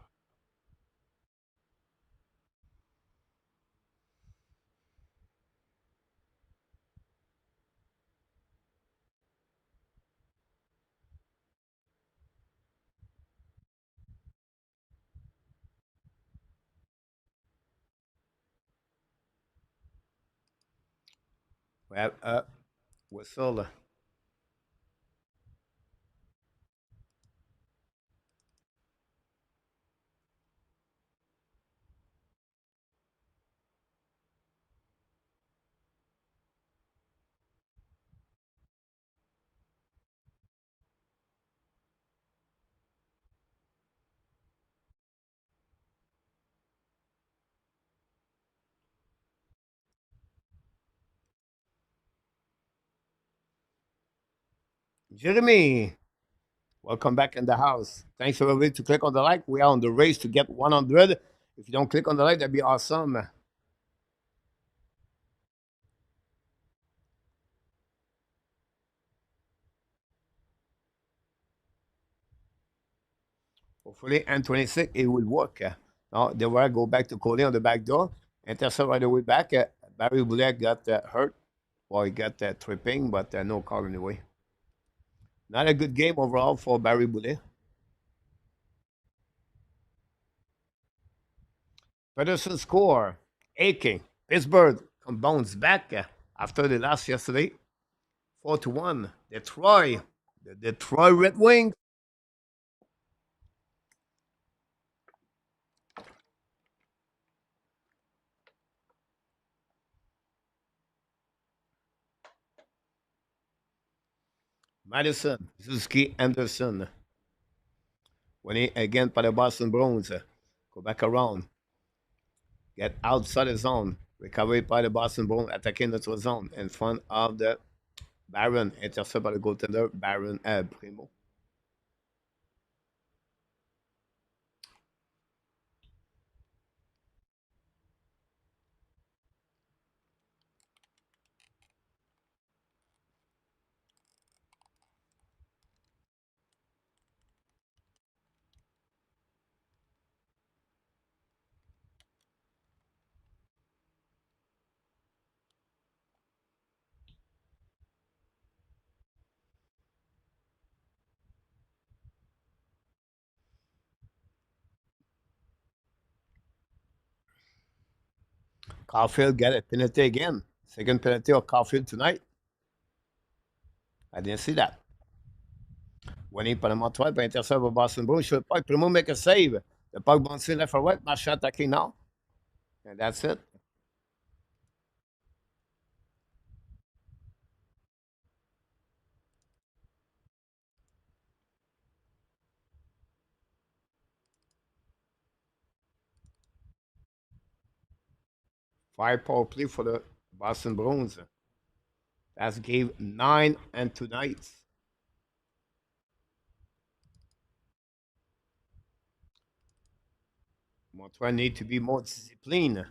Well, whistle. Jeremy, welcome back in the house. Thanks everybody to click on the like. We are on the race to get 100. If you don't click on the like, that'd be awesome. Hopefully, N26, it will work. Now, they will go back to Coley on the back door. Intercept right away back. Barry Boulet got hurt. Well, he got tripping, but no call anyway. Not a good game overall for Barry Boulet. Peterson score. Aching. Pittsburgh can bounce back after the loss yesterday. 4-1. Detroit. The Detroit Red Wings. Madison. Zuski Anderson. Winning again by the Boston Bruins. Go back around. Get outside the zone. Recovery by the Boston Bruins. Attacking the zone in front of the Baron. Intercept by the goaltender. Baron Primo. Caufield get a penalty again. Second penalty of Caufield tonight. I didn't see that. Winning par le Montreal, puis intercept par Boston Bruins. Should puck. Primo make a save. The puck bouncing left or right. Marchand attacking now. And that's it. Fire power play for the Boston Bruins. That's game 9 and tonight. Montreal need to be more disciplined.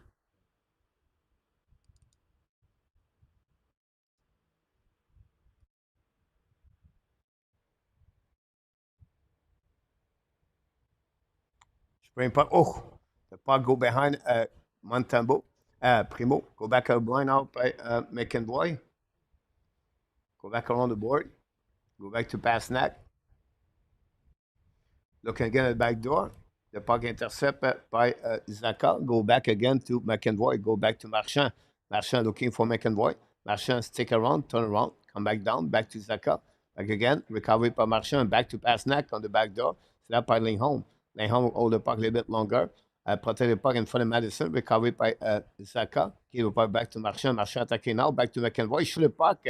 Spring puck. Oh, the puck go behind Montembeault. Primo. Go back out blind out by McEnroy. Go back around the board. Go back to Pasnak. Looking again at the back door. The puck intercept by Zaka. Go back again to McEnroy. Go back to Marchand. Marchand looking for McEnroy. Marchand stick around, turn around, come back down, back to Zaka. Back again. Recovery by Marchand. Back to Pasnak on the back door. Slap by Lindholm. Lindholm hold the puck a little bit longer. Protect the puck in front of Madison. Recovery by Zaka. Give the puck back to Marchand. Marchand attacking now. Back to McEnroy. Shoot the puck.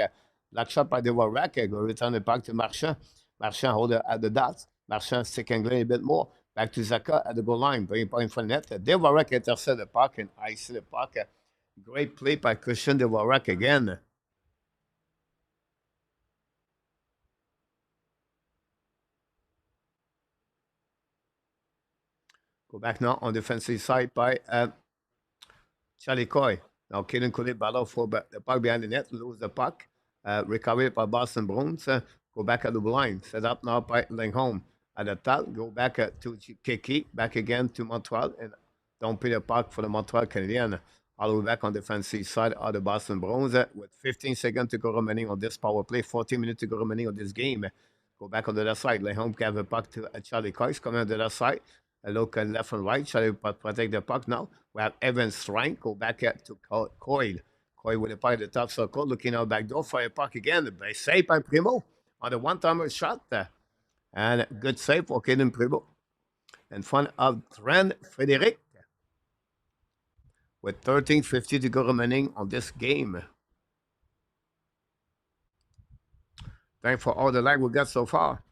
Black shot by the Warrack. Go return the puck to Marchand. Marchand hold it at the dots. Marchand stick and a bit more. Back to Zaka at the goal line. Bring it in front of net. Devorak intercept the puck and ice the puck. Great play by Christian Devorak again. Go back now on defensive side by Charlie Coy. Now Kaden Cooley battle for the puck behind the net. Lose the puck. Recovered by Boston Bruins. Go back at the line. Set up now by Lindholm. At the top, go back to Kiki, back again to Montreal, and don't pay the puck for the Montreal Canadiens. All the way back on the defensive side of the Boston Bruins with 15 seconds to go remaining on this power play, 14 minutes to go remaining on this game. Go back on the left side. Lindholm have the puck to Charlie Coyce coming on the left side. Look left and right. Charlie protect the puck now. We have Evan Strang. Go back to Coyle. Coyle with the puck at the top circle, looking out back door for a puck again. Save by Primo on the one-timer shot. And good save for Kaden Primo. In front of Trent Frederic. With 13:50 to go remaining on this game. Thanks for all the like we got so far.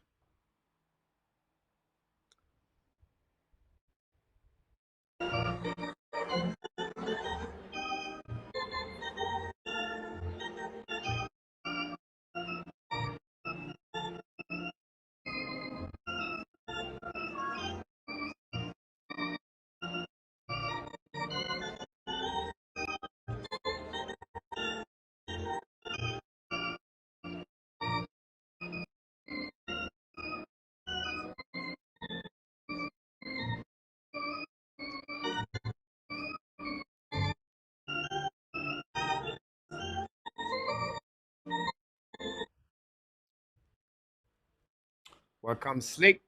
Welcome, Slick.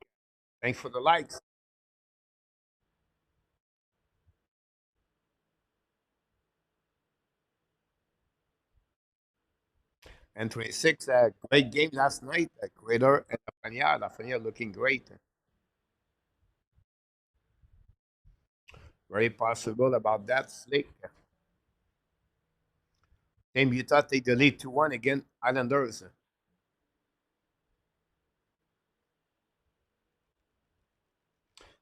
Thanks for the likes. And 26, great game last night. Greater and Lafreniere. Lafreniere looking great. Very possible about that, Slick. Team Utah take the lead 2-1 again, Islanders.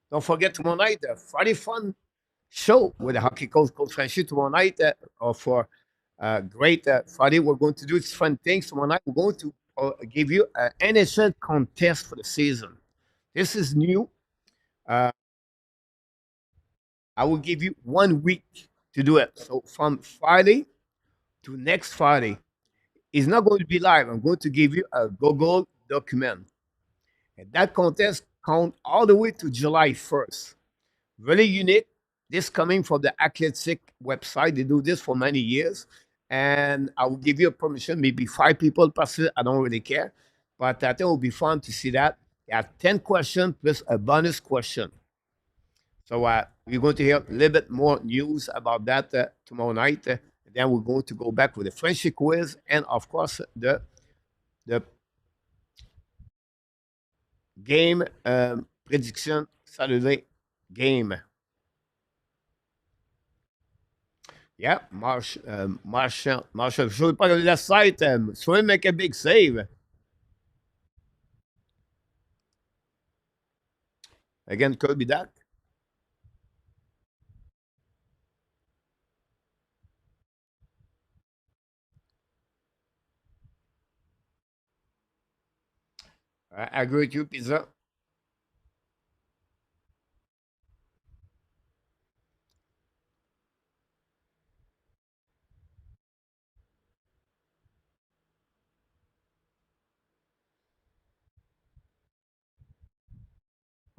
Don't forget tomorrow night, Friday fun show with the hockey coach, Coach Frenchy tomorrow night for great Friday. We're going to do fun things tomorrow night. We're going to give you an NHL contest for the season. This is new. Uh, I will give you 1 week to do it. So from Friday to next Friday, it's not going to be live. I'm going to give you a Google document. And that contest count all the way to July 1st. Really unique. This coming from the Athletic website. They do this for many years. And I will give you a permission, maybe 5 people per. I don't really care. But I think it will be fun to see that. You have 10 questions plus a bonus question. So we're going to hear a little bit more news about that tomorrow night. And then we're going to go back with the friendship quiz and, of course, the game prediction Saturday game. Yeah, Marshall, je ne veux pas la site. Swim make a big save. Again, Kirby Duck. I agree with you, Pizza.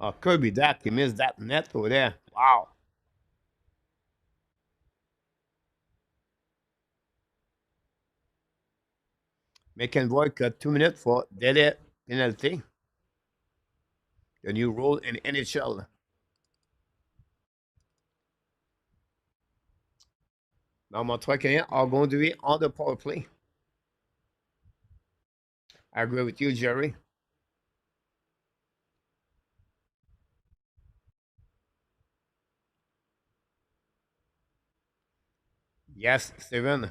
Oh, Kirby Duck, he missed that net over there. Wow. McEnroy cut 2 minutes for delay penalty. The new rule in NHL. Now, Montreal Canadiens are going to be on the power play. I agree with you, Jerry. Yes, Steven.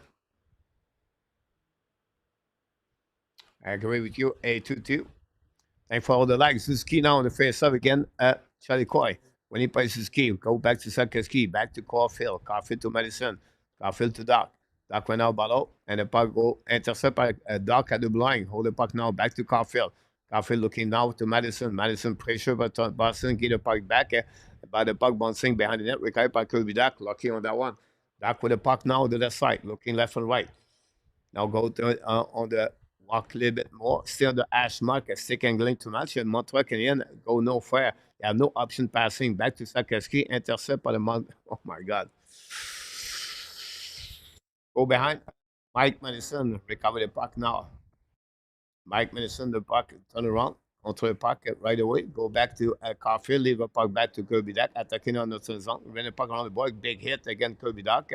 I agree with you. A22. Thanks for all the likes. Suzuki now on the face up again at Charlie Coy. When he plays Suzuki, go back to Sakeski, back to Caufield. Caufield to Madison. Caufield to Doc. Doc went out bottle, and the puck go intercept by Doc at the blind. Hold the puck now back to Caufield. Caufield looking now to Madison. Madison pressure, but Boston get the puck back. By the puck bouncing behind the net. Recovered by Kirby Doc. Lucky on that one. Doc with the puck now to the side, looking left and right. Now go to on the walk a little bit more. Still the hash mark, a stick angling too much. And Montreal Canadiens go no fair. They have no option passing. Back to Sakeski. Intercept by the Mont. Oh my God. Go behind. Mike Madison recover the puck now. Mike Madison, the puck, turn around. Control the puck right away. Go back to Caufield. Leave the puck back to Kirby Doc. Attacking on the zone. Run the puck around the board. Big hit again, Kirby Doc.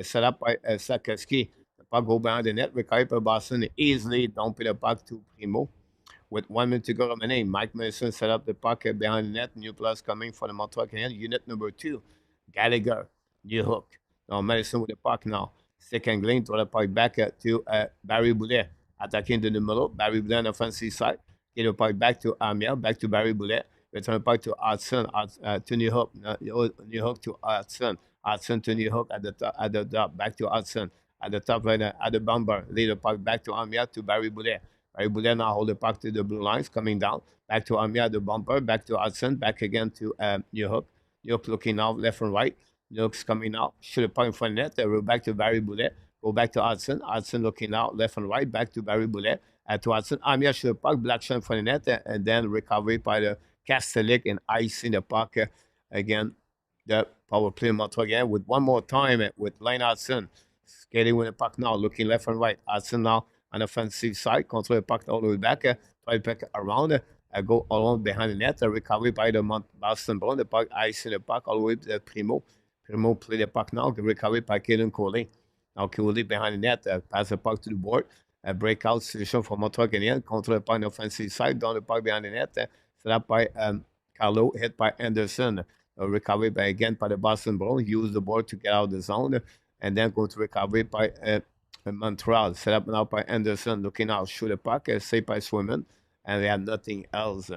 Set up by Sakeski. The puck go behind the net. Recovered by Boston. Easily dump the puck to Primo. With 1 minute to go remaining, Mike Madison set up the puck behind the net. New plus coming for the Montreal Canadiens. Unit number 2. Gallagher. New hook. Now Madison with the puck now. Stick angling. Throw the puck back to Barry Boulet. Attacking the middle. Barry Boulet on the offensive side. Get the puck back to Amiel. Back to Barry Boulet. Return the puck to Hudson. To New Hook. New Hook to Hudson. Hudson to New Hook at the top. Back to Hudson. At the top right at the bumper. Lead the puck back to Amiel to Barry Boulet. Barry Boulet now hold the puck to the blue lines. Coming down. Back to Amiel, the bumper. Back to Hudson. Back again to New Hook. New Hook looking now left and right. New Hook's coming out. Shoot the puck in front of the net. Back to Barry Boulet. Go back to Hudson. Hudson looking out left and right. Back to Barry Boulet. To Hudson. Amiel shoot the puck. Black shot in front of the net. And then recovery by the Castellic and icing the puck again. The power play Montreal again with one more time with Lane Hudson. Skating with the puck now. Looking left and right. Hudson now on the offensive side. Control the puck all the way back. Try to pick around. go along behind the net, recovery by the Boston Bruins. The puck, icing the puck all the way to Primo. Primo play the puck now, recovery by Caden Coley. Now Coley behind the net, pass the puck to the board. Breakout situation for Montreal Canadiens. Control the puck on the offensive side, down the puck behind the net. Set up by Carlo, hit by Anderson. Recovery by again by the Boston Bruins. Use the board to get out of the zone. And then go to recovery by Montreal. Set up now by Anderson. Looking out, shoot the puck. Saved by Swimmen. And they have nothing else.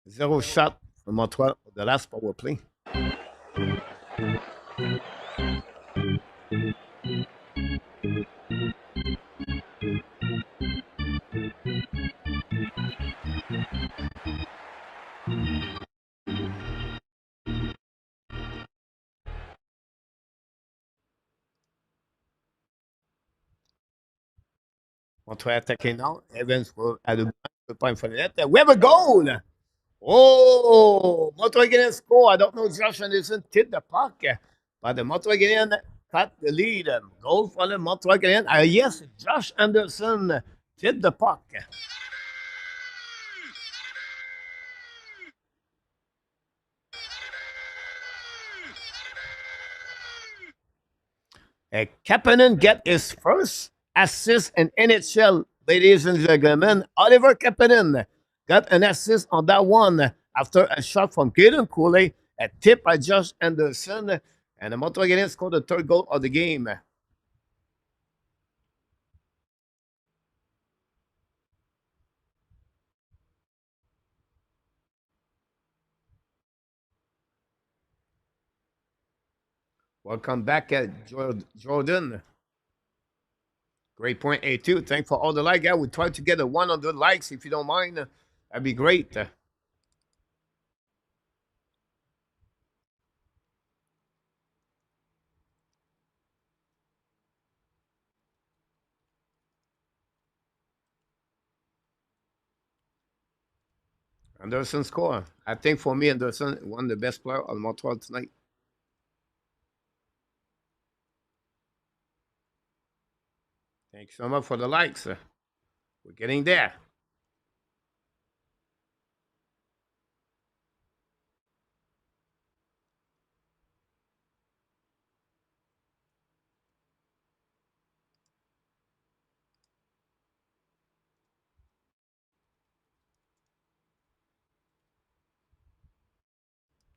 Zero shot for Montreal, the last power play. Montreal attacking now. Evans will add a point for the net. We have a goal. Oh, Montreal Canadiens score. I don't know. Josh Anderson tipped the puck, but the Montreal Canadiens cut the lead. Goal for the Montreal Canadiens. Yes, Josh Anderson tipped the puck. Kapanen get his first assist in NHL, ladies and gentlemen. Oliver Kapanen got an assist on that one after a shot from Caden Cooley, a tip by Josh Anderson, and the Montreal Canadiens scored the third goal of the game. Welcome back, Jordan. Great point, A2. Thanks for all the like. Yeah, we try to get a 100 likes if you don't mind. That'd be great. Anderson score. I think for me, Anderson, one of the best players on Montreal tonight. Thanks so much for the likes. We're getting there.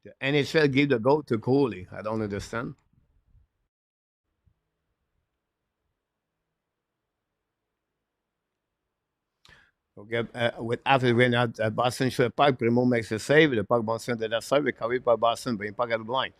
The NHL give the goal to Cooley. I don't understand. Okay, with after when Boston shoot a puck, Primo makes a save. The puck bounces to the side, recovered by Boston, bring puck at the blind.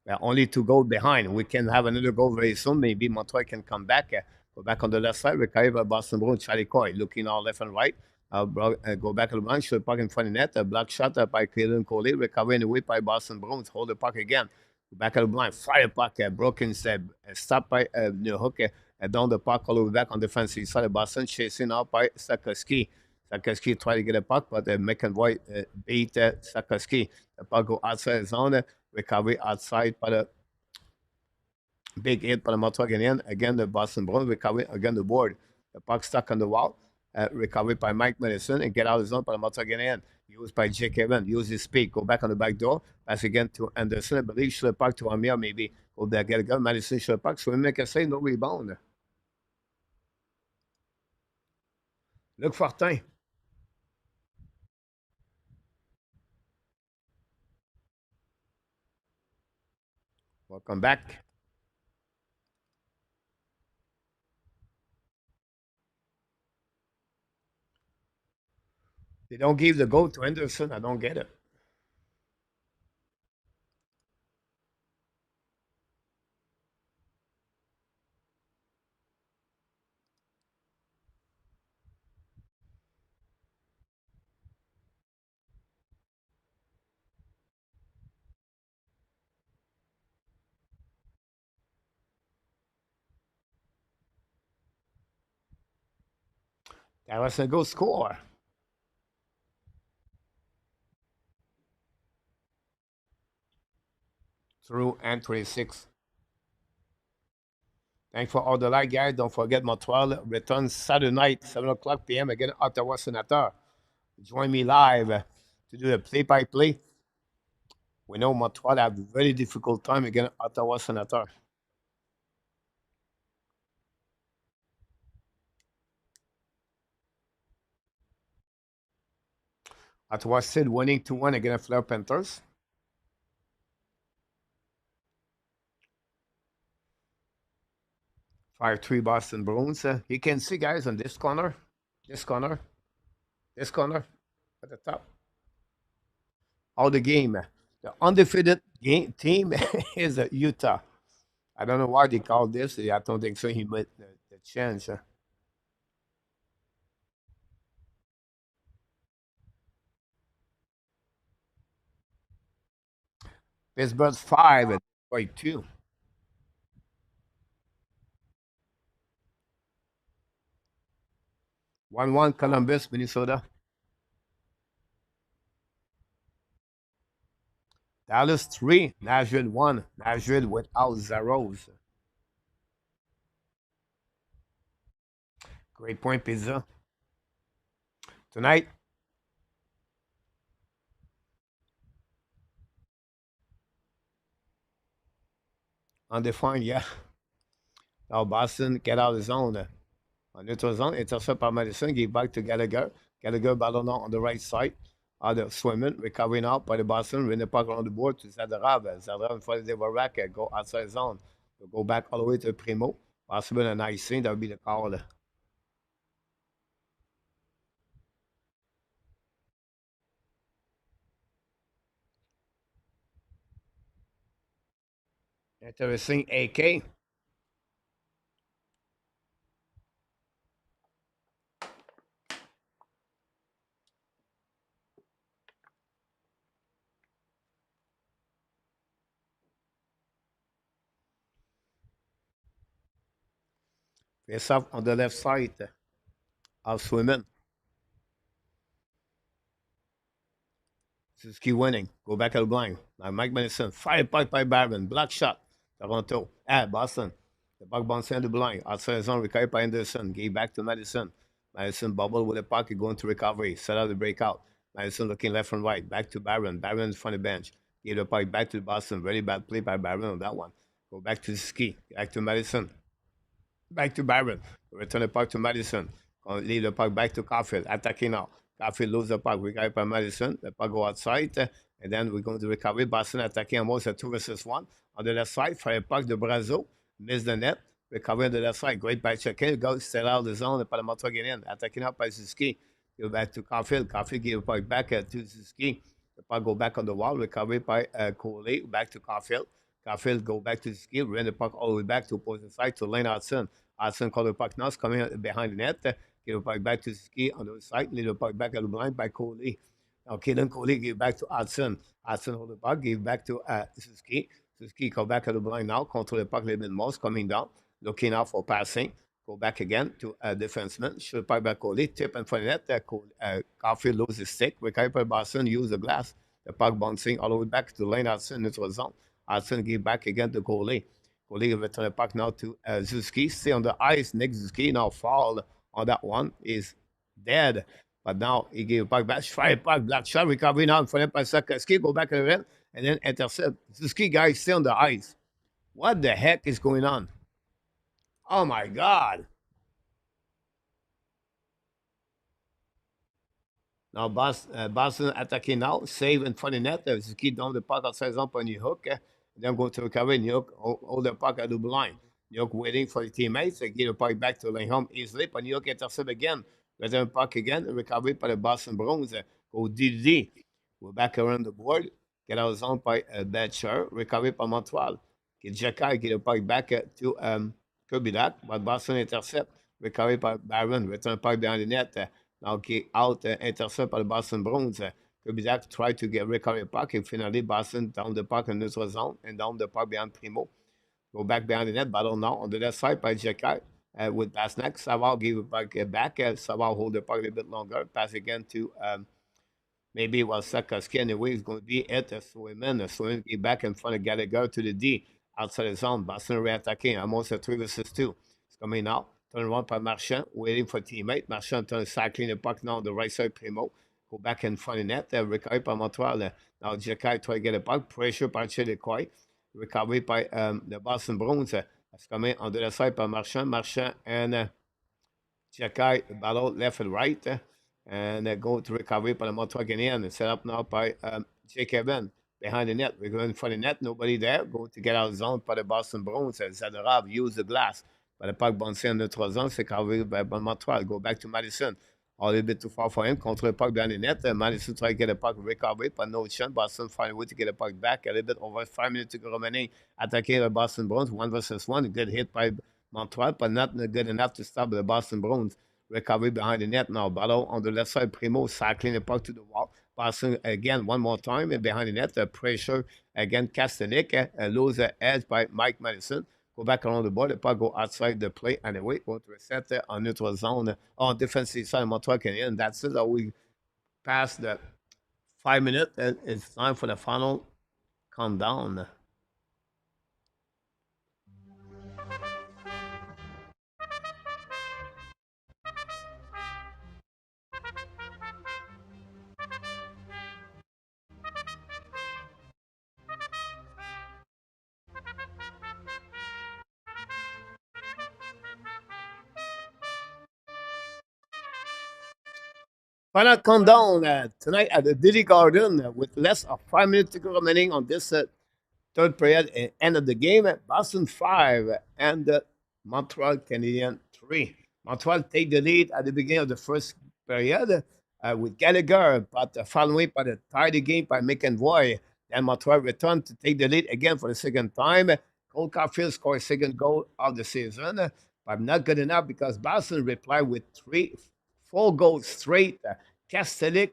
We are only 2 goals behind. We can have another goal very soon. Maybe Montreal can come back. Go back on the left side, recovered by Boston Bruins, Charlie Coy, looking all left and right. Go back to the blind, shoot the puck in front of the net. A block shot by Cleveland Coley, recovered in the way by Boston Bruins. Hold the puck again. Go back at the blind, fire puck, broken step, stopped by the hook, down the puck all the way back on the defensive side of Boston, chasing out by Sakoski. Sakoski tried to get a puck, but McEnroy beat Sakoski. The puck go outside the zone, recovery outside by the big hit by the Montreal Canadiens. Again, the Boston Bruins recovery again the board. The puck stuck on the wall. Recovery by Mike Madison and get out of the zone by the Montreal Canadiens. Used by Jake Evans. Use his speed. Go back on the back door. Pass again to Anderson. I believe should the puck to Amir maybe. Go there, get a gun. Madison should the puck. So we make a save, no rebound. Luc Fortin. Welcome back. They don't give the goal to Anderson. I don't get it. That was a good score. through and 26. Thanks for all the like, guys. Don't forget Montreal returns Saturday night, 7 o'clock p.m. again, Ottawa Senator. Join me live to do the play-by-play. We know Montreal have a very difficult time against Ottawa Senator. Ottawa still winning 2-1 against Fleur Panthers. 5-3 Boston Bruins. You can see, guys, on this corner, this corner, this corner, at the top. All the game. The undefeated team is Utah. I don't know why they call this. I don't think so. He made the change. Pittsburgh's 5 and Detroit 2. One Columbus, Minnesota. Dallas 3, Nashville 1. Nashville without zeros. Great Point Pizza. Tonight, undefined, yeah. Now Boston get out of the zone. On neutral zone, intercept by Madison, give back to Gallagher. Gallagher battle now on the right side. The swimming, recovering out by the Boston, win the puck around the board to Zadarab. Zadarab in front of the Varak, go outside zone. Go back all the way to Primo. Possible an icing, that would be the call. Interesting AK. Face up on the left side of swimming. Suzuki winning. Go back at the blind. Now Mike Madison. Fire puck by Barron. Block shot. Toronto. Boston. The puck bouncing on the blind. Outside zone. Recovered by Anderson. Gave back to Madison. Madison bubble with the puck. Going to recovery. Set out the breakout. Madison looking left and right. Back to Barron. Barron in front of the bench. Gave the puck back to Boston. Very bad play by Barron on that one. Go back to Suzuki. Back to Madison. Back to Barron. Return the puck to Madison. Leave the puck back to Caufield. Attacking now. Caufield lose the puck. We got it by Madison. The puck go outside. And then we're going to recover. Boston attacking almost a 2 versus 1. On the left side, fire puck de Brazo. Miss the net. Recover on the left side. Great by check-in. Go still out of the zone. Pas le Montreal Canadiens. Attacking up by Suzuki. Go back to Caufield. Caufield give the puck back to Suzuki. The puck go back on the wall. Recovery by Coley. Back to Caufield. Caufield go back to Suzuki. Run the puck all the way back to opposite side to Lane Hudson. Hudson call the puck now. Coming behind the net. Give the puck back to Suzuki on the side. Leave the puck back at the blind by Coley. Now, Kaden Coley give back to Hudson. Hudson hold the puck. Give back to Suzuki. Suzuki come back at the blind now. Control the puck a little bit more. Coming down. Looking out for passing. Go back again to defenseman. Shoot the puck back Coley. Tip in front of the net. Caufield loses his stick. Recovered by Boston. Use the glass. The puck bouncing all the way back to Lane Hudson. Neutral zone. Hudson give back again to Coley. Coley return the puck now to Suzuki. Stay on the ice. Nick Suzuki now fall on that one. Is dead. But now he gave puck back. Fire puck. Black shot. Recovery now in front of Sakowski. Go back in the red. And then intercept. Suzuki guys stay on the ice. What the heck is going on? Oh my God. Now Boston attacking now. Save in front of the net. Suzuki down the puck outside zone for New Hook. Then go to recovery. New York hold the puck at the line. New York waiting for the teammates. They give the puck back to Lindholm easily. But New York intercept again. Return puck again. Recovery by the Boston Bruins. Go DD. We're back around the board. Get out of zone by Betcher. Recovery by Montreal. Get Jackai. Get the puck back to Kubidak. But Boston intercept. Recovery by Barron. Return puck behind the net. Now get out. Intercept by the Boston Bruins. Kubidak tried to get recovery puck, and finally Boston down the puck in neutral zone and down the puck behind Primo. Go back behind the net, battle now on the left side by Jackai with Pasnak. Savard give it back. Savard hold the puck a little bit longer. Pass again to Maybe while Sakaski anyway is going to be it. Swayman get back in front of Gallagher to the D outside the zone. Boston re-attacking. Almost a 3 versus 2. It's coming out. Turn around by Marchand, waiting for teammate. Marchand turn cycling the puck now on the right side. Primo go back in front of net. Recovery by Montreal. Now Jacky try to get a puck. Pressure by Chedecoy. Recovery by the Boston Bruins. It's coming on the other side by Marchand. Marchand and Jacky battle left and right. And go to recovery by the Montreal Canadiens. Set up now by Jake Evan behind the net. We're going for the net. Nobody there. Go to get out of zone by the Boston Bruins. Zadorov use the glass. By the puck bouncé en 3 c'est carré by Montreal. Go back to Madison. A little bit too far for him. Contre le puck behind the net. Madison try to get a puck recovery, but no chance. Boston find a way to get a puck back. A little bit over 5 minutes to go remaining. Attacking the Boston Bruins. 1 versus 1. Good hit by Montreal, but not good enough to stop the Boston Bruins. Recovery behind the net now. Battle on the left side. Primo cycling the puck to the wall. Passing again one more time and behind the net. Pressure again. Kastelik lose the edge by Mike Madison. Go back around the board. The puck go outside the play anyway. Go to reset on neutral zone on defensive side. Montreal Canadiens. That's it. We passed the 5 minutes. And it's time for the final countdown. Final countdown tonight at the Diddy Garden with less of 5 minutes to go remaining on this third period and end of the game. Boston 5 and Montreal Canadiens 3. Montreal take the lead at the beginning of the first period with Gallagher, but following by the tie the game by McEnroy. Then Montreal returned to take the lead again for the second time. Cole Caufield scored his second goal of the season, but not good enough because Boston replied with 4 goals straight. Kastelik,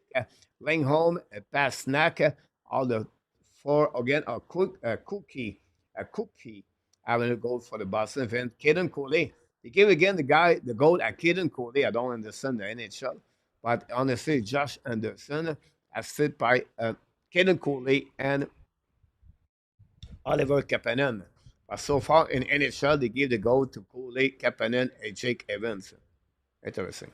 Langholm, Pasnak, all the 4 again. Cookie having a goal for the Boston event. Caden Coley. They gave again the goal at Caden Coley. I don't understand the NHL, but honestly, Josh Anderson assisted by Caden Coley and Oliver Kapanen. But so far in NHL, they give the goal to Coley, Kapanen, and Jake Evans. Interesting.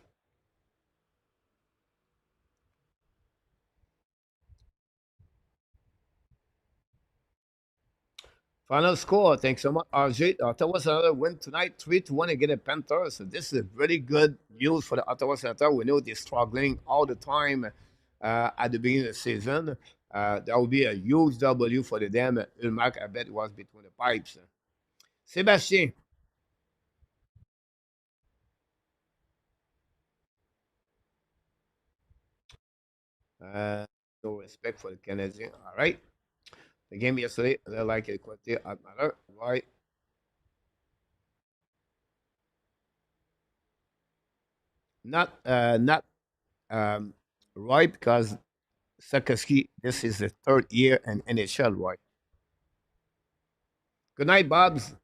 Final score, thanks so much, RJ. Ottawa's another win tonight, 3-1 against the Panthers. So this is really good news for the Ottawa Senators. We know they're struggling all the time at the beginning of the season. That will be a huge W for the them. Ulmark, I bet, was between the pipes. Sébastien. No respect for the Canadiens. All right. The game yesterday, they like equality at matter. Why? Not Roy, because Sakaski, this is the third year in NHL, Roy. Good night, Bobs.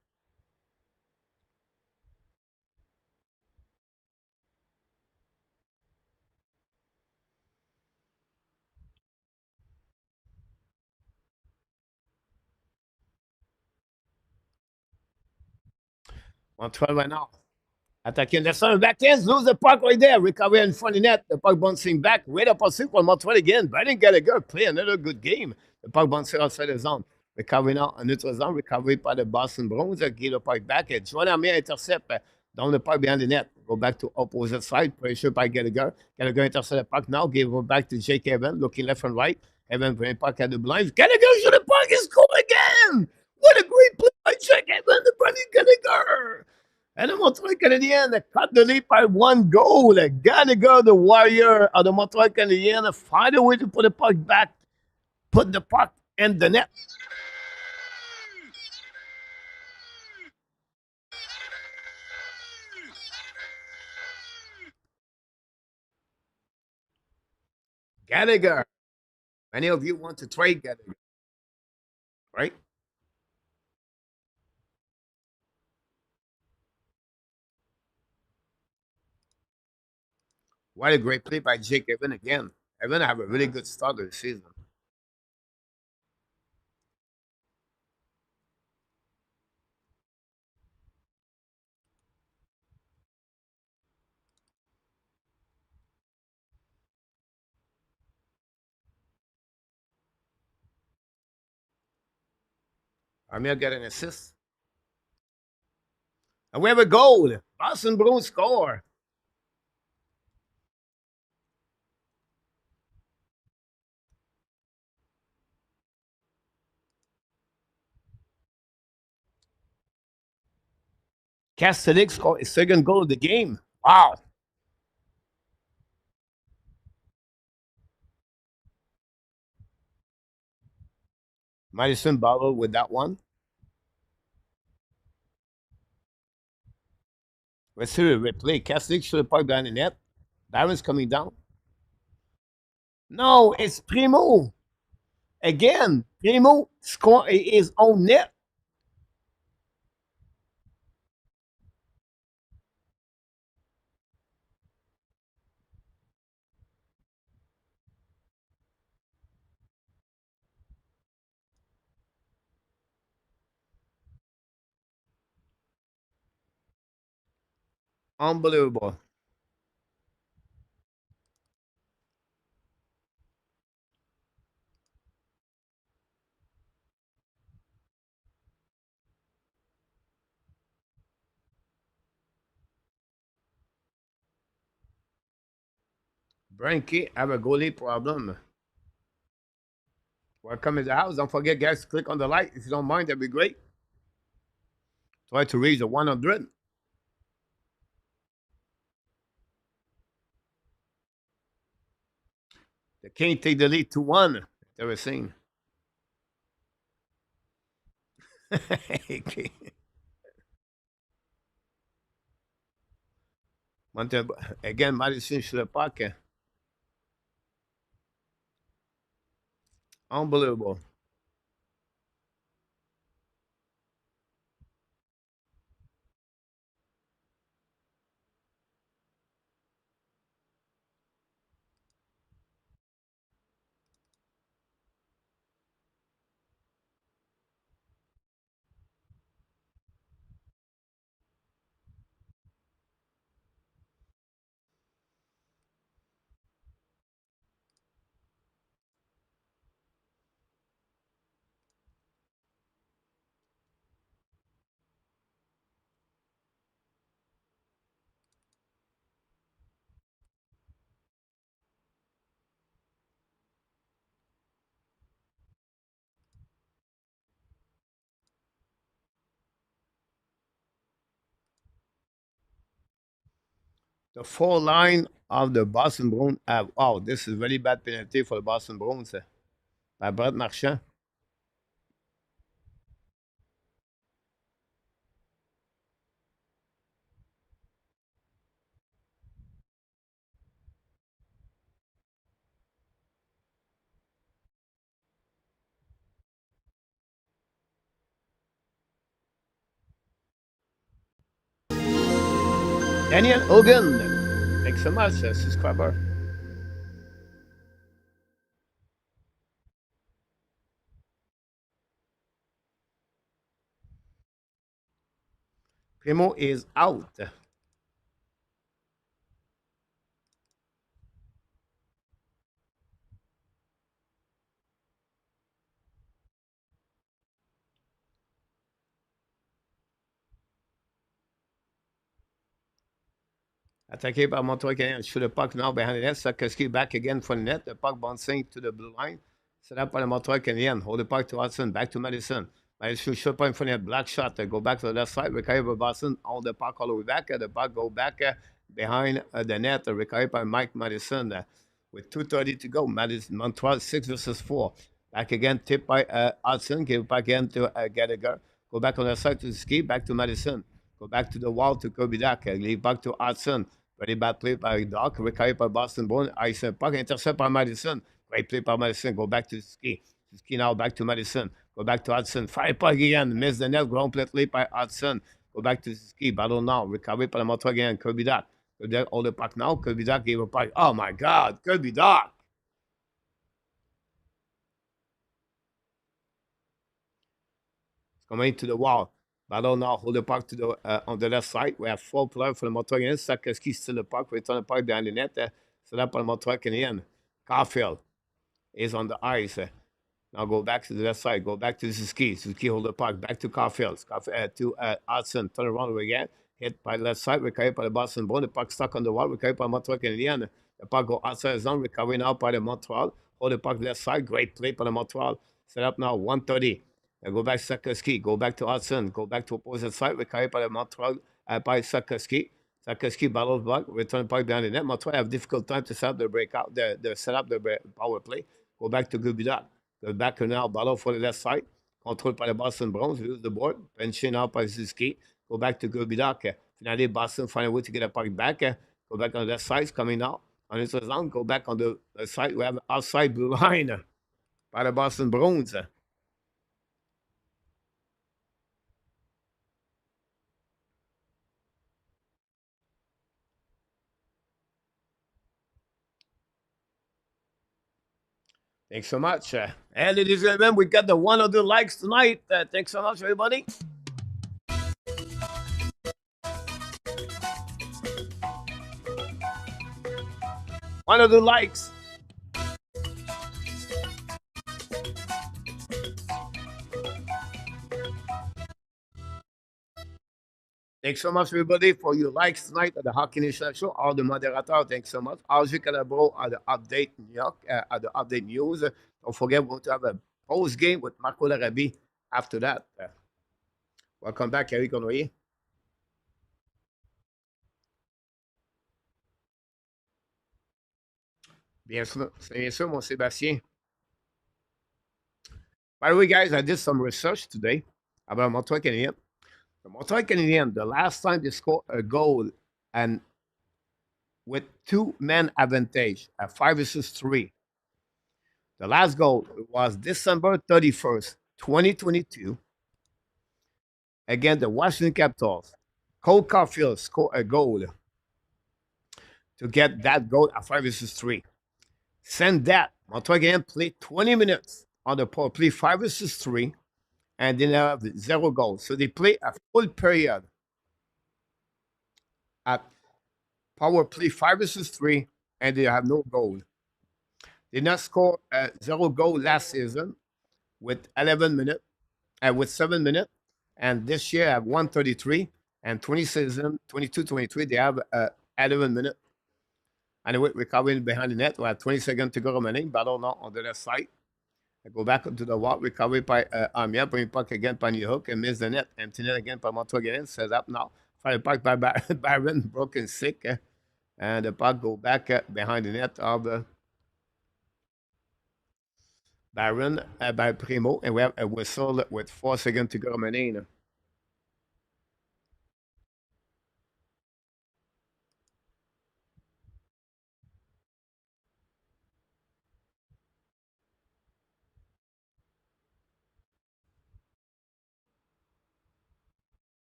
Montreal right now. Attacking the center backhand, lose the puck right there. Recovery in front of the net. The puck bouncing back. Right up on for Montreal again. Brandon Gallagher play another good game. The puck bouncing outside the zone. Recovery now en neutral zone. Recovery by the Boston Bruins. Give the puck back. Joanne Armia intercept down the puck behind the net. Go back to opposite side. Pressure by Gallagher. Gallagher intercept the puck now. Give it back to Jake Evan. Looking left and right. Evan bring puck at the blinds. Gallagher shoot the puck. Is score again. What a great play by Jake Evan. The Brandon Gallagher. And the Montreal Canadiens cut the lead by 1 goal. Gallagher, the warrior of the Montreal Canadiens, find a way to put the puck back, put the puck in the net. Gallagher. Many of you want to trade Gallagher, right? What a great play by Jake Evan again. They're going to have a really good start of the season. Amir got an assist. And we have a goal. Boston Bruins score. Castellic scored his second goal of the game. Wow. Madison Barlow with that one. Let's see the replay. Castellic should have parked down the net. Barron's coming down. No, it's Primo. Again, Primo score his own net. Unbelievable. Branky have a goalie problem. Welcome in the house. Don't forget, guys, to click on the like. If you don't mind, that'd be great. Try to reach the 100. They can't take the lead 2-1. They were saying. Again, Madison should have parked. Unbelievable. The full line of the Boston Bruins have. Oh, this is very bad penalty for the Boston Bruins by Brett Marchand. Daniel Hogan. Thanks so much, subscriber. Primo is out. Attaqué par Montreal Canadiens. Shoot the puck now behind the net. Sakoski back again for the net. The puck bouncing to the blue line. Set up by the Montreal Canadiens. Hold the puck to Hudson. Back to Madison. Madison shoot point for the net. Black shot. Go back to the left side. Recovered by Boston. Hold the puck all the way back. The puck go back behind the net. Recovered by Mike Madison. With 2:30 to go. Madison, Montreal 6 versus 4. Back again. Tipped by Hudson. Give back again to Gallagher. Go back on the side to Ski. Back to Madison. Go back to the wall to Kirby Duck. Leave back to Hudson. Very bad play by Doc. Recovered by Boston Bruins. Ice puck. Intercept by Madison. Great play by Madison. Go back to Ski. Ski now back to Madison. Go back to Hudson. Fire puck again. Miss the net. Ground plate late by Hudson. Go back to Ski. Battle now. Recovered by the Montreal again. Kirby Doc. Kirby Doc hold the puck now. Kirby Doc gave a puck. Oh my God. Kirby Doc. coming to the wall. Battle now, hold the puck to the on the left side. We have 4 players for the Montreal Canadiens. Sakowski still the puck. Return the puck behind the net. Set up on the Montreal Canadiens. Caufield is on the ice. Now go back to the left side. Go back to Suzuki. Suzuki hold the puck. Back to Caufield. To Hudson. Turn around again. Hit by the left side. Recovered by the Boston Bruins. The puck stuck on the wall. Recovered by Montreal Canadiens. The puck go outside the zone. Recovered now by the Montreal. Hold the puck left side. Great play by the Montreal. Set up now. 130. Go back to Sakowski. Go back to Hudson. Go back to opposite side. Recovered by the Montreal. By Sakowski. Sakowski battles back. Return the puck behind the net. Montreal have difficult time to set up the breakout. The set up the power play. Go back to Gubidak. Go back now, battle for the left side. Control by the Boston Bruins. Use the board. Pension now by Suzuki. Go back to Gubidak. Finally, Boston find a way to get a puck back. Go back on the left side. Coming out. On this zone. Go back on the side. We have outside blue line by the Boston Bruins. Thanks so much. And ladies and gentlemen, we got the 100 likes tonight. Thanks so much, everybody. 100 likes. Thanks so much, everybody, for your likes tonight at the Hockey Nation Show. All the moderators, thanks so much. Algie Calabro at the Update New York, at the Update News. Don't forget, we're going to have a post game with Marco Larabi after that. Welcome back, Eric Honoyer. Bien sûr, mon Sébastien. By the way, guys, I did some research today about Montreal Canadiens. The Montreal Canadiens, the last time they scored a goal and with 2-man advantage at 5-3. The last goal was December 31st, 2022, against the Washington Capitals. Cole Caufield scored a goal to get that goal at 5-3. Since that, Montreal Canadiens played 20 minutes on the power play 5-3, and they now have 0 goals. So they play a full period at power play 5-3, and they have no goal. They not score 0 goal last season with 11 minutes, with 7 minutes, and this year have 133, and 20 season 22-23 they have 11 minutes. Anyway, recovering behind the net. We have 20 seconds to go remaining. Battle now on the left side. I go back to the wall. Recovery by Amia. Bring puck again by New Hook and miss the net. Empty net again by Montreal again. Set up now. Fire puck by Byron. Broken sick. And the puck go back behind the net of Byron by Primo. And we have a whistle with 4 seconds to go remaining.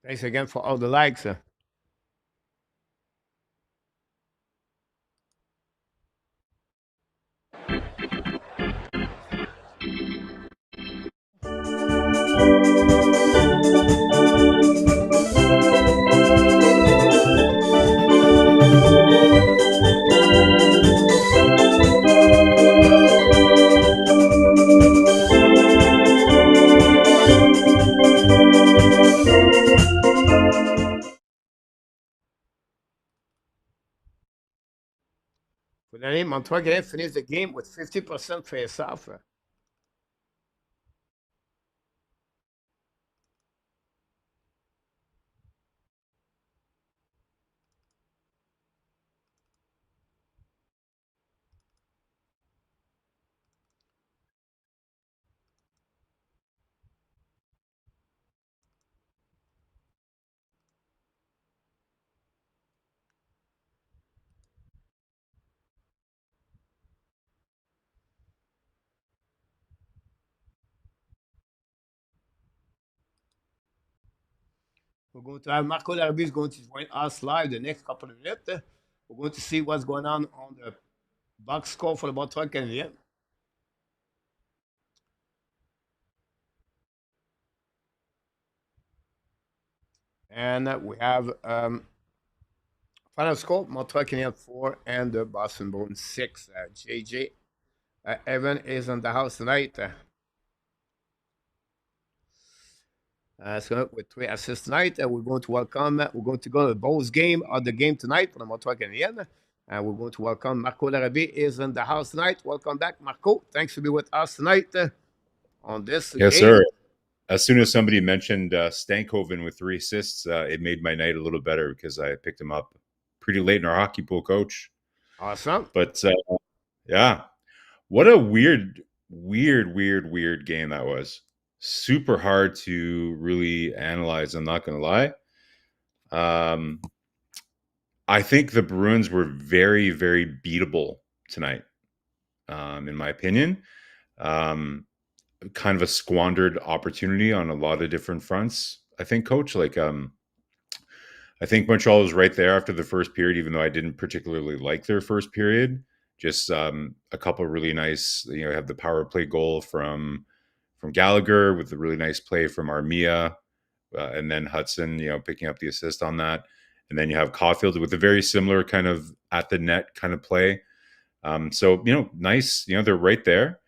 Thanks again for all the likes. Finally, Montreal Canadiens finished the game with 50% face-off. We're going to have Marco Larrabee is going to join us live the next couple of minutes. We're going to see what's going on the box score for the Montreal Canadiens. And we have final score, Montreal Canadiens 4 and the Boston Bruins 6. JJ Evan is in the house tonight. So with 3 assists tonight, we're going to welcome, we're going to go to the Bulls game or the game tonight for the Montreal Canadiens. And we're going to welcome Marco Larrabee is in the house tonight. Welcome back, Marco. Thanks for being with us tonight on this Yes, game. sir. As soon as somebody mentioned Stankoven with 3 assists, it made my night a little better because I picked him up pretty late in our hockey pool, coach. Awesome. But yeah, what a weird game that was. Super hard to really analyze, I'm not going to lie. I think the Bruins were very, very beatable tonight, in my opinion. Kind of a squandered opportunity on a lot of different fronts, I think, coach. Like, I think Montreal was right there after the first period, even though I didn't particularly like their first period. Just a couple of really nice, have the power play goal from Gallagher with a really nice play from Armia, and then Hudson, picking up the assist on that. And then you have Caufield with a very similar kind of at the net kind of play. So, nice, they're right there.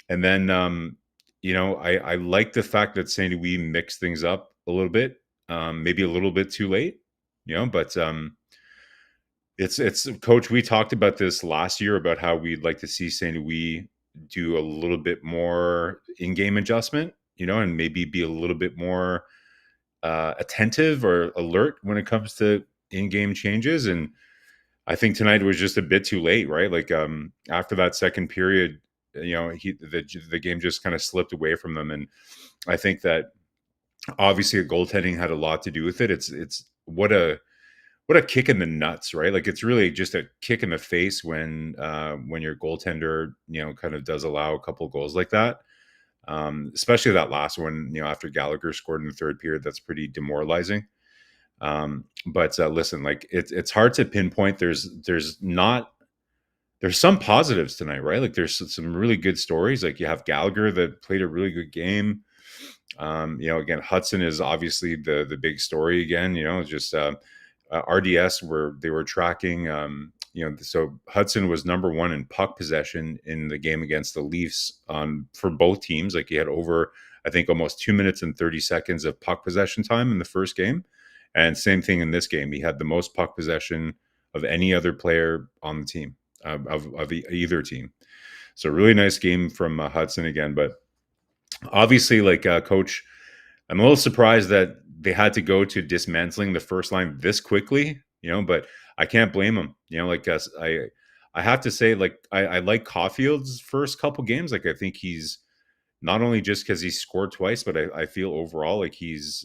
And then, I like the fact that St. Louis mixed things up a little bit, maybe a little bit too late, but it's coach, we talked about this last year about how we'd like to see St. Louis do a little bit more in-game adjustment, and maybe be a little bit more attentive or alert when it comes to in-game changes. And I think tonight was just a bit too late, right? Like after that second period, the game just kind of slipped away from them. And I think that obviously goaltending had a lot to do with it. It's what a kick in the nuts, right? Like it's really just a kick in the face when your goaltender, kind of does allow a couple of goals like that. Especially that last one, after Gallagher scored in the third period, that's pretty demoralizing. But listen, like it's hard to pinpoint. There's some positives tonight, right? Like there's some really good stories. Like you have Gallagher that played a really good game. Again, Hudson is obviously the big story again, just RDS where they were tracking, so Hudson was number 1 in puck possession in the game against the Leafs for both teams. Like he had over, I think, almost 2 minutes and 30 seconds of puck possession time in the first game. And same thing in this game. He had the most puck possession of any other player on the team, of either team. So really nice game from Hudson again. But obviously, like coach, I'm a little surprised that they had to go to dismantling the first line this quickly, but I can't blame them. Like I have to say, like, I like Caufield's first couple games. Like, I think he's not only just because he scored twice, but I feel overall like he's,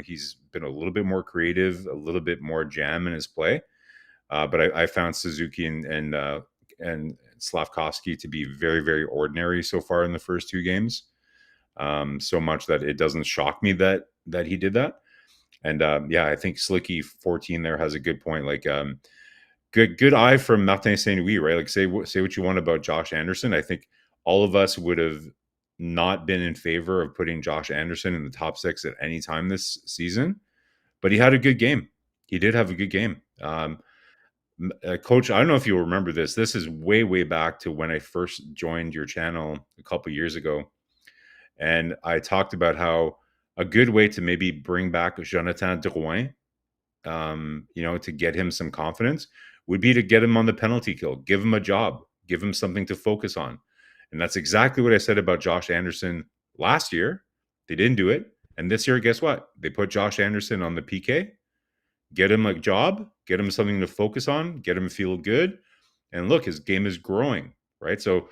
he's been a little bit more creative, a little bit more jam in his play. But I found Suzuki and Slavkovsky to be very, very ordinary so far in the first 2 games. So much that it doesn't shock me that he did that. And I think Slicky 14 there has a good point. Like good eye from Martin St. Louis, right? Like say what you want about Josh Anderson. I think all of us would have not been in favor of putting Josh Anderson in the top 6 at any time this season, but he had a good game. He did have a good game. Coach, I don't know if you'll remember this. This is way, way back to when I first joined your channel a couple years ago. And I talked about how a good way to maybe bring back Jonathan Drouin, to get him some confidence would be to get him on the penalty kill, give him a job, give him something to focus on. And that's exactly what I said about Josh Anderson last year. They didn't do it. And this year, guess what? They put Josh Anderson on the PK, get him a job, get him something to focus on, get him feel good. And look, his game is growing, right? So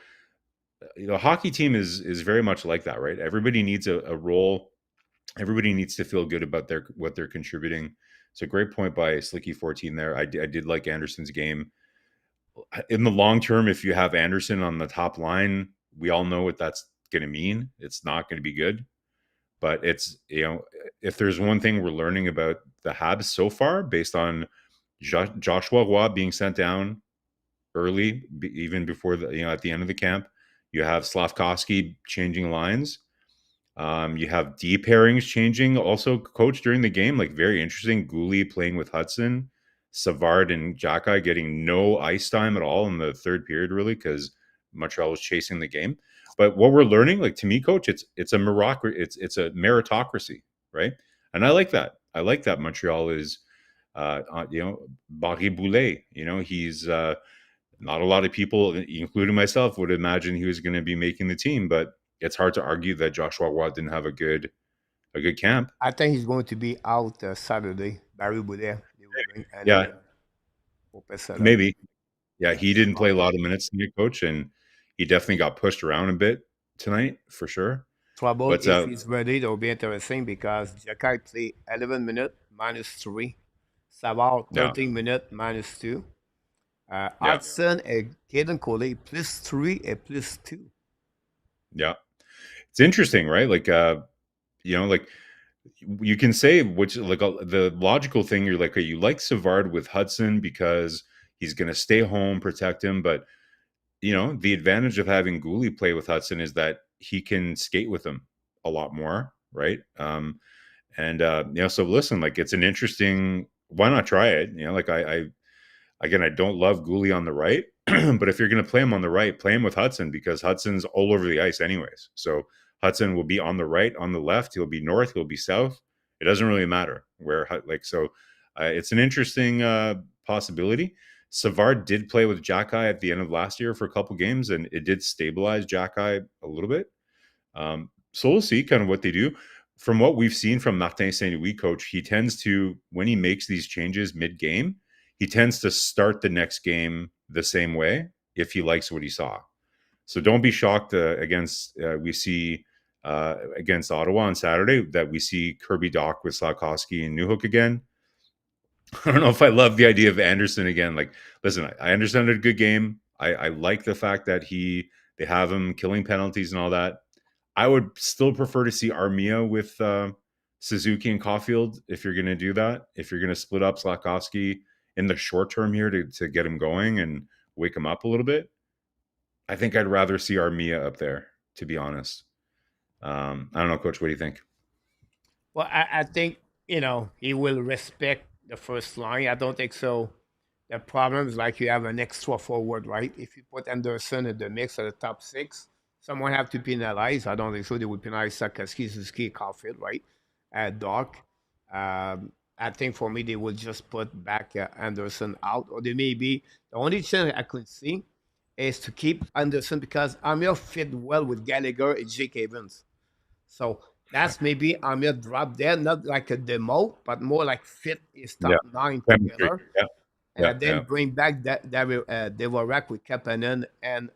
the hockey team is very much like that, right? Everybody needs a role. Everybody needs to feel good about what they're contributing. It's a great point by Slicky 14 there. I did like Anderson's game. In the long term, if you have Anderson on the top line, we all know what that's going to mean. It's not going to be good. But it's, if there's one thing we're learning about the Habs so far, based on Joshua Roy being sent down early, even before at the end of the camp, you have Slavkovsky changing lines. You have D pairings changing also, coach, during the game. Like, very interesting. Goulet playing with Hudson, Savard and Xhekaj getting no ice time at all in the third period, really, because Montreal was chasing the game. But what we're learning, like, to me, coach, it's a it's a meritocracy, right? And I like that. I like that Montreal is, Barry Boulet. He's not a lot of people, including myself, would imagine he was going to be making the team, but it's hard to argue that Joshua Watt didn't have a good camp. I think he's going to be out Saturday. Barry Boudet. Yeah, maybe. Yeah, he didn't play a lot of minutes tonight, coach, and he definitely got pushed around a bit tonight for sure. Trouble if he's ready, it'll be interesting because Xhekaj played 11 minutes -3, Savard 13 minutes -2, Hudson and Caden Coley +3 and +2. Yeah, it's interesting, right? Like, like, you can say, which, like, the logical thing, you're like, you like Savard with Hudson because he's going to stay home, protect him. But, the advantage of having Goulet play with Hudson is that he can skate with him a lot more, right? So listen, like, it's an interesting, why not try it? Like, I don't love Goulet on the right, but if you're going to play him on the right, play him with Hudson, because Hudson's all over the ice anyways. So Hudson will be on the right, on the left. He'll be north. He'll be south. It doesn't really matter where. It's an interesting possibility. Savard did play with Xhekaj at the end of last year for a couple games, and it did stabilize Xhekaj a little bit. So we'll see kind of what they do. From what we've seen from Martin Saint-Louis, coach, he tends to, when he makes these changes mid-game, he tends to start the next game the same way if he likes what he saw. So don't be shocked against Ottawa on Saturday that we see Kirby Dach with Slavkovsky and Newhook again. I don't know if I love the idea of Anderson again. Like, listen, I understand it's a good game. I like the fact that they have him killing penalties and all that. I would still prefer to see Armia with Suzuki and Caufield if you're going to do that. If you're going to split up Slavkovsky in the short term here to get him going and wake him up a little bit, I think I'd rather see Armia up there, to be honest. I don't know, coach, what do you think? Well, I think, he will respect the first line. I don't think so. The problem is, like, you have an extra forward, right? If you put Anderson in the mix of the top 6, someone have to penalize. I don't think so. They would penalize Slavkovsky, Suzuki, Caufield, right? Dach. I think for me, they will just put back Anderson out, or they may be, the only chance I could see is to keep Anderson because Amir fit well with Gallagher and Jake Evans. So that's maybe Amir drop there, not like a demo, but more like fit his top 9 together. And then bring back Devorak with Kapanen and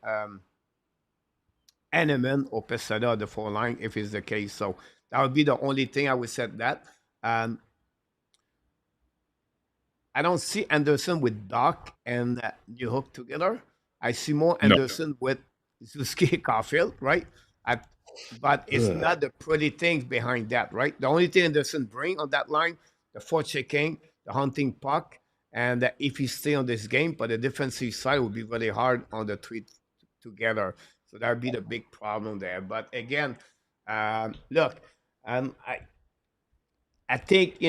Henneman or Pesada, the 4 line, if it's the case. So that would be the only thing I would set that. I don't see Anderson with Dach and Newhook together. I see more Anderson with Suzuki Caufield, right? But it's not the pretty things behind that, right? The only thing Anderson bring on that line, the forechecking, the hunting puck, and if he stay on this game, but the defensive side would be really hard on the 3 together. So that would be the big problem there. But again, look, I think,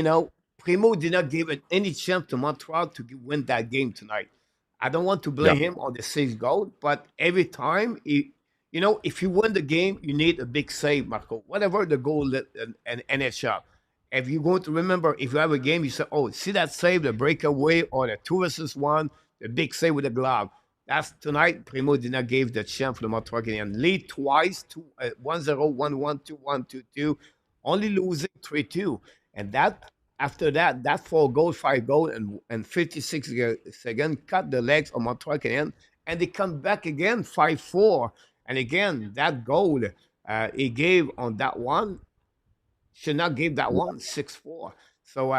Primo did not give it any chance to Montreal to win that game tonight. I don't want to blame him on the 6th goal, but every time, if you win the game, you need a big save, Marco. Whatever the goal in NHL. If you're going to remember, if you have a game, you say, oh, see that save, the breakaway, or the 2-1, the big save with the glove. That's tonight. Primo did not give the chance for the Montreal Canadiens. Lead twice, 1-0, 1-1, 2-1, 2-2, only losing 3-2. And after that 4 goals, 5 goals, and 56 seconds cut the legs of Montreal Canadiens, and they come back again 5-4. And again, that goal he gave on that one should not give that one 6-4. So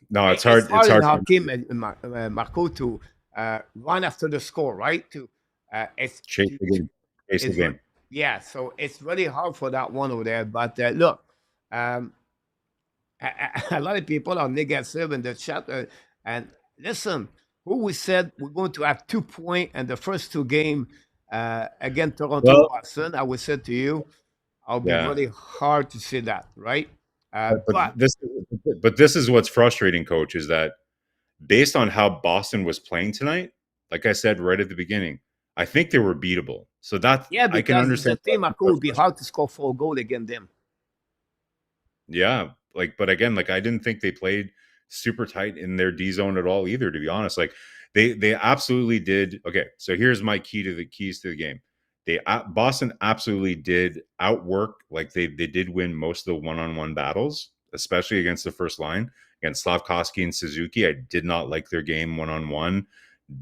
no, it's hard. It's hard in hockey, Marco, to run after the score, right? To chase the game. Yeah, so it's really hard for that one over there. But look, um, a lot of people are negative in the chat. And listen, who we said we're going to have 2 points in the first two games against Toronto, Well, Boston. I would say to you, I'll be yeah, really hard to see that, right? but, but But this but this is what's frustrating, coach, is that based on how Boston was playing tonight, like I said right at the beginning, I think they were beatable. So that yeah, I can because the understand. team, Marco, would be hard to score 4 goals against them. Yeah, like, but again, like I didn't think they played super tight in their D zone at all either, to be honest. Like they absolutely did. Okay, so here's my keys to the game. Boston absolutely did outwork, like they did win most of the one-on-one battles, especially against the first line against Slavkovsky and Suzuki. I did not like their game one-on-one.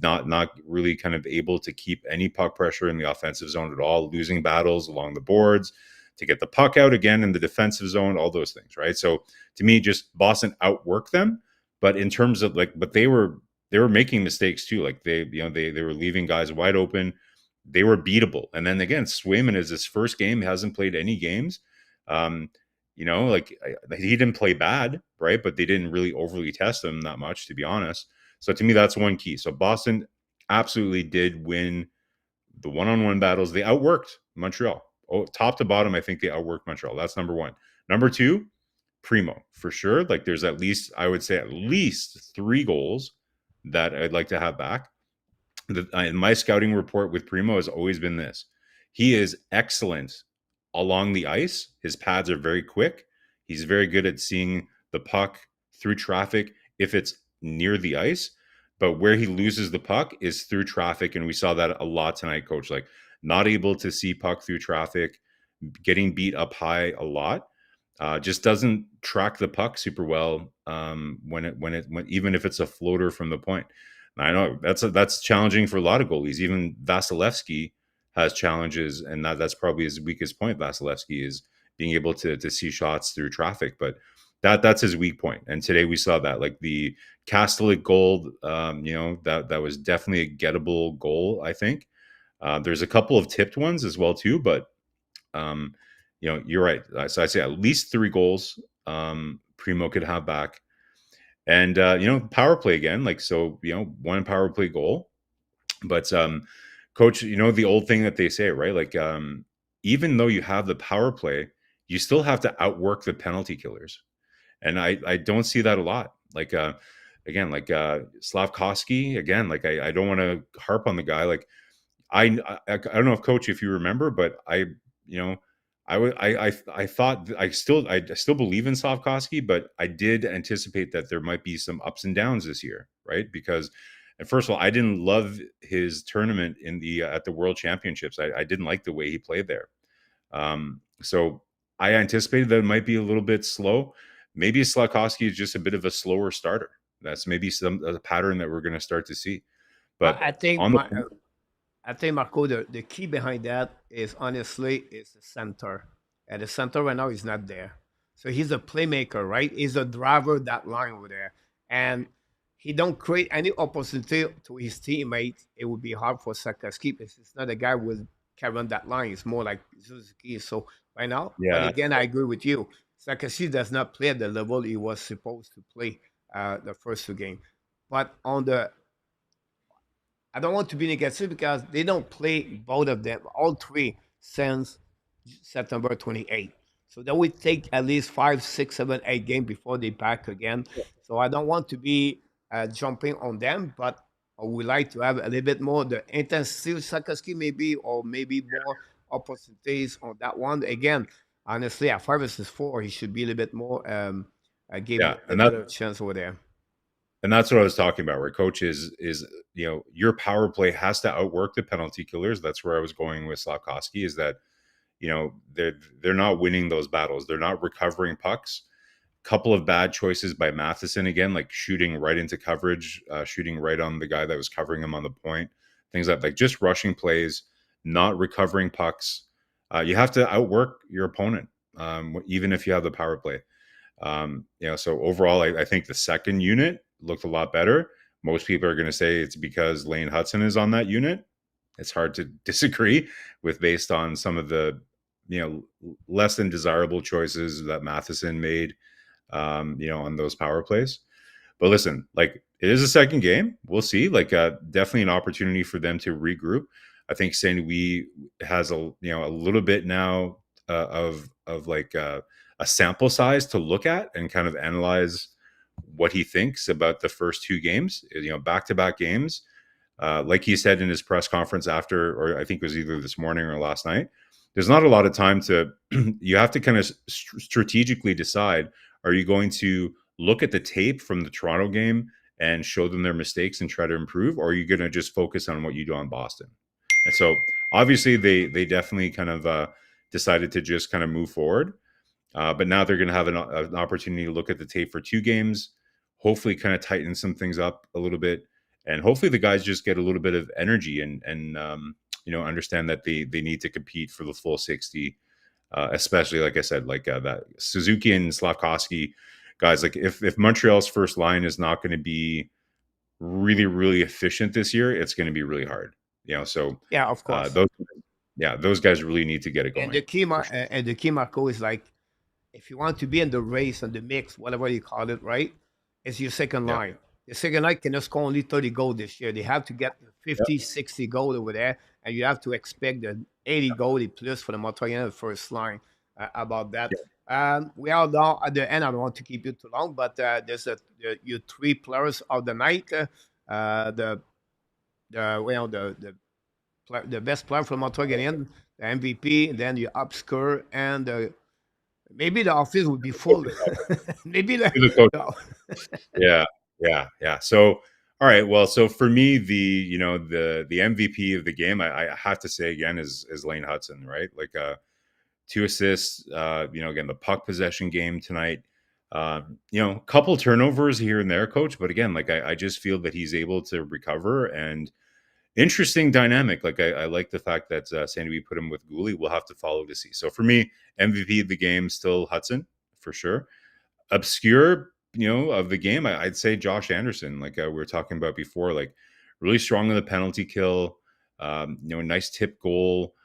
Not really kind of able to keep any puck pressure in the offensive zone at all, losing battles along the boards to get the puck out again in the defensive zone, all those things, right? So to me, just Boston outworked them. But in terms of like, but they were making mistakes too. Like they were leaving guys wide open. They were beatable. And then again, Swayman is his first game, hasn't played any games. Um, like he didn't play bad, right? But they didn't really overly test him that much, to be honest. So to me, that's one key. So Boston absolutely did win the one-on-one battles. They outworked Montreal. Oh, top to bottom, I think they outworked Montreal. That's number one. Number two, Primo, for sure. Like there's at least, I would say at least 3 goals that I'd like to have back. My scouting report with Primo has always been this. He is excellent along the ice. His pads are very quick. He's very good at seeing the puck through traffic if it's near the ice. But where he loses the puck is through traffic. And we saw that a lot tonight, coach. Like not able to see puck through traffic, getting beat up high a lot. Just doesn't track the puck super well when even if it's a floater from the point. I know that's challenging for a lot of goalies. Even Vasilevsky has challenges, and that's probably his weakest point. Vasilevsky is being able to see shots through traffic, but that's his weak point. And today we saw that, like the Castellic goal, that was definitely a gettable goal. I think there's a couple of tipped ones as well too, but you're right. So I'd say at least 3 goals Primo could have back. And power play again, like so, 1 power play goal. But coach, the old thing that they say, right? Like even though you have the power play, you still have to outwork the penalty killers. And I don't see that a lot. Like again, like Slavkovsky, again, like I don't want to harp on the guy. Like I don't know if coach, if you remember, but I thought I still believe in Slavkovsky, but I did anticipate that there might be some ups and downs this year, right? Because, and first of all, I didn't love his tournament in the at the World Championships. I didn't like the way he played there. So I anticipated that it might be a little bit slow. Maybe Slavkovsky is just a bit of a slower starter. That's maybe a pattern that we're going to start to see. But I think on the I think Marco, the key behind that is honestly is the center. And the center right now is not there. So he's a playmaker, right? He's a driver that line over there. And he don't create any opportunity to his teammates. It would be hard for Sakaski because it's not a guy with carrying that line. It's more like Suzuki. So right now, but yeah, again, I agree with you. Sakaski does not play at the level he was supposed to play the first 2 games. But on the I don't want to be negative because they don't play both of them, all 3, since September 28th. So that would take at least 5, 6, 7, 8 games before they back again. So I don't want to be jumping on them, but I would like to have a little bit more the intensity of Sakaski maybe, or maybe more opportunities on that one. Again, honestly, at 5 versus 4, he should be a little bit more give yeah, a better chance over there. and that's what I was talking about. Where coach is your power play has to outwork the penalty killers. That's where I was going with Slavkovsky. Is that they're not winning those battles. They're not recovering pucks. Couple of bad choices by Matheson again, like shooting right into coverage, shooting right on the guy that was covering him on the point. Things like just rushing plays, not recovering pucks. You have to outwork your opponent, even if you have the power play. So overall, I think the second unit looked a lot better. Most people are going to say it's because Lane Hudson is on that unit. it's hard to disagree with based on some of the less than desirable choices that Matheson made, on those power plays. But listen, like it is a second game. We'll see. Like definitely an opportunity for them to regroup. I think Saint Louis has a little bit now of like a sample size to look at and kind of analyze what he thinks about the first two games. Back-to-back games. Like he said in his press conference after, or I think it was either this morning or last night, there's not a lot of time to, you have to kind of strategically decide, are you going to look at the tape from the Toronto game and show them their mistakes and try to improve, or are you going to just focus on what you do on Boston? And so obviously they definitely kind of decided to just kind of move forward. But now they're going to have an opportunity to look at the tape for two games, hopefully kind of tighten some things up a little bit. And hopefully the guys just get a little bit of energy and understand that they need to compete for the full 60, especially, like I said, like that Suzuki and Slavkovsky guys. Like if Montreal's first line is not going to be really, really efficient this year, it's going to be really hard. So yeah, of course. Those guys really need to get it going. And the key, Marco, is like, if you want to be in the race and the mix, whatever you call it, right? It's your second line. The second line cannot score only 30 goals this year. They have to get 50, 60 goals over there, and you have to expect the 80 goalie plus for the Montreal first line about that. We are now at the end. I don't want to keep you too long, but there's your three players of the night. The best player for Montreal, the MVP, then your upscore, and maybe the office would be full. Maybe the coach. Yeah. So, all right. Well, so for me, the MVP of the game, I have to say again is Lane Hudson, right? Like 2 assists. Again, the puck possession game tonight. Couple turnovers here and there, coach. But again, like I just feel that he's able to recover and. Interesting dynamic. Like I like the fact that Saint Louis put him with Gouli. We'll have to follow to see. So for me, MVP of the game still Hudson for sure. Obscure, of the game, I'd say Josh Anderson. Like we were talking about before, like really strong in the penalty kill. Nice tip goal.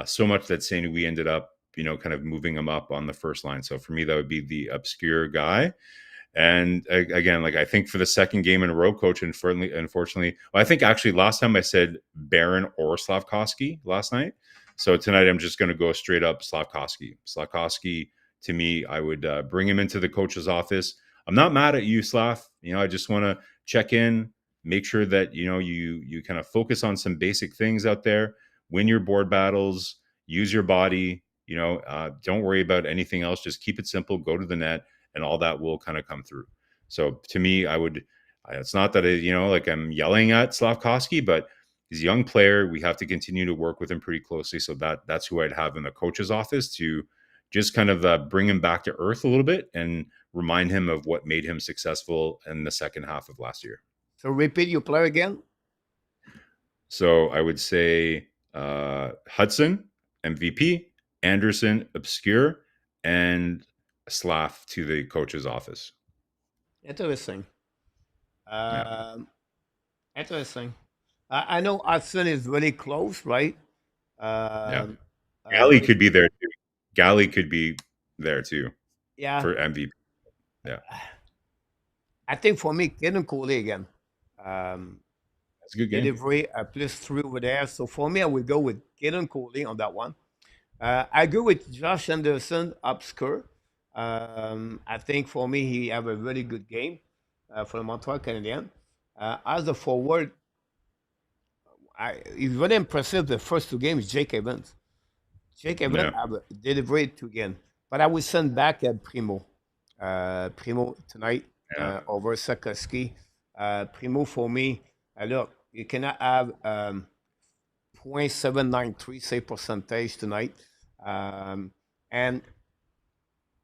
So much that Saint Louis ended up, kind of moving him up on the first line. So for me, that would be the obscure guy. And again, like I think for the second game in a row, coach, unfortunately, I think actually last time I said Barron or Slavkovsky last night. So tonight I'm just going to go straight up Slavkovsky. Slavkovsky, to me, I would bring him into the coach's office. I'm not mad at you, Slav. I just want to check in, make sure that, you kind of focus on some basic things out there, win your board battles, use your body, don't worry about anything else. Just keep it simple, go to the net. And all that will kind of come through. So to me, it's not that like I'm yelling at Slavkovsky, but he's a young player. We have to continue to work with him pretty closely. So that's who I'd have in the coach's office to just kind of bring him back to earth a little bit and remind him of what made him successful in the second half of last year. So repeat your player again. So I would say Hudson, MVP, Anderson, obscure, and Slav to the coach's office. Interesting. Interesting. I know Hudson is really close, right? Galley could be there too. Galley could be there too. Yeah. For MVP. Yeah. I think for me, Kaden Cooley again. That's a good game. Delivery +3 over there. So for me, I would go with Kaden Cooley on that one. I go with Josh Anderson, upscore. I think for me, he have a really good game for the Montreal Canadiens. As the forward, he's very impressive. The first 2 games, Jake Evans. Jake Evans have delivered 2 games. But I would send back Primo. Primo tonight over Sikorsky. Primo for me, look, you cannot have .793 save percentage tonight. And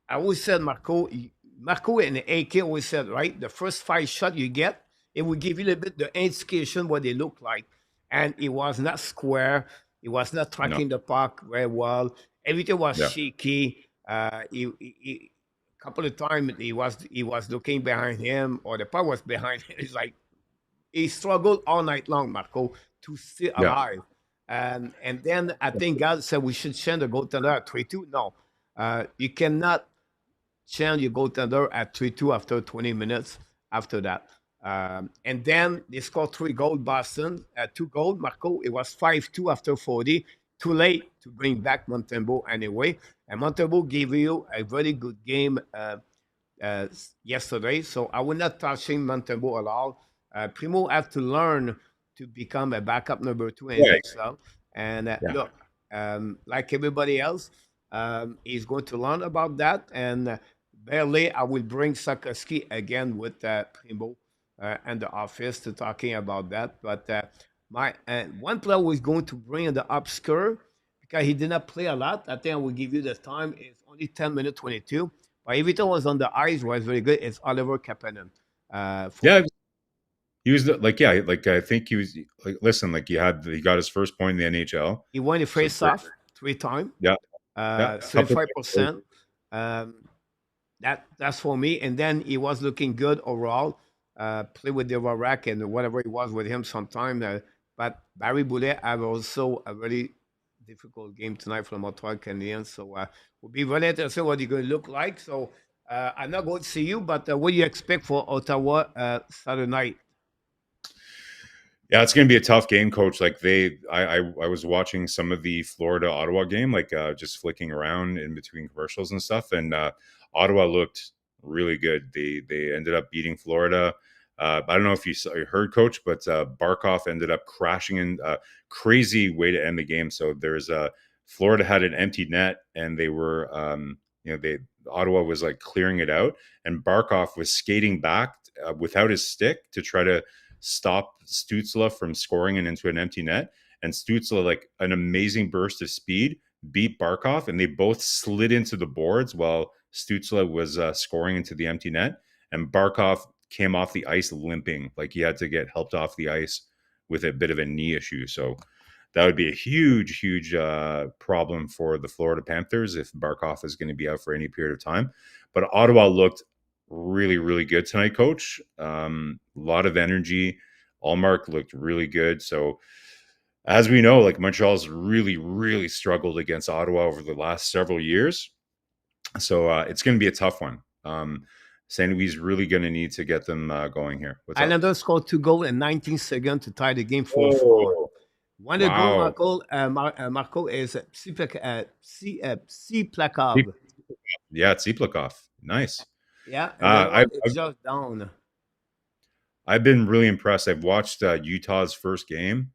I always said, Marco and AK always said, right, the first 5 shots you get, it will give you a little bit the indication what they look like. And it was not square. It was not tracking the puck very well. Everything was shaky. A couple of times he was looking behind him, or the puck was behind him. It's like he struggled all night long, Marco, to stay alive. And then I think God said we should change the goaltender at 3-2. No, you cannot change your goaltender at 3-2 after 20 minutes after that. And then they scored 3 goals, Boston, 2 goals, Marco. It was 5-2 after 40. Too late to bring back Montembeault anyway. And Montembeault gave you a very good game yesterday. So I will not touching Montembeault at all. Primo had to learn to become a backup number 2 in himself. And look, like everybody else, he's going to learn about that. And barely I will bring Sakoski again with Primo and the office to talking about that. But my one player was going to bring in the obscure because he did not play a lot. I think I will give you the time. It's only 10 minutes 22. But everything was on the ice was very good. It's Oliver Kapanen. He was I think he was like, listen, like he got his first point in the NHL. He won the face-off 3 times. 35%. That's for me. And then he was looking good overall. Play with the Varak and whatever it was with him sometime. But Barry Boulet have also a very difficult game tonight for the Montreal Canadiens. So we'll be very interested what he's going to look like. So I'm not going to see you, but what do you expect for Ottawa Saturday night? Yeah, it's going to be a tough game, Coach. Like I was watching some of the Florida Ottawa game, like just flicking around in between commercials and stuff, and Ottawa looked really good. They ended up beating Florida. I don't know if you heard, Coach, but Barkov ended up crashing in a crazy way to end the game. So there's Florida had an empty net, and they were Ottawa was like clearing it out, and Barkov was skating back without his stick to try to stop Stützle from scoring and into an empty net. And Stützle, like an amazing burst of speed, beat Barkov, and they both slid into the boards while Stützle was scoring into the empty net. And Barkov came off the ice limping, like he had to get helped off the ice with a bit of a knee issue. So that would be a huge, huge problem for the Florida Panthers if Barkov is going to be out for any period of time. But Ottawa looked really, really good tonight, Coach. A lot of energy. Allmark looked really good. So as we know, like Montreal's really, really struggled against Ottawa over the last several years. So it's going to be a tough one. St. Louis really going to need to get them going here. Islanders scored 2 goals in 19 seconds to tie the game 4-4. One of the goal, Marco, is Tsiplakov. Yeah, Tsiplakov. Nice. Yeah, I've just down. I've been really impressed. I've watched Utah's first game.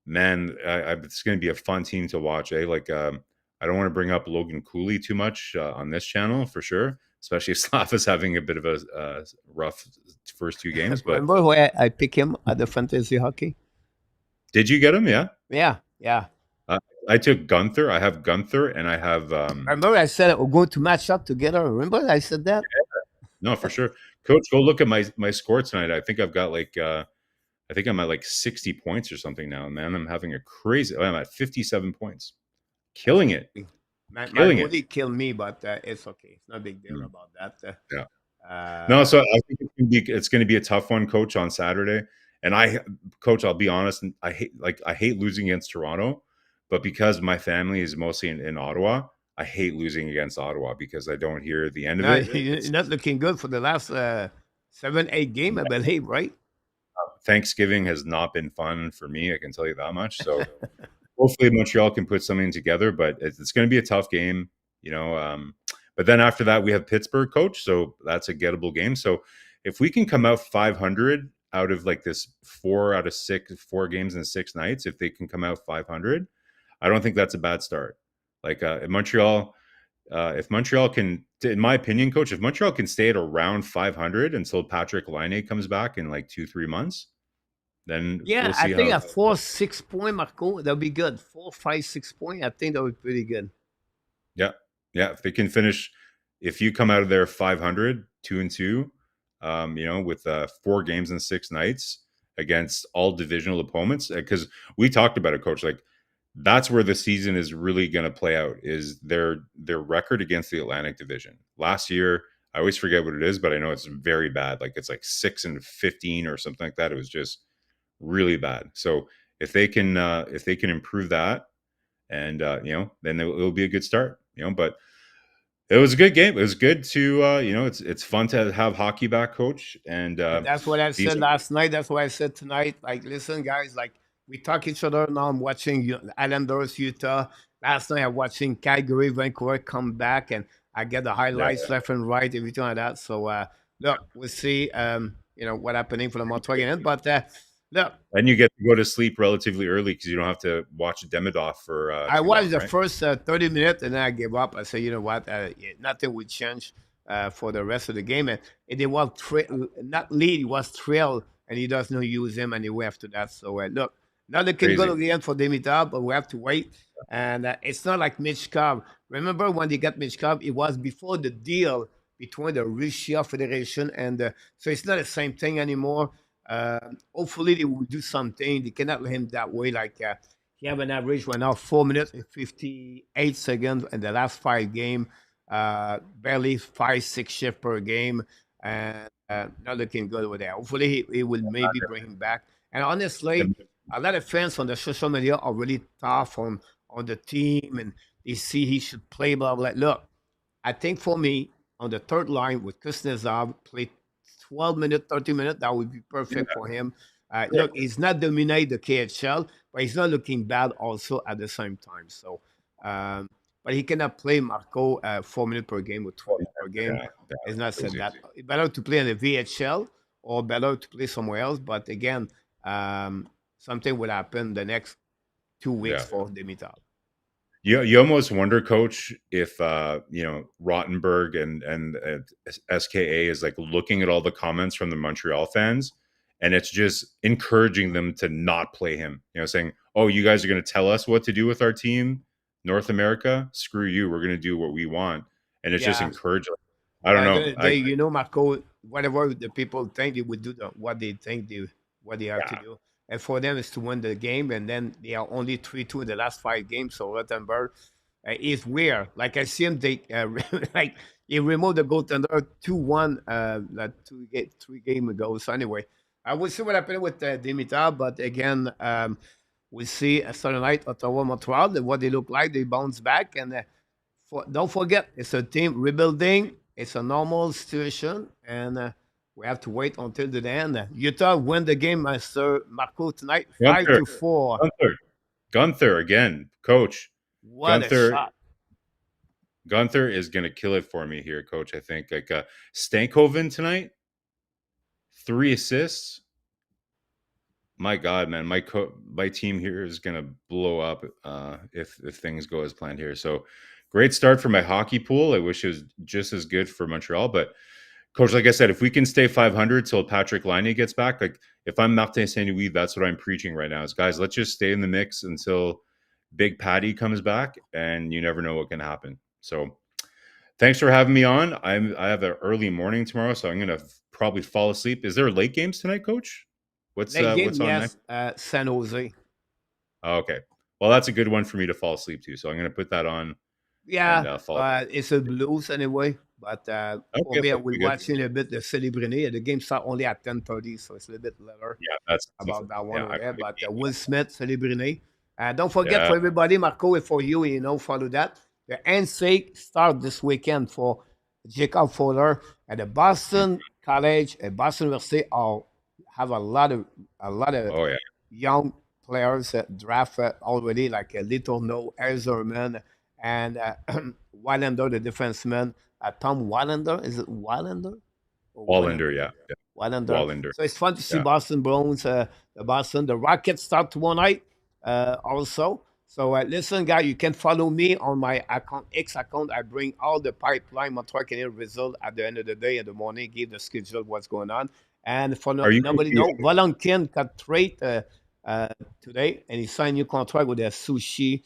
Man, it's going to be a fun team to watch. Like, I don't want to bring up Logan Cooley too much on this channel for sure, especially if Slav is having a bit of a rough first 2 games. But remember where I picked him at the fantasy hockey? Did you get him? Yeah. Yeah. I took Gunther. I have Gunther, and I have. Remember, I said we're going to match up together. Remember, I said that. No, for sure, Coach. Go look at my score tonight. I think I've got like, I think I'm at like 60 points or something now. Man, I'm having a crazy. I'm at 57 points, killing it. My body killed me, but it's okay. It's not a big deal about that. Yeah. No, so I think it's going to be a tough one, Coach, on Saturday. And Coach, I'll be honest, I hate losing against Toronto, but because my family is mostly in Ottawa, I hate losing against Ottawa because I don't hear the end of it. You're not looking good for the last 7-8 game, I believe, right? Thanksgiving has not been fun for me. I can tell you that much. So hopefully Montreal can put something together, but it's going to be a tough game, but then after that we have Pittsburgh, Coach. So that's a gettable game. So if we can come out 500 out of like this 4 games in 6 nights, if they can come out 500, I don't think that's a bad start. Like Montreal, if Montreal can, in my opinion, Coach, if Montreal can stay at around 500 until Patrick Laine comes back in like 2-3 months, then we'll see. I think at 4-6 point, Marco, that'll be good. 4, 5, 6 point, I think that would be pretty good. Yeah. If they can finish, if you come out of there 500, 2-2, with 4 games in 6 nights against all divisional opponents, because we talked about it, Coach. Like that's where the season is really going to play out, is their record against the Atlantic Division. Last year, I always forget what it is, but I know it's very bad. Like it's like 6-15 or something like that. It was just really bad. So if they can improve that, and then it'll be a good start. But it was a good game. It was good to it's fun to have hockey back, coach. And That's what I these said last night. That's what I said tonight. Like, listen, guys, like we talk each other now. I'm watching Islanders, Utah. Last night I'm watching Calgary, Vancouver come back, and I get the highlights left and right, everything like that. So look, we'll see what happening for the Montreal Canadiens. But look, and you get to go to sleep relatively early because you don't have to watch Demidov for I too watched long, the right? first 30 minutes and then I gave up. I said, you know what? Nothing would change for the rest of the game. And it was not lead, it was trail, and he does not use him anyway after that. So, look, nothing can go to the end for Dimitar, but we have to wait. And it's not like Mitch Cobb. Remember when they got Mitch Cobb, it was before the deal between the Russia Federation and so it's not the same thing anymore. Hopefully, they will do something. They cannot let him that way. Like, he have an average right now 4 minutes and 58 seconds in the last 5 games. Barely 5-6 shift per game, and not looking good over there. Hopefully, he will maybe bring him back. And honestly, a lot of fans on the social media are really tough on the team, and they see he should play. Blah blah. Look, I think for me on the third line with Kuznetsov, play 12 minutes, 30 minutes. That would be perfect for him. Look, he's not dominate the KHL, but he's not looking bad also at the same time. So, but he cannot play Marco 4 minutes per game or 12 minutes per game. It's not said that. It's better to play in the VHL or better to play somewhere else. But again, something will happen the next 2 weeks for Dimitar. You almost wonder, Coach, if Rottenberg and SKA is like looking at all the comments from the Montreal fans, and it's just encouraging them to not play him. Saying, "Oh, you guys are going to tell us what to do with our team, North America? Screw you. We're going to do what we want." And it's just encouraging. I don't know. Marco, whatever the people think, they would do what they think what they have to do. And for them, is to win the game. And then they are only 3-2 in the last 5 games. So Rottenberg is weird. Like I see him, like he removed the goaltender 2-1 like 3 games ago. So anyway, I will see what happened with Dimitar. But again, we'll see Saturday night, Ottawa, Montreal, what they look like. They bounce back. And don't forget, it's a team rebuilding. It's a normal situation. And we have to wait until the end. Utah win the game, Sir Marco, tonight, 5-4. Gunther again, Coach. What a shot! Gunther is going to kill it for me here, Coach. I think like Stankoven tonight, 3 assists. My God, man, my team here is going to blow up if things go as planned here. So great start for my hockey pool. I wish it was just as good for Montreal, but Coach, like I said, if we can stay 500 till Patrick Laine gets back, like if I'm Martin Saint-Louis, that's what I'm preaching right now is, guys, let's just stay in the mix until Big Patty comes back, and you never know what can happen. So thanks for having me on. I have an early morning tomorrow, so I'm going to probably fall asleep. Is there late games tonight, Coach? What's on next? San Jose. Oh, okay. Well, that's a good one for me to fall asleep to, so I'm going to put that on. Yeah, it's a Blues anyway. But for me, I will watching a bit the Celebrity. The game start only at 10:30, so it's a little bit later. Yeah, that's about that one over there. But Will Smith, Celebrity. Don't forget for everybody, Marco, and for you, follow that. The handshake start this weekend for Jacob Fowler at the Boston College and Boston University. Have a lot of young players draft already, like Little No, Erzerman, and Wylander, the defenseman. Tom Wylander, is it Wylander? Wylander, yeah. Wylander. So it's fun to see Boston Bruins, the Rockets start tomorrow night also. So listen, guys, you can follow me on my X account. I bring all the pipeline Montreal Canadiens result at the end of the day in the morning, give the schedule what's going on. And for nobody know, Volonkin got trade today, and he signed new contract with the Sushi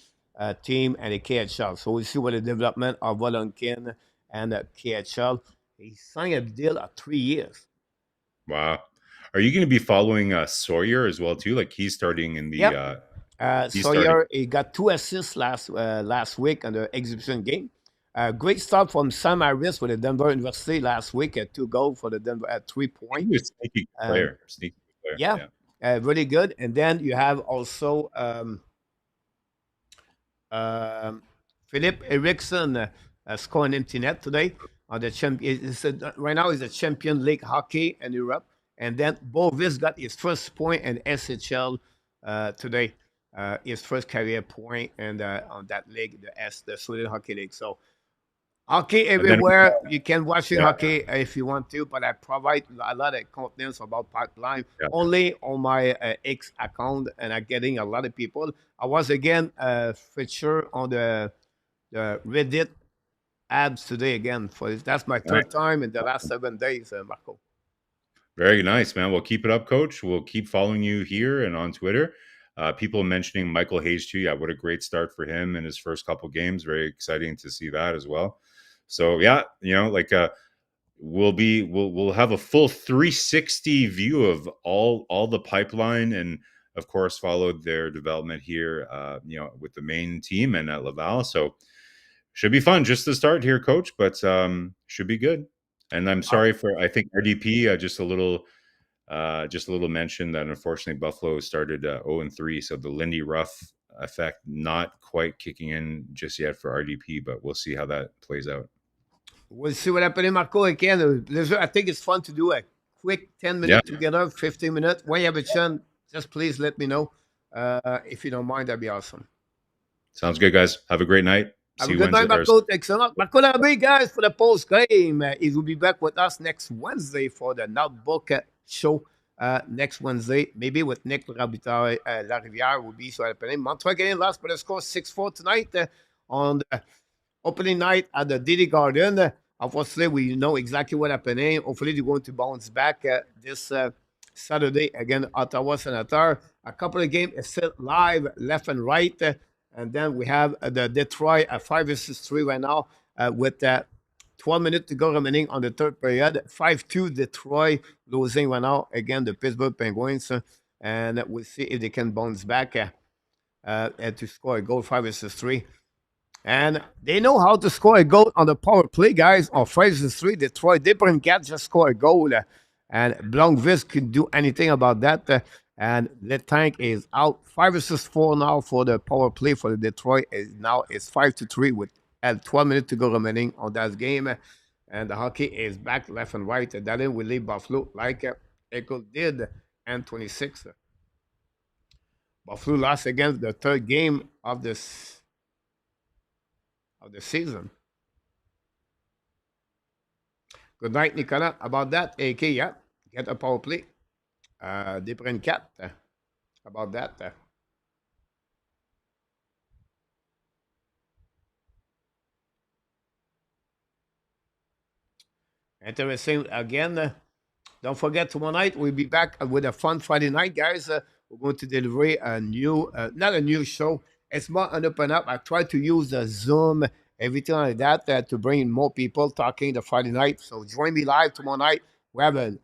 team and the KHL. So we'll see what the development of Volonkin and the KHL. He signed a deal of 3 years. Wow. Are you going to be following Sawyer as well too? Like he's starting in the Sawyer, he got 2 assists last week in the exhibition game. Great start from Sam Harris with the Denver University last week at 2 goals for the Denver at 3 points. Sneaky player. Yeah. really good. And then you have also Philip Eriksson scored an empty net today on the champion. Right now, he's a Champion League hockey in Europe. And then Bovis got his first point in SHL today, his first career point and on that league, the Sweden Hockey League. So hockey everywhere. You can watch hockey if you want to, but I provide a lot of content about pipeline only on my X account, and I'm getting a lot of people. I was again featured on the Reddit Habs today again. That's my third time in the last 7 days, Marco. Very nice, man. Well, keep it up, Coach. We'll keep following you here and on Twitter. People mentioning Michael Hayes too. Yeah, what a great start for him in his first couple games. Very exciting to see that as well. So yeah, we'll have a full 360 view of all the pipeline, and of course followed their development here, with the main team and at Laval. So should be fun just to start here, Coach, but should be good. And I'm sorry for, I think RDP, just a little mention that unfortunately Buffalo started 0-3, so the Lindy Ruff effect not quite kicking in just yet for RDP, but we'll see how that plays out. We'll see what happens, Marco. Again, I think it's fun to do a quick 10 minutes together, 15 minutes. When you have a chance, just please let me know. If you don't mind, that'd be awesome. Sounds good, guys. Have a great night. Have a good night, Marco. Thanks a lot. Marco Larabé, guys, for the post game. He will be back with us next Wednesday for the Notebook show. Next Wednesday, maybe with Nick Larivière will be so happening. Montreal Canadiens lost by the score 6-4 tonight on the opening night at the Diddy Garden. Unfortunately, we know exactly what happening. Hopefully, they're going to bounce back this Saturday again. Ottawa Senator. A couple of games is still live, left and right. And then we have the Detroit 5-3 right now with 12 minutes to go remaining on the third period. 5-2 Detroit losing right now again the Pittsburgh Penguins. And we'll see if they can bounce back to score a goal 5-3. And they know how to score a goal on the power play, guys. On 5-3, Detroit, Debrincat just scored a goal. And Blancvis could do anything about that. And the tank is out. 5-4 now for the power play for the Detroit. It's 5-3 with 12 minutes to go remaining on that game. And the hockey is back left and right. That in will leave Buffalo like Echo did and 26. Buffalo lost against the third game of the season. Good night, Nicolas. About that, AK, yeah. Get a power play. Debrincat. About that. Interesting again. Don't forget, tomorrow night we'll be back with a fun Friday night, guys. We're going to deliver a new, not a new show. It's more an open up. I try to use the Zoom, everything like that, to bring in more people talking the Friday night. So join me live tomorrow night. We have a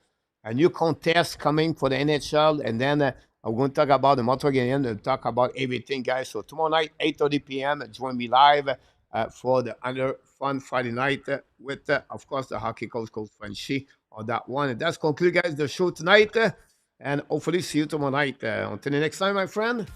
new contest coming for the NHL, and then I'm going to talk about the Montreal Canadiens and talk about everything, guys. So tomorrow night, 8:30 p.m., join me live for the other fun Friday night with, of course, the hockey coach Frenchy on that one. And that's conclude, guys, the show tonight. And hopefully see you tomorrow night. Until the next time, my friend.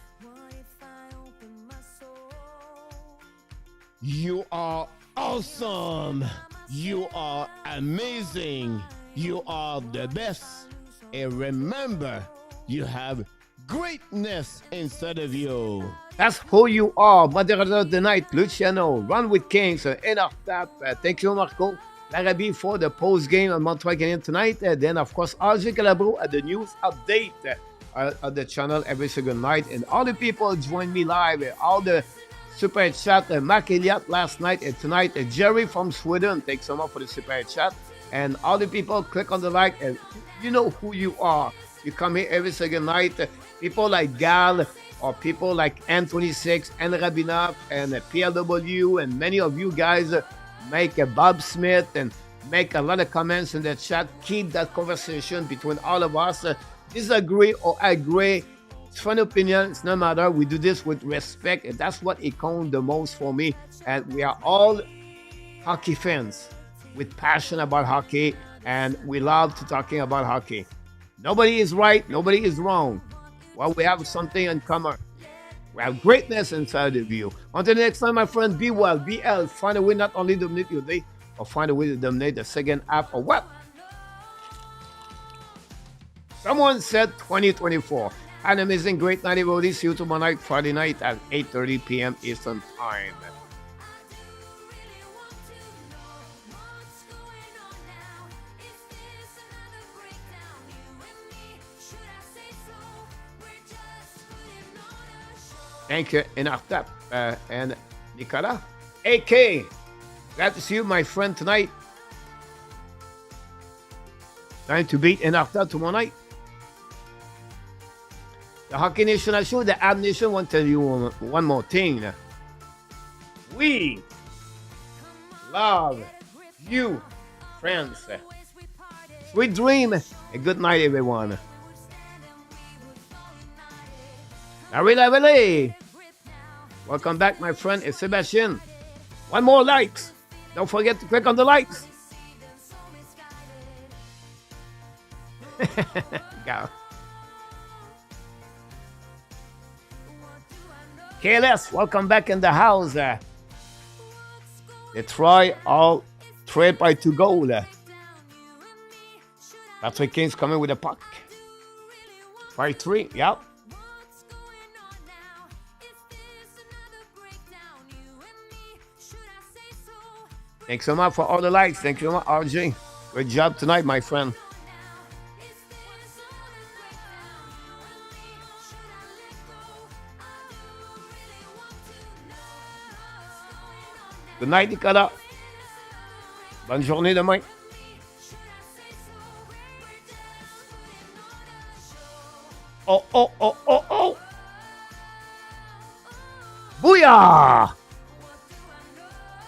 You are awesome. You are amazing. You are the best. And remember, you have greatness inside of you. That's who you are. Moderator of the night, Luciano. Run with Kings. Enough that. Thank you, Marco Larabé, for the post game on Montreal Canadiens tonight. Then, of course, RJ Calabro at the news update on the channel every single night. And all the people join me live. All the super chat. Mark Elliott last night and tonight. Jerry from Sweden. Thanks so much for the super chat. And all the people, click on the like. And you know who you are. You come here every single night. People like Gal or people like N26 and Rabinov and PLW and many of you guys make a Bob Smith and make a lot of comments in the chat. Keep that conversation between all of us. Disagree or agree. It's fun opinion. It's no matter. We do this with respect. And that's what it counts the most for me. And we are all hockey fans with passion about hockey. And we love to talking about hockey. Nobody is right. Nobody is wrong. Well, we have something in common. We have greatness inside of you. Until next time, my friend, be well, be healthy. Find a way not only to dominate your day, but find a way to dominate the second half of what? Someone said 2024. An amazing, great night, everybody. See you tomorrow night, Friday night at 8:30 p.m. Eastern Time. Thank you, Inartap and Nicolas. AK, glad to see you, my friend, tonight. Time to beat Inartap tomorrow night. The Hockey Nation, I show the Habs Nation want to tell you one more thing. We love you, friends. Sweet dream and good night, everyone. Really. Welcome back, my friend. It's Sebastian. One more likes. Don't forget to click on the likes. Go. KLS, welcome back in the house. They try all trade by 2 goal. Patrick King's coming with a puck. 5-3, yep. Thanks so much for all the likes. Thank you so much, RJ. Good job tonight, my friend. Good night, Nicolas. Bonne journée demain. Oh. Booyah!